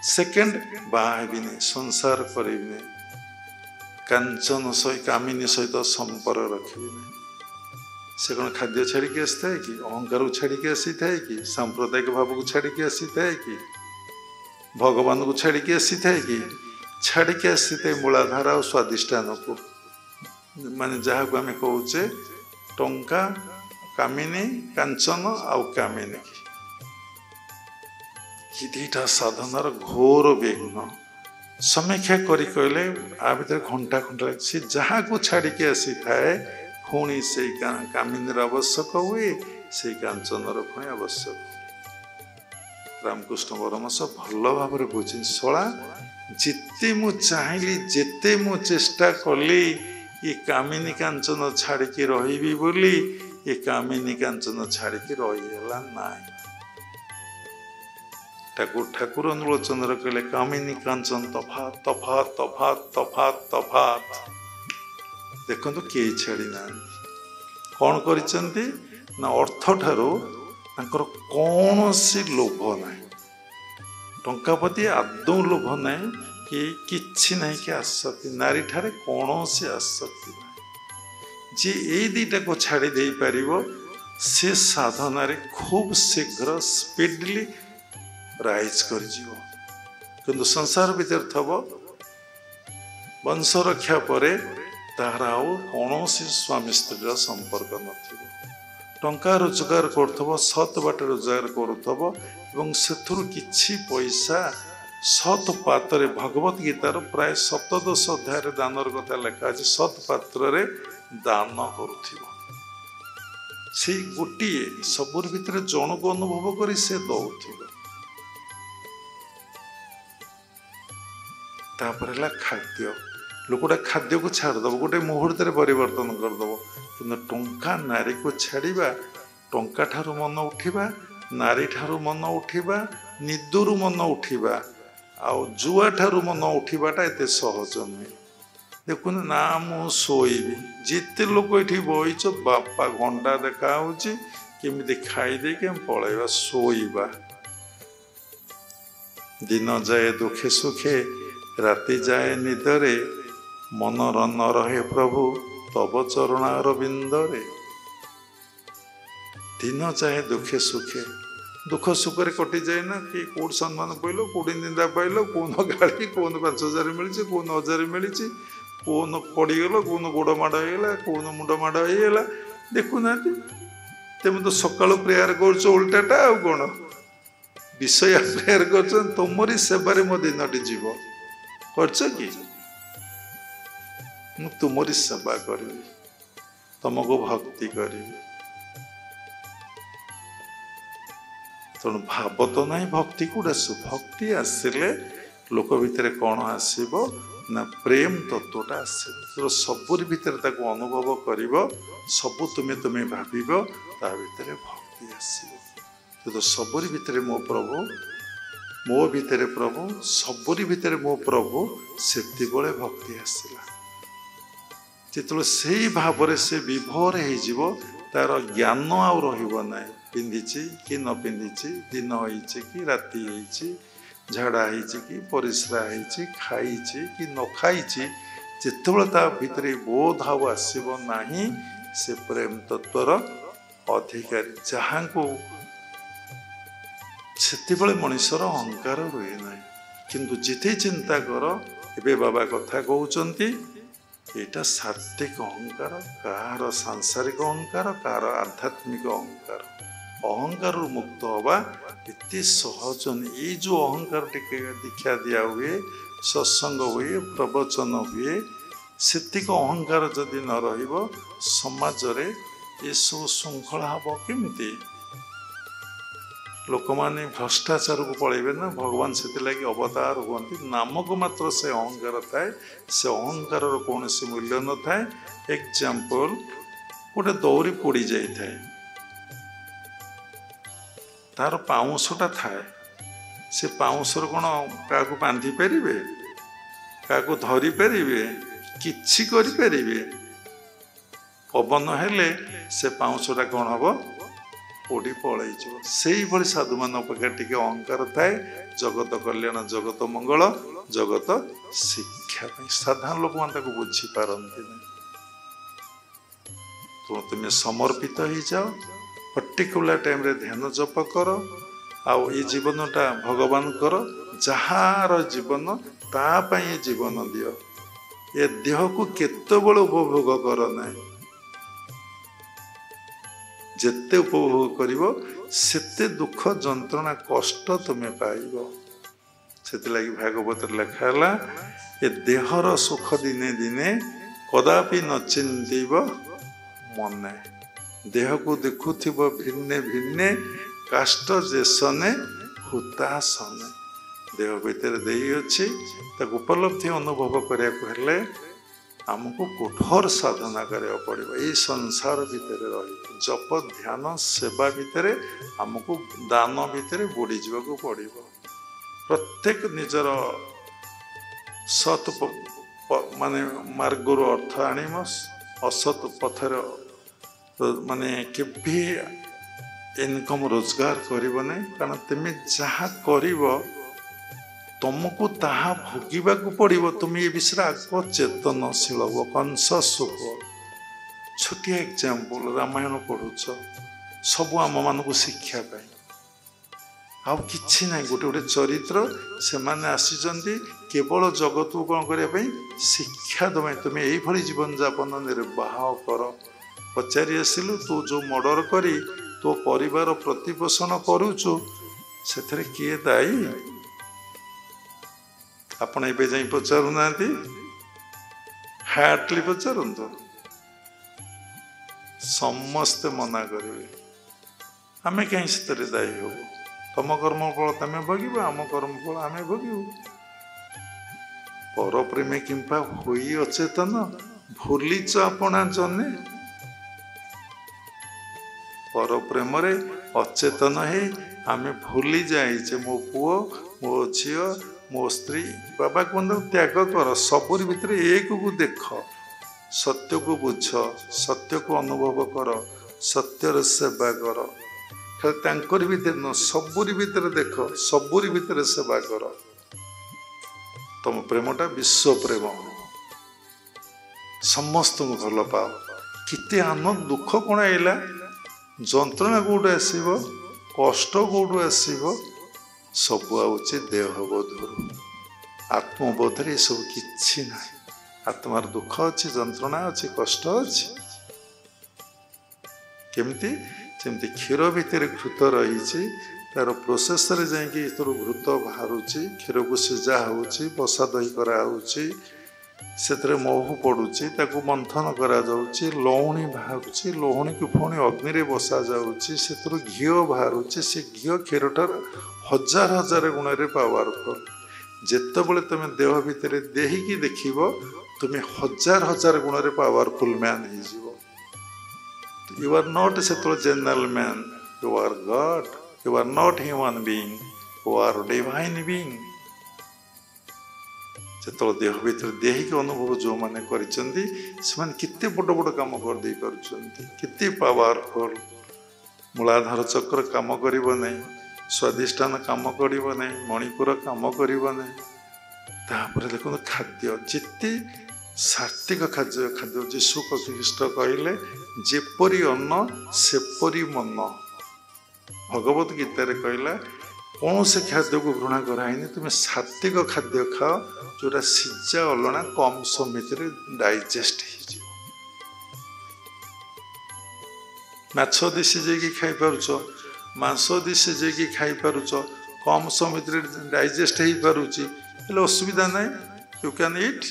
सेकेंड बाहबी संसार करी कांचन सहित कामिनी सहित संपर्क रखी से कौन खाद्य छाड़ी आसता है कि अहंकार को छाड़ी आसी था कि सांप्रदायिक भाव को छाड़ी आसी था कि भगवान को छाड़ी आसी था कि छाड़ी आसी थे मूलाधार और स्वादिष्टान को माने जहाँ को आम कहे टंका कामिनी कांचन आउ कामिनी कि दुईटा साधनार घोर विघ्न समीक्षा करी कहले आ भीतर घंटा घंटा सी जहाँ को छाड़ी आसी थाए पुणी से कामिनीर आवश्यक हुए से कांचनर पुणी आवश्यक रामकृष्ण परमहंस भल भाव बुझी शला जिते मु चाहली जेते मु चेष्टा कली ये कामिनी कांचन छाड़ी रही बोली ये कामिनी कांचन छाड़ी रहीगला ना ठाकुर नूलचंद्र कहले कामिनी कांचन तफात तफात तफात तफात तफात देखो किए छाड़ी ना कौन करिसेंती ना अर्थ ठारू तांकर कौन सी लोभ ना टंका प्रति आदौ लोभ ना कि किछि नहीं कि आसक्ति नारी ठारे कौन सी आसक्ति ना जी ये दुईटा को छाड़ी दे पारिबो से साधना रे खूब शीघ्र स्पीडली राइज कर जीवो किंतु संसार भीतर थबो वंश रक्षा परे तार आउ कौन स्वामी स्त्री संपर्क नथिबो टंका रोजगार करथबो सत बाट रोजगार करुथबो एवं सेथुरु किछि पैसा सत पात्र भगवत गीतार प्राय 17 अध्याय दानर कथा लिखा अछि सत पात्र रे दान करुथिबो से गोटे सबुर भितर जन को अनुभव करी से दौथिबो तापर खाद्य लोकटा खाद्य को छाड़देव गोटे मुहूर्त परिवर्तन करदेव कि टंका नारी को छाड़ा टंका ठारू मन उठा नारी ठारू मन उठा निदुरु मन उठा आउ जुआ ठारू मन उठाटा एत सहज नुहे देखुन ना मु शोइबी जिते लोक ये बहीच बापा घंटा देखा केमी खाईदे पलैबा शोइबा दिन जाए दुखे सुखे राति जाए निदरे मन न रहे प्रभु तब चरणार बिंदरे दिन जाए दुखे सुखे दुख सुख कटि जाए ना कि कौट सम्मान पाइल कौट निंदा पाइल कौन गाड़ी कौन 5,000 मिली कौन 1,000 मिली कौन पड़गल कौन गोड़ माड़ होगा कौन मुंड माड़ होगा देखुना तुम तो सकाल प्रेयर कर उल्टाटा आ कौन विषय प्रेयर कर तुमरी सेवारे मो दिन जीव कि तुमरी सेवा करी तुमको भक्ति करी तेणु भाव तो ना भक्ति कौट आस भक्ति आसिले लोक भितर कौन आसब ना प्रेम तत्वटा आस सबुर भितर ताको अनुभव कर सबु तुम्हें तुम्हें भाव ता भितर भक्ति आसब तो सबुर भितर मो प्रभु मो भितर प्रभु सबुरी भितर मो प्रभु से भक्ति आसला जिते से भाव से विभोर हो तार ज्ञान आउ रहा पिंधि कि न पिंधि दिन होती कि राति होती झाड़ा कि परिश्रा होती खाई कि न खाई जिते भितर बोध आउ आसब ना से प्रेम तत्वर अधिकारी जहाँ को से मनुष्यर अहंकार रुए ना किंतु जिते चिंता कर एबे बाबा कथा कहते यहाँ सात्विक अहंकार कहार सांसारिक अहंकार कहार आध्यात्मिक अहंकार अहंकार मुक्त हवा इतने सहज ये जो अहंकार टिके दीक्षा दिया हुए सत्संग हुए प्रवचन हुए ସେତିକ ଅହଙ୍କାର ଯଦି ନ ରହିବ ସମାଜରେ ଏସବୁ ଶୃଙ୍ଖଳା ହବ କେମିତି? ଲୋକମାନେ ଭ୍ରଷ୍ଟାଚାରକୁ ପଳେଇବେ ନା। ଭଗବାନ ସେଥିଲାଗି ଅବତାର ହୁଅନ୍ତି। ନାମକୁ ମାତ୍ର ସେ ଅହଙ୍କାର ଥାଏ, ସେ ଅହଙ୍କାରର କୌଣସି ମୂଲ୍ୟ ନଥାଏ। ଏକ୍ଜାମ୍ପଲ, ଗୋଟେ ଦଉଡ଼ି ପୋଡ଼ି ଯାଇଥାଏ, ତାର ପାଉଁଶଟା ଥାଏ, ସେ ପାଉଁଶର କ'ଣ କାହାକୁ ବାନ୍ଧି ପାରିବେ? କାହାକୁ ଧରିପାରିବେ? କିଛି କରିପାରିବେ? ପବନ ହେଲେ ସେ ପାଉଁଶଟା କ'ଣ ହବ? ପୋଡ଼ି ପଳେଇଯିବ। ସେଇଭଳି ସାଧୁମାନଙ୍କ ପାଖରେ ଟିକେ ଅହଙ୍କାର ଥାଏ। ଜଗତ କଲ୍ୟାଣ, ଜଗତ ମଙ୍ଗଳ, ଜଗତ ଶିକ୍ଷା ପାଇଁ। ସାଧାରଣ ଲୋକମାନେ ତାକୁ ବୁଝିପାରନ୍ତି ନାହିଁ। ତୁମେ ସମର୍ପିତ ହେଇଯାଅ, ପର୍ଟିକୁଲାର ଟାଇମ୍ରେ ଧ୍ୟାନ ଜପ କର। ଆଉ ଏ ଜୀବନଟା ଭଗବାନଙ୍କର, ଯାହାର ଜୀବନ ତା ପାଇଁ ଏ ଜୀବନ ଦିଅ। ଏ ଦେହକୁ କେତେବେଳେ ଉପଭୋଗ କର ନାହିଁ। ଯେତେ ଉପଭୋଗ କରିବ ସେତେ ଦୁଃଖ, ଯନ୍ତ୍ରଣା, କଷ୍ଟ ତୁମେ ପାଇବ। ସେଥିଲାଗି ଭାଗବତରେ ଲେଖା ହେଲା, ଏ ଦେହର ସୁଖ ଦିନେ ଦିନେ କଦାପି ନ ଚିନ୍ତିବ ମନେ। ଦେହକୁ ଦେଖୁଥିବ ଭିନ୍ନେ ଭିନ୍ନେ, କାଷ୍ଟ ଯେସନେ ହୁତାସନେ। ଦେହ ଭିତରେ ଦେଇ ଅଛି, ତାକୁ ଉପଲବ୍ଧି ଅନୁଭବ କରିବାକୁ ହେଲେ ଆମକୁ କଠୋର ସାଧନା କରିବାକୁ ପଡ଼ିବ। ଏଇ ସଂସାର ଭିତରେ ରହି ଜପ, ଧ୍ୟାନ, ସେବା ଭିତରେ, ଆମକୁ ଦାନ ଭିତରେ ବୁଡ଼ିଯିବାକୁ ପଡ଼ିବ। ପ୍ରତ୍ୟେକ ନିଜର ସତ୍ ମାନେ ମାର୍ଗରୁ ଅର୍ଥ ଆଣିବ, ଅସତ୍ ପଥର ମାନେ କେବେ ଇନକମ୍ ରୋଜଗାର କରିବ ନାହିଁ। କାରଣ ତୁମେ ଯାହା କରିବ ତୁମକୁ ତାହା ଭୋଗିବାକୁ ପଡ଼ିବ। ତୁମେ ଏ ବିଷୟରେ ଆଗ ଚେତନଶୀଳ ହବ, କନସସ୍ ହୁଅ। ଛୋଟିଆ ଏକ୍ଜାମ୍ପଲ, ରାମାୟଣ ପଢ଼ୁଛ, ସବୁ ଆମମାନଙ୍କୁ ଶିକ୍ଷା ପାଇଁ, ଆଉ କିଛି ନାହିଁ। ଗୋଟେ ଗୋଟେ ଚରିତ୍ର, ସେମାନେ ଆସିଛନ୍ତି କେବଳ ଜଗତକୁ କ'ଣ କରିବା ପାଇଁ? ଶିକ୍ଷା ଦେବା ପାଇଁ। ତୁମେ ଏଇଭଳି ଜୀବନଯାପନ ନିର୍ବାହ କର। ପଚାରି ଆସିଲୁ, ତୁ ଯେଉଁ ମର୍ଡର କରି ତୋ ପରିବାର ପ୍ରତିପୋଷଣ କରୁଛୁ, ସେଥିରେ କିଏ ଦାୟୀ? ଆପଣ ଏବେ ଯାଇ ପଚାରୁନାହାନ୍ତି? ହାର୍ଟଲି ପଚାରନ୍ତୁ। ସମସ୍ତେ ମନା କରିବେ। ଆମେ କାହିଁ ସେଥିରେ ଦାୟୀ ହବୁ? ତମ କର୍ମ ଫଳ ତମେ ଭୋଗିବ, ଆମ କର୍ମ ଫଳ ଆମେ ଭୋଗିବୁ। ପରପ୍ରେମେ କିମ୍ପା ହୋଇ ଅଚେତନ, ଭୁଲିଛ ଆପଣା ଜନେ। ପରପ୍ରେମରେ ଅଚେତନ ହେଇ ଆମେ ଭୁଲି ଯାଇଛେ, ମୋ ପୁଅ, ମୋ ଝିଅ, ମୋ ସ୍ତ୍ରୀ। ବାବା କୁହନ୍ତୁ ତ୍ୟାଗ କର, ସବୁରି ଭିତରେ ଏକକୁ ଦେଖ, ସତ୍ୟକୁ ବୁଝ, ସତ୍ୟକୁ ଅନୁଭବ କର, ସତ୍ୟର ସେବା କର। ଖାଲି ତାଙ୍କରି ଭିତରେ ନୁହଁ, ସବୁରି ଭିତରେ ଦେଖ, ସବୁରି ଭିତରେ ସେବା କର। ତମ ପ୍ରେମଟା ବିଶ୍ୱ ପ୍ରେମ। ସମସ୍ତଙ୍କୁ ଭଲ ପାଅ। କେତେ ଆନନ୍ଦ, ଦୁଃଖ କ'ଣ ଆଇଲା, ଯନ୍ତ୍ରଣା କୋଉଠୁ ଆସିବ, କଷ୍ଟ କୋଉଠୁ ଆସିବ, ସବୁ ଆଉଛି ଦେହବୋଧରୁ। ଆତ୍ମବୋଧରେ ଏସବୁ କିଛି ନାହିଁ। ଆତ୍ମାର ଦୁଃଖ ଅଛି, ଯନ୍ତ୍ରଣା ଅଛି, କଷ୍ଟ ଅଛି। କେମିତି? ଯେମିତି କ୍ଷୀର ଭିତରେ ଘୃତ ରହିଛି, ତାର ପ୍ରୋସେସରେ ଯାଇକି ଏଥିରୁ ଘୃତ ବାହାରୁଛି, କ୍ଷୀରକୁ ସିଝା ହେଉଛି, ବସା ଦହି କରାହେଉଛି, ସେଥିରେ ମହୁ ପଡ଼ୁଛି, ତାକୁ ମନ୍ଥନ କରାଯାଉଛି, ଲହୁଣୀ ବାହାରୁଛି, ଲହୁଣୀକୁ ପୁଣି ଅଗ୍ନିରେ ବସାଯାଉଛି, ସେଥିରୁ ଘିଅ ବାହାରୁଛି। ସେ ଘିଅ କ୍ଷୀରଠାରୁ ହଜାର ହଜାର ଗୁଣରେ ପାୱାରଫୁଲ୍। ଯେତେବେଳେ ତୁମେ ଦେହ ଭିତରେ ଦେହିକି ଦେଖିବ, ତୁମେ ହଜାର ହଜାର ଗୁଣରେ ପାୱାରଫୁଲ୍ ମ୍ୟାନ୍ ହେଇଯିବ। You are not ସେତେବେଳେ general man, you are God, you are not human being, you are divine being। ଯେତେବେଳେ ଦେହ ଭିତରେ ଦେହିକି ଅନୁଭବ ଯେଉଁମାନେ କରିଛନ୍ତି, ସେମାନେ କେତେ ବଡ଼ ବଡ଼ କାମ କରିଦେଇ ପାରୁଛନ୍ତି, କେତେ ପାୱାରଫୁଲ୍। ମୂଳାଧାର ଚକ୍ର କାମ କରିବ ନାହିଁ, ସ୍ୱାଧିଷ୍ଠାନ କାମ କରିବ ନାହିଁ, ମଣିପୁର କାମ କରିବ ନାହିଁ। ତାପରେ ଦେଖନ୍ତୁ ଖାଦ୍ୟ, ଯେତେ ସାତ୍ତ୍ୱିକ ଖାଦ୍ୟ ଯୀଶୁ ଖ୍ରୀଷ୍ଟ କହିଲେ, ଯେପରି ଅନ୍ନ ସେପରି ମନ। ଭଗବତ ଗୀତାରେ କହିଲା, କୌଣସି ଖାଦ୍ୟକୁ ଘୃଣା କରାହେଇନି, ତୁମେ ସାତ୍ତ୍ୱିକ ଖାଦ୍ୟ ଖାଅ, ଯେଉଁଟା ସିଝା ଅଲଣା କମ୍ ସମୟ ଭିତରେ ଡାଇଜେଷ୍ଟ ହେଇଯିବ। ମାଛ ଯଦି ସିଝେଇକି ଖାଇପାରୁଛ, ମାଂସ ଯଦି ସିଝେଇକି ଖାଇପାରୁଛ, କମ୍ ସମୟ ଭିତରେ ଡାଇଜେଷ୍ଟ ହେଇପାରୁଛି, ହେଲେ ଅସୁବିଧା ନାହିଁ, ୟୁ କ୍ୟାନ୍ ଇଟ୍।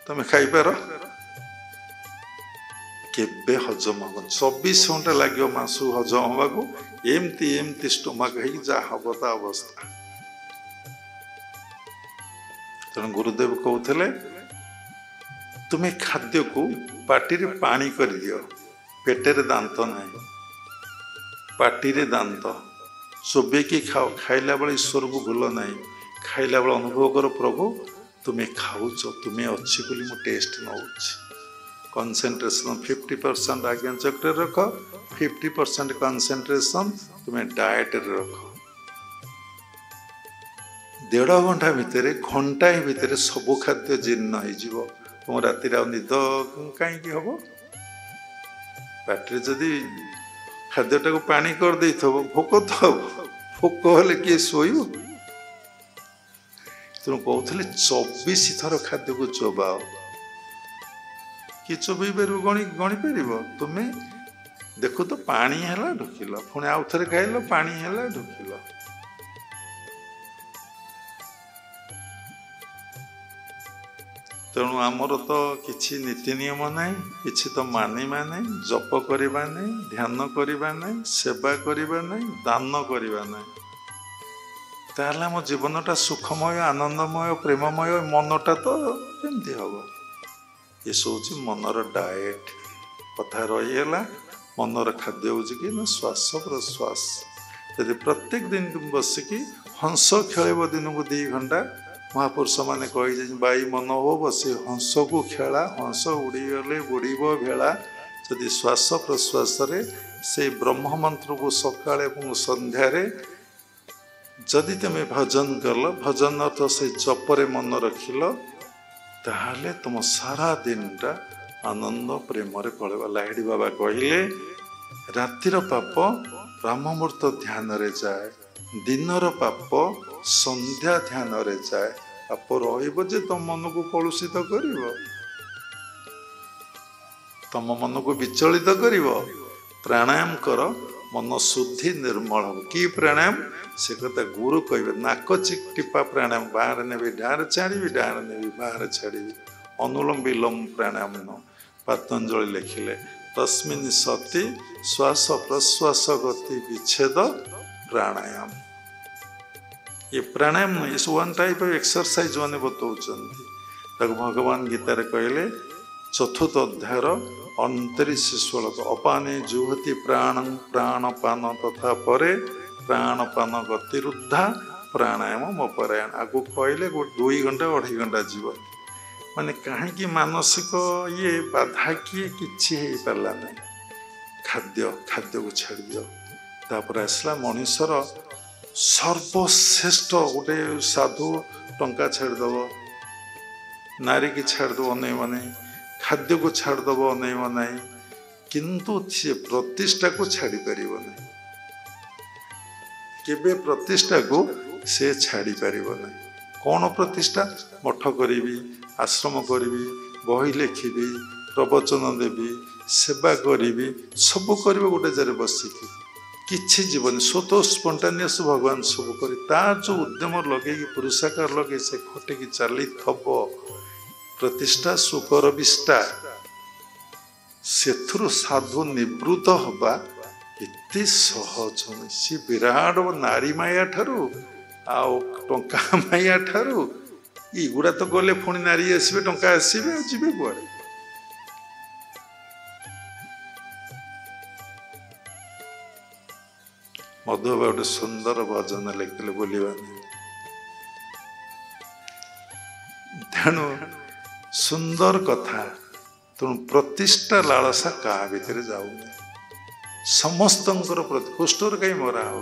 तुम खाइपार केबे हजम हम 24 घंटा लगे मांस हजम हवा को एमती एमती स्टोमाक जा हम ता अवस्था। तेणु गुरुदेव कहते तुम्हें खाद्य को पाटी रे पानी कर दियो पेटेरे दांत ना पाटी रे दांत चोबेकी खाओ खाइला बेले ईश्वर को भूल ना खाइला बेले अनुभव कर प्रभु तुम्हें खाऊच तुम्हें अच्छी बोली मु टेस्ट नौ कंसेंट्रेशन 50% आज्ञा चक्र रख 50% कंसेंट्रेशन तुम्हें डाएट रख 1.5 घंटा भितर घंटाए भितर सब खाद्य जीर्ण हो तुम राति निद कहीं हम पाटे जदि खाद्यटा को पानी कर दे भोक तो हम भोक हेले किए शोब तेणु कहते 24 थर खाद्य को चोबाओ कि चोबई पार गणी पार तुम्हें देखो तो पानी है ढुकिल पुणी आउ थे खाइल पानी है ढुकिल तेणु आमर तो किसी नीति नियम ना कि तो मानिबा ना जप करवा ना ध्यान करवा ना सेवा करवा ना दान करवा ना ताहले मो जीवनटा सुखमय आनंदमय प्रेममय मनटा तो केमती हम ये हूँ मनर डाएट कथा रहीगला मनर खाद्य हूँ कि ना श्वास प्रश्वास यदि प्रत्येक दिन तुम बसिकी हंस खेल दिन को 2 घंटा महापुरुष मैंने कही बाई मन हो बसी हंस को खेला हंस उड़ीगले बुड़ब भेला जदि श्वास प्रश्वास से ब्रह्म मंत्र को सकाल संध्यारे जदि तुम भजन कल भजन अर्थ से जपरे मन रखिल ताहले तुम सारा दिनटा आनंद प्रेम पड़ेगा। लाहिड़ी बाबा कहले रातिर पाप ब्रह्ममुहूर्त ध्यान रे जाए दिनर पाप संध्या ध्यान रे जाए आप रे तुम मन को कलुषित कर तुम मन को विचलित कर प्राणायाम कर मन शुद्धि निर्मल हम कि प्राणायाम से कथा गुरु कहे नाक टिपा प्राणायाम बाहर ने डाँड छाड़ी डाँड ने बाहर छाड़ी अनुलोम विलोम प्राणायाम न पतंजलि लिखिले तस्मिन् सति श्वास प्रश्वास गति विच्छेद प्राणायाम ये प्राणायाम ये वन टाइप ऑफ एक्सरसाइज मैंने बताऊँ भगवान गीतार कहले चतुर्थ अध्यायर 29 श्लोक अपाने जुहति प्राणं प्राणपान तथा परे प्राणपान गतिरुद्धा प्राणायाम अपरायण आगु कहले 2 घंटा 2.5 घंटा जीव माने कहीं मानसिक ये बाधा किए किसी पारा ना खाद्य खाद्य को छाड़ दियो तापर आसला मनीषर सर्वश्रेष्ठ गोटे साधु टंका छाड़देव नारी की छाड़देव अनैव नहीं खाद्य को छाड़देव अनैव नहीं किंतु सी प्रतिष्ठा को छाड़ी पार नहीं केबे प्रतिष्ठा को से छाड़ी पार नहीं कौन प्रतिष्ठा मठ करी आश्रम करी बही लिखी प्रवचन देवी सेवा करी सब कर गोटे जगह बसिकी किछि जीवन स्वतः स्पंटानियस भगवान सब कर जो उद्यम लगे पुरुषाकार लगे से खटे की चली थब प्रतिष्ठा सुकर विष्टा सेथुरु साधु निवृत्त हवा एते सहज सी विराट नारी माया ठारू आउ टंका माया ठारू युड़ा तो गले पुणी नारी आसवे टंका आसवे जीवे कुआड़े मधुबाबा गोटे सुंदर भजन लिखते बोलवा तेणु सुंदर कथा तेणु प्रतिष्ठा लालसा क्या भितर जाऊ समस्त प्रतिष्ठर कहीं मरा हो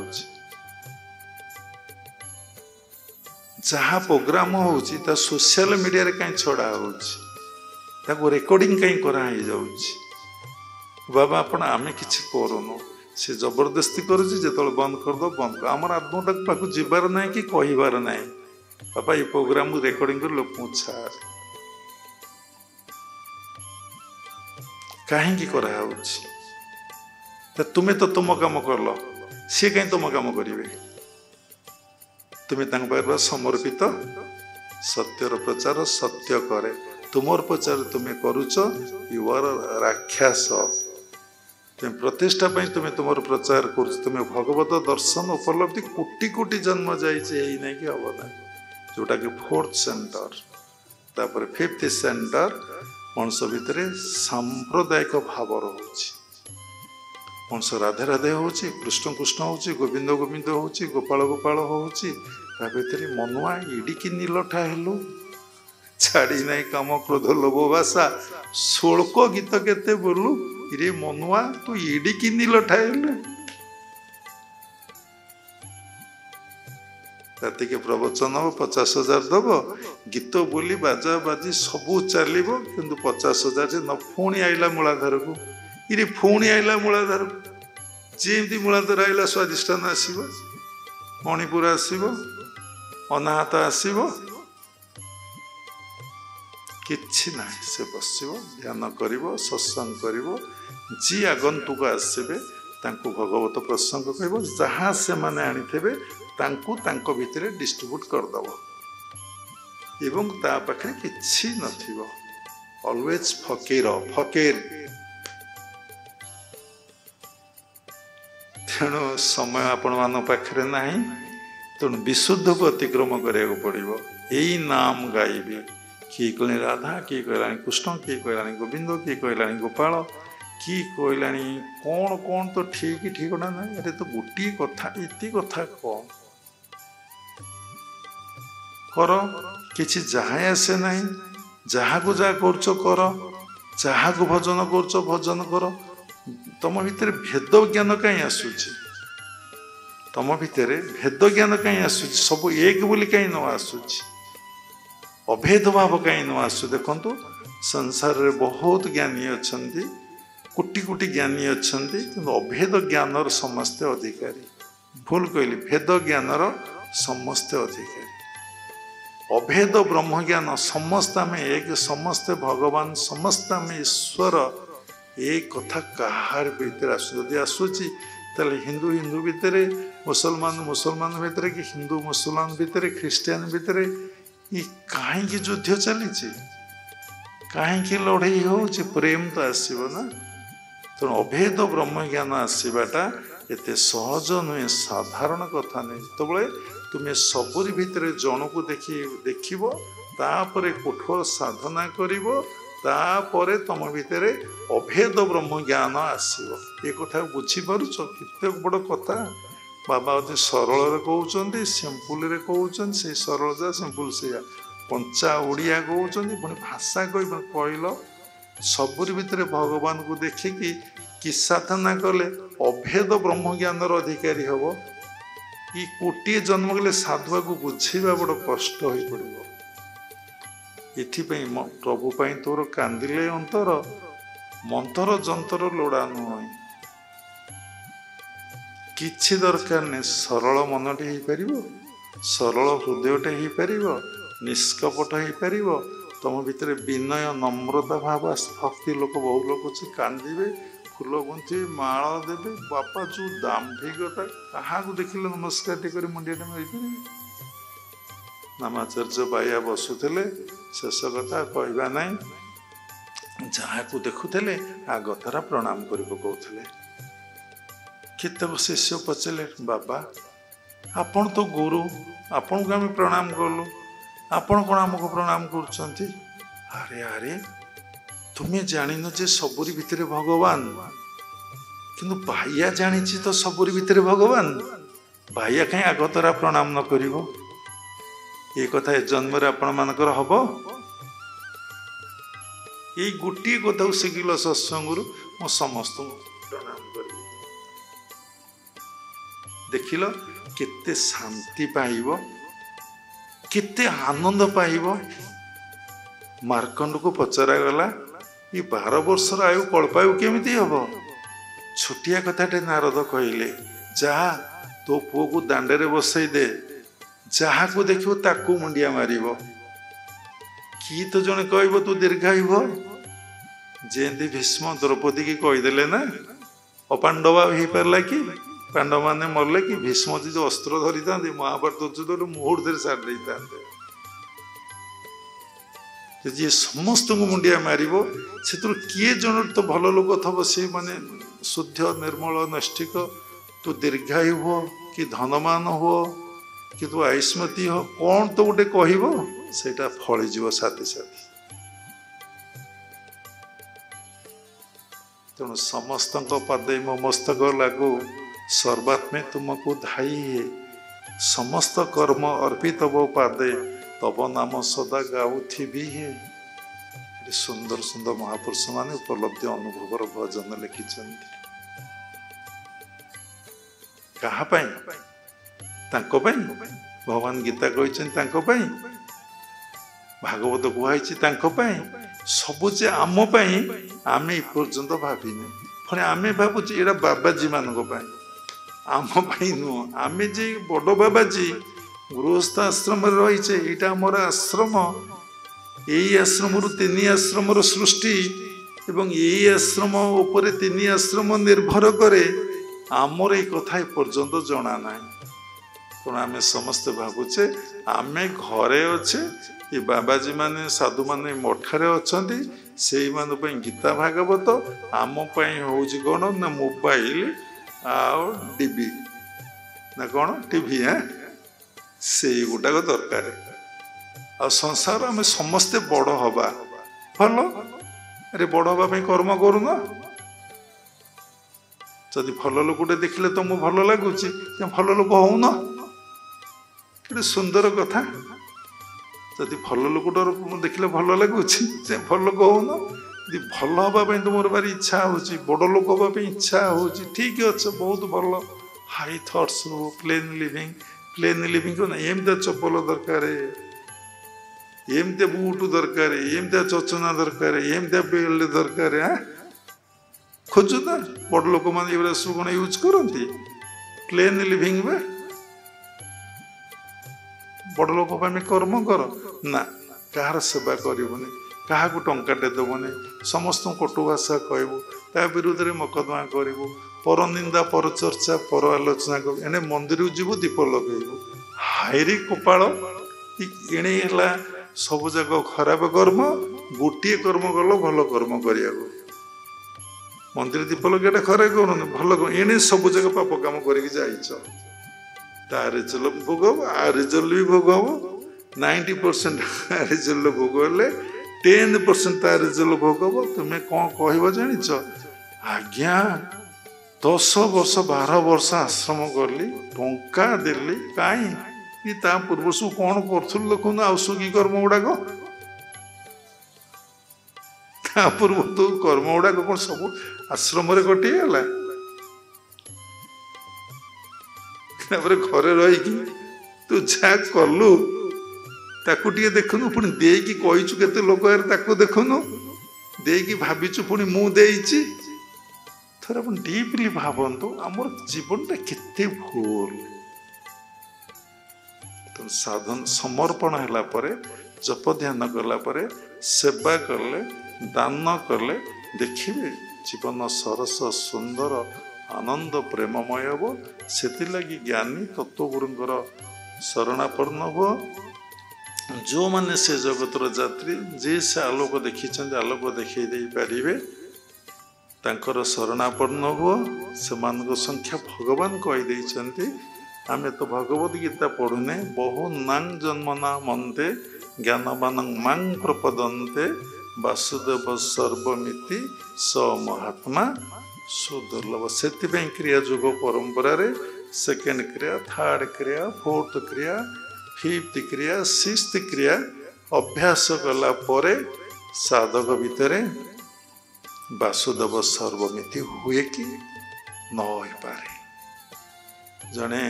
जहाँ प्रोग्राम हो सोशल मीडिया कहीं छड़ा हो रेकर्डिंग कहीं कराई जाऊँ बाबा आपण आम कि करूनु से जबरदस्ती करो बंद कर दो बंद कर आम आत्मटा पाक जीवार ना कि कहबार ना बाबा ये प्रोग्राम रेकर्डिंग कर लोक छाड़ कहीं तुम्हें तो तुम काम करल सी कहीं तुम काम करेंगे तुम्हें समर्पित सत्यर प्रचार सत्य करे तुमर प्रचार तुम्हें करुच यू आर राक्षस तुम प्रतिष्ठा तुम तुम प्रचार कर तुम्हें भगवत दर्शन उपलब्धि कोटि कोटि जन्म जाइए नहीं कि हम ना जोटा कि फोर्थ सेंटर तापर फिफ्थ सेंटर मनुष्य भितर सांप्रदायिक भाव रोचे मनुष्य राधे राधे होची कृष्ण कृष्ण होची गोविंद गोविंद होची गोपाल गोपाल होची ता भितर मनुआ इडिकी नीलठा हेलु छाड़ी नहीं काम क्रोध लोभ भाषा शोल्क गीत केते बोलू इरे मनुआ तू इडिकी नीलठा हेलु राति के प्रवचन हम 50,000 दब गीत बोली बाजा बाजी सबू चलो किंतु 50,000 न पुणी आईला मूलाधार को इरे पुणी आईला मूलाधार जमी मूलाधार आईला स्वादिष्ठान आसब मणिपुर आसब अनाहत आसब किछि ना से बस ध्यान कर सत्संग कर जी आगंतुक आसबे तांको भगवत प्रसंग कह जहाँ से माने आनिथिबे तांको तांको भितरे डिस्ट्रीब्यूट करदब एवं ता पाखे किछि नथिबो ऑलवेज फकीर फकीर तेणु समय आपण मान पाखे नहीं तेणु विशुद्ध को अतिक्रम करा पड़ो यही नाम गाइबे किए कहले राधा किए कहलानी कृष्ण किए कहलानी गोविंद किए कहलानी गोपाल कि कहलानी कौन कौन तो ठीक ठिकना ना अरे तो गोटे कथा इति कथा कौन कर किछि जहाँ आसे ना जहाँ को जहाँ कर जहाँ को भजन कर भजन कर तुम भितर भेद ज्ञान कहीं आसूची तुम भितर भेद ज्ञान कहीं आसूची सब एक बोली कहीं न आसूची अभेद भाव कहीं न आसु देखु संसार रे बहुत ज्ञानी अच्छा कोटि कोटि ज्ञानी अच्छा कि अभेद ज्ञान समस्ते अधिकारी भूल कहली भेद ज्ञान समस्ते अधिकारी अभेद ब्रह्म ज्ञान समस्त आम एक समस्ते भगवान समस्त आम ईश्वर एक कथा कहार भीतर आसुदी आसूची ताले हिंदू हिंदू भितर मुसलमान मुसलमान भितर कि हिंदू मुसलमान भितर ख्रीस्टियान भितर ये कहीं युद्ध चली कहीं लड़ई हो प्रेम तो आसब ना तेणु अभेद ब्रह्म ज्ञान आसवाटा एत सहज नुहे साधारण कथा नहीं जो तुम्हें सबुरी भितर जन को देखिब तापर कठोर साधना करिब तापरे तुम भितर अभेद ब्रह्म ज्ञान आसब ये कथा बुझीपारुच केते बड़ कथा बाबा अति सरल कहते सिंपुल कहते से सरल जा सिंपुल से पंचा ओडिया कहते पुणी भाषा कहल सबुरी भितर भगवान को देखिकी कि साधना कले अभेद ब्रह्म ज्ञान अधिकारी हम ये कोटे जन्म गले साधुआ को बुझेगा बड़ कष्ट हो पड़ो ये प्रभु तोर कांदिले अंतर मंतर जंतर लोड़ा नुह किछि दरकार नहीं सरल मनटे हो पार सरल हृदयटे हो पार निष्कपट हो पार तुम भितर विनय नम्रता भाव भक्ति लोक बहु लोग कांदे फूल गुंथि माल देवे बापा जो दाम्भिकता क्या देखिले नमस्कार टे मुंडिया मारी नामाचार्य बाया बसुले शेष कथा कहवा ना जहाँ को देखुले आगतरा प्रणाम कर पकाउले केतक शिष्य पचारे बाबा आपण तो गुरु आपण को आम प्रणाम कलु आपण कौन आमको प्रणाम कर अरे अरे तुम्हें जान जे सबुरी भितर भगवान किंतु भाइया जानी तो सबुरी भितर भगवान भाइया कहीं आगतरा प्रणाम न कर ये कथा जन्म आपण मानकर हम ये गोटे कथा शिखिल सत्संग मो समस्त प्रणाम कर देखिल केते शांति पाइब केते आनंद पाइब मार्कंड को पचरा गला ये 12 वर्षर आयु कल्पायु केमिति हम छोटिया कथाटे नारद कहले जा तो पुओ को दांडे बसई दे जहाँ को देखो ताकू मुंडिया मारिब कि तो जने कहब तू दीर्घायु हो जेंती भीष्म द्रौपदी की कहीदेले ना अपांडवा हो पारा कि पांडव मैंने मरले कि भीष्म जी जो अस्त्र धरी था महाभारत युद्ध मुहूर्त छाड़ी जी समस्त को मुंडिया मार से किए जन तो भल लोक थब सी माने शुद्ध निर्मल नैष्ठिक तू दीर्घायु हो कि धनमान हो कि तू आयुष्मती हो कौन तो गोटे कह सेटा फलीज साथी साथी तेणु समस्त पादे मो मस्तक लागू सर्वात्मे तुमको धाई है समस्त कर्म अर्पित वो पादे तब नाम सदा गाउथी भी है। सुंदर सुंदर महापुरुष माने उपलब्धि अनुभव भजन लिखिं कहापाई भगवान गीता कही भागवत कहुई सबुचे आम आम पर्यंत भाविने पुणी आम भावुचे यहाँ बाबाजी मान आम नुह आम जे बड़ बाबाजी गृहस्थ आश्रम रहीचे यहाँ आमर आश्रम यही आश्रम तीन आश्रम सृष्टि एवं यही आश्रम उपरे तीन आश्रम निर्भर करे आमर ये कथा पर्यंत जना ना तेणु आम समस्ते भावुचे आम घरे अच्छे ये बाबाजी माने साधु माने मठारे अच्छे से गीता भागवत आम हूँ कौन ना मोबाइल आवी ना कौन टीवी हाँ से गुटाक दरकार आ संसार आम समस्ते बड़ हवा भल अरे बड़ हाँपाई कर्म करूना जदि भल लोकटे देखले तुमको भल लगुच भल लोक होना कि सुंदर कथा जदि भल लोकटर देखले भल लगुच भल लोक होना यदि भल हाँपाई तुम भारी इच्छा हो बड़ लोक हाँपाई इच्छा हो ठीक अच्छे बहुत भल हाई थट्स हो प्लेन लिविंग को ना एमती चप्पल दरकार एमती बुट दरकार एमती चचना दरकार एमती बेल्ट दरकार हाँ खोजु ना बड़ लोक मैंने सब कौन यूज करती प्लेन लिविंग वे बड़ लोक कर्म कर ना कहार सेवा करनी क्या टंकाटे देवनी समस्त कटु भाषा कहबू ता विरुद्ध में मकदमा करूँ पर निंदा पर चर्चा पर आलोचना कर एने मंदिर जीवु दीप लगेबू हाईरी कपाल एणे है सब जाक खराब कर्म गोटे कर्म कल भल कर्म करिया मंदिर दीप लगे खरे कर भल एने सब जगह पाप कम कर रिजल्ट भोग आ रिजल्ट भी भोग हम 90% रिजल्ट भोग हेले 10% ता रिजल्ट भोग हम तुम्हें कौन कह जाच आज्ञा 10 वर्ष 12 वर्ष आश्रम गली टंका देली कहीं ता पूर्व सब कौन कर देखुन आसुकी कर्म गुड़ाक पूर्व तो कर्म गुड़ाक कौन सब आश्रम कटिगला घरे रही तू जा कलु ताकू टे देखुनु पुणी देकी कहीचु केते लोक ताकू देखुनु देकी भाविचु पुणी मु देइची थोड़ा अपन डीपली भावंतु आमर जीवनटा केते भूल तो साधन समर्पण हैला परे जप ध्यान कला परे सेवा करले दान करले देखिए जीवन सरस सुंदर आनंद प्रेममय हो से ज्ञानी तत्वगुरुंर शरणापन्न हो जो माने से जगतर यात्री जे से आलोक देखी आलोक देखी दे पारे तांकर शरणापन्न हो से संख्या भगवान कहीदे आमे तो भगवद गीता पढ़ुने बहु नांग जन्मना मनते ज्ञानवान मांग प्रपदन्ते वासुदेव सर्वमिति स महात्मा सुदुर्लभ से क्रिया जुग परंपरा रे सेकेंड क्रिया थर्ड क्रिया फोर्थ क्रिया फिफ्थ क्रिया सिक्स्थ क्रिया अभ्यास कला परे साधक भितर वासुदेव सर्वमिति हुए कि न हो पारे जने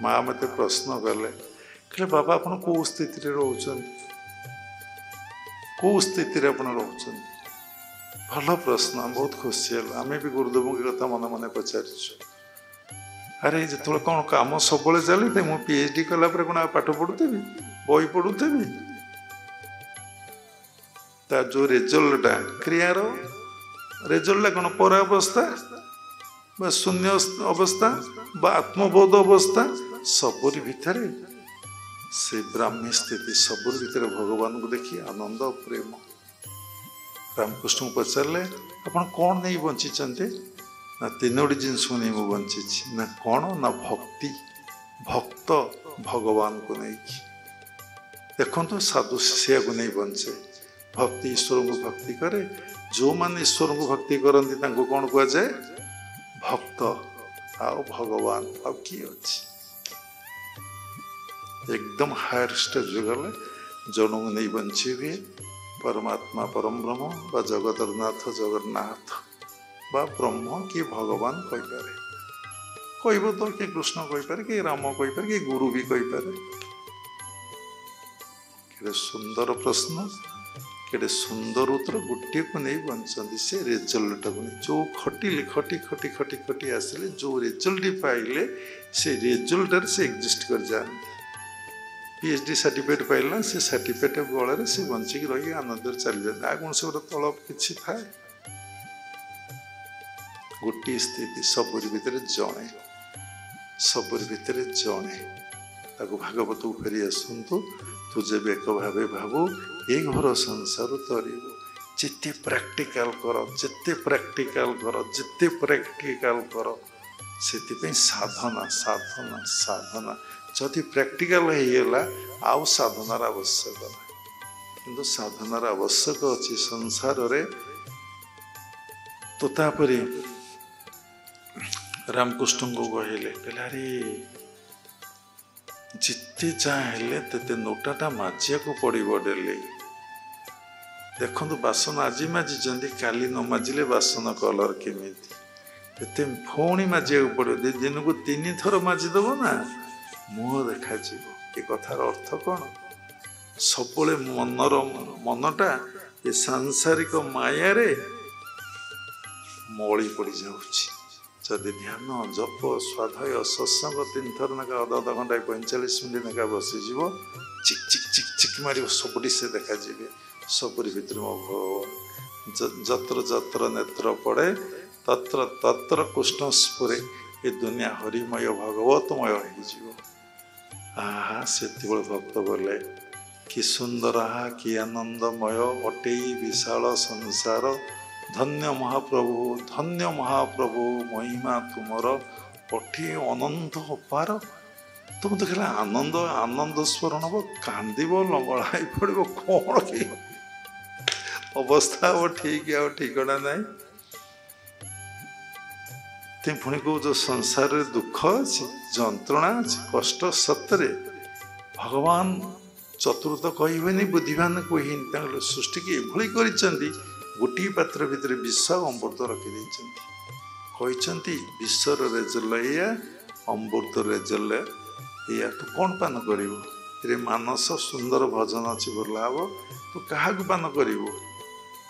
माँ मत प्रश्न कले कहले बाबा अपन कौ स्थिति रोचन कौ स्थिति रोचन भल प्रश्न बहुत खुशी है आम भी गुरुदेव की कथा मन मन पचारिछु अरे जो कौन कम सब चली थे मुझे पीएचडी कलापर कौन पाठ पढ़ुथी बही पढ़ुथी तार जो रेजल्टा क्रियार रेजल्टा कौन पर अवस्था बा शून्य अवस्था बा आत्मबोध अवस्था सबरी भितर से ब्राह्मी स्थिति सबुर भितर भगवान को देखी आनंद प्रेम। रामकृष्ण को पचारे आपण कौन नहीं बंची ना तीनोटी जिनस को नहीं बंची ना कौन ना भक्ति भक्त भगवान को नहीं देखो तो साधु शिष्य को नहीं बंचे भक्ति ईश्वर को भक्ति करे जो माने ईश्वर को भक्ति करती कौन कह जाए भक्त आओ भगवान आ किए अच्छी एकदम हायर स्टेज गले जन को नहीं बंची हुए परमात्मा परम ब्रह्म बा जगतर नाथ जगन्नाथ बा ब्रह्म कि भगवान कहीपर कह तो किए कृष्ण कहीपर कि राम कहीपर कि गुरु भी कहीपर के सुंदर प्रश्न के सुंदर उत्तर गोटे को नहीं बंचती से रिजल्ट को नहीं जो खटिले खटी खटी खटी खटी आसिले जो रिजल्ट पाइले से रिजल्ट से एग्जिस्ट कर जाते पीएचडी सर्टिफिकेट पाइला से सर्टिफिकेट बल से बंचिक रही आनंद चली जाते आ कौन से गोटे तलब कि थाए गोटे स्थिति सबुरी भितर जड़े सबुरी भितर जड़े भागवत को फेरी आसतु तू जब एक भाव भावु ये घर संसार तरु जिते प्रैक्टिकल कर जिते प्रैक्टिकल कर जिते प्रैक्टिकल कर से साधना साधना साधना जदि प्रैक्टिकल होगा आउ साधनार आवश्यक ना किंतु साधनार आवश्यक अच्छी संसार रे तो तापरे रामकृष्ण को कहले अरे जिते जहाँ ते नोटाटा मजिया को पड़ो डेली देखु बासन आज माजिंट काली न माजिले बासन कलर केमी पुणी मजिया को पड़ो दिन को 3 थर माजिदेव ना मुह देखा ये कथार अर्थ कौन सब मनर मनटा ये सांसारिक माया रे मली पड़ जाऊँगी जदि ध्यान जप स्वाध्याय सत्संग 3 थर ना अधा घंटा 45 मिनट ना बसीज चिक चिक चिक चिक मार सबुटी से देखा सबुरी भितर मो भगवान जत्र जत्र नेत्र पड़े तत्र तत्र कृष्ण स्फुरे ये दुनिया हरिमय भगवतमय हो आहा से भक्त बोले कि सुंदर आहा कि आनंदमय अटे विशाल संसार धन्य महाप्रभु महिमा तुमर अठे अनंत अपार तुम देखला आनंद आनंद स्मरण हम कांदब लंगड़ा पड़ो कौन कि अवस्था ठीक आ ठिकना ना तुम पुणी कौ जो संसार दुख अच्छी जंत्रणा अच्छी कष्ट सतरे भगवान चतुर्थ कहबे बुद्धिमान कही सृष्टि की एभली कर गोटे पात्र भितर विष अमृत रखी विश्वर रेजल या अमृत रेजल या तू कौन पान कर मानस सुंदर भजन अच्छी बोला हे तू क्या पान कर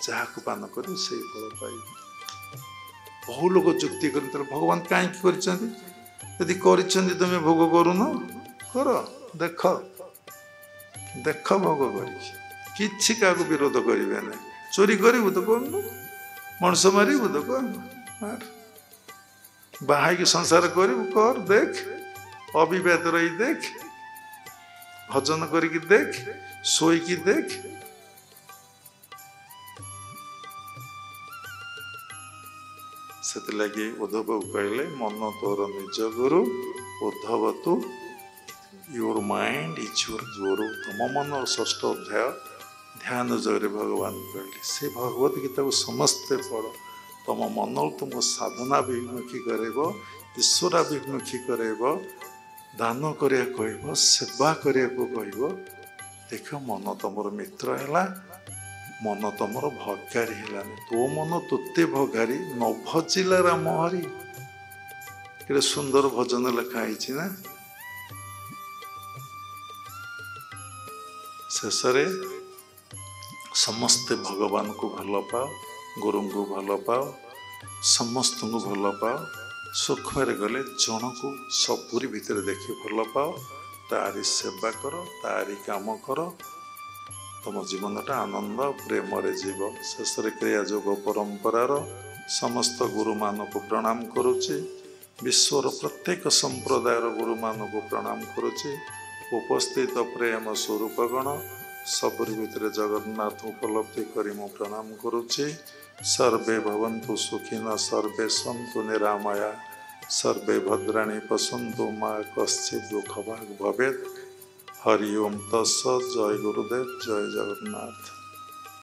जहाँ पान कर फल पाइब बहु लोग जुक्ति कर भगवान कहीं कर तुम भोग करुन कर देख देख भोग कर विरोध करेंगे ना चोरी करू तो कौन मनुष मारू तो कौन मार बाहर संसार करू कर देख अविवाद रही देख भजन करके देख शोईकी देख से उद्धव बाबू कहले मन तोर निज गुरु उद्धव तू योर माइंड इज योर गुरु तुम मन 6ठ अध्याय ध्यान जगह भगवान कहले से भगवत गीता को समस्ते पढ़ तुम मन तुमको साधनाभिमुखी करेब ईश्वराभिमुखी करेब दान करिया कहब सेवा करिया कहब देख मन तुमर मित्र है मन तुमर भगारी है तो मन तोते भगारी न भजिला राम हरि ये सुंदर भजन लिखाई ना शेष समस्ते भगवान को भल पाओ गुरु को भल पाओ समस्त को भल पाओ सुख में गले जन को सबुरी भितर देखी भल पाओ तारी सेवा कर तारी काम कर तुम जीवनटा आनंद प्रेम जीव शेष क्रिया योग परंपरार समस्त गुरु मान को प्रणाम करुच्ची विश्वर प्रत्येक संप्रदायर गुरु मान को प्रणाम करुच्ची उपस्थित प्रेम स्वरूपगण सबुर भितर जगन्नाथ उपलब्धि करी मु प्रणाम करुच्ची। सर्वे भवन्तु सुखिनः सर्वे सन्तु निरामया सर्वे भद्राणि पश्यन्तु मा कश्चित् दुःखभाग् भवेत्। हरि ओम तत्सत्। जय गुरुदेव, जय जगन्नाथ।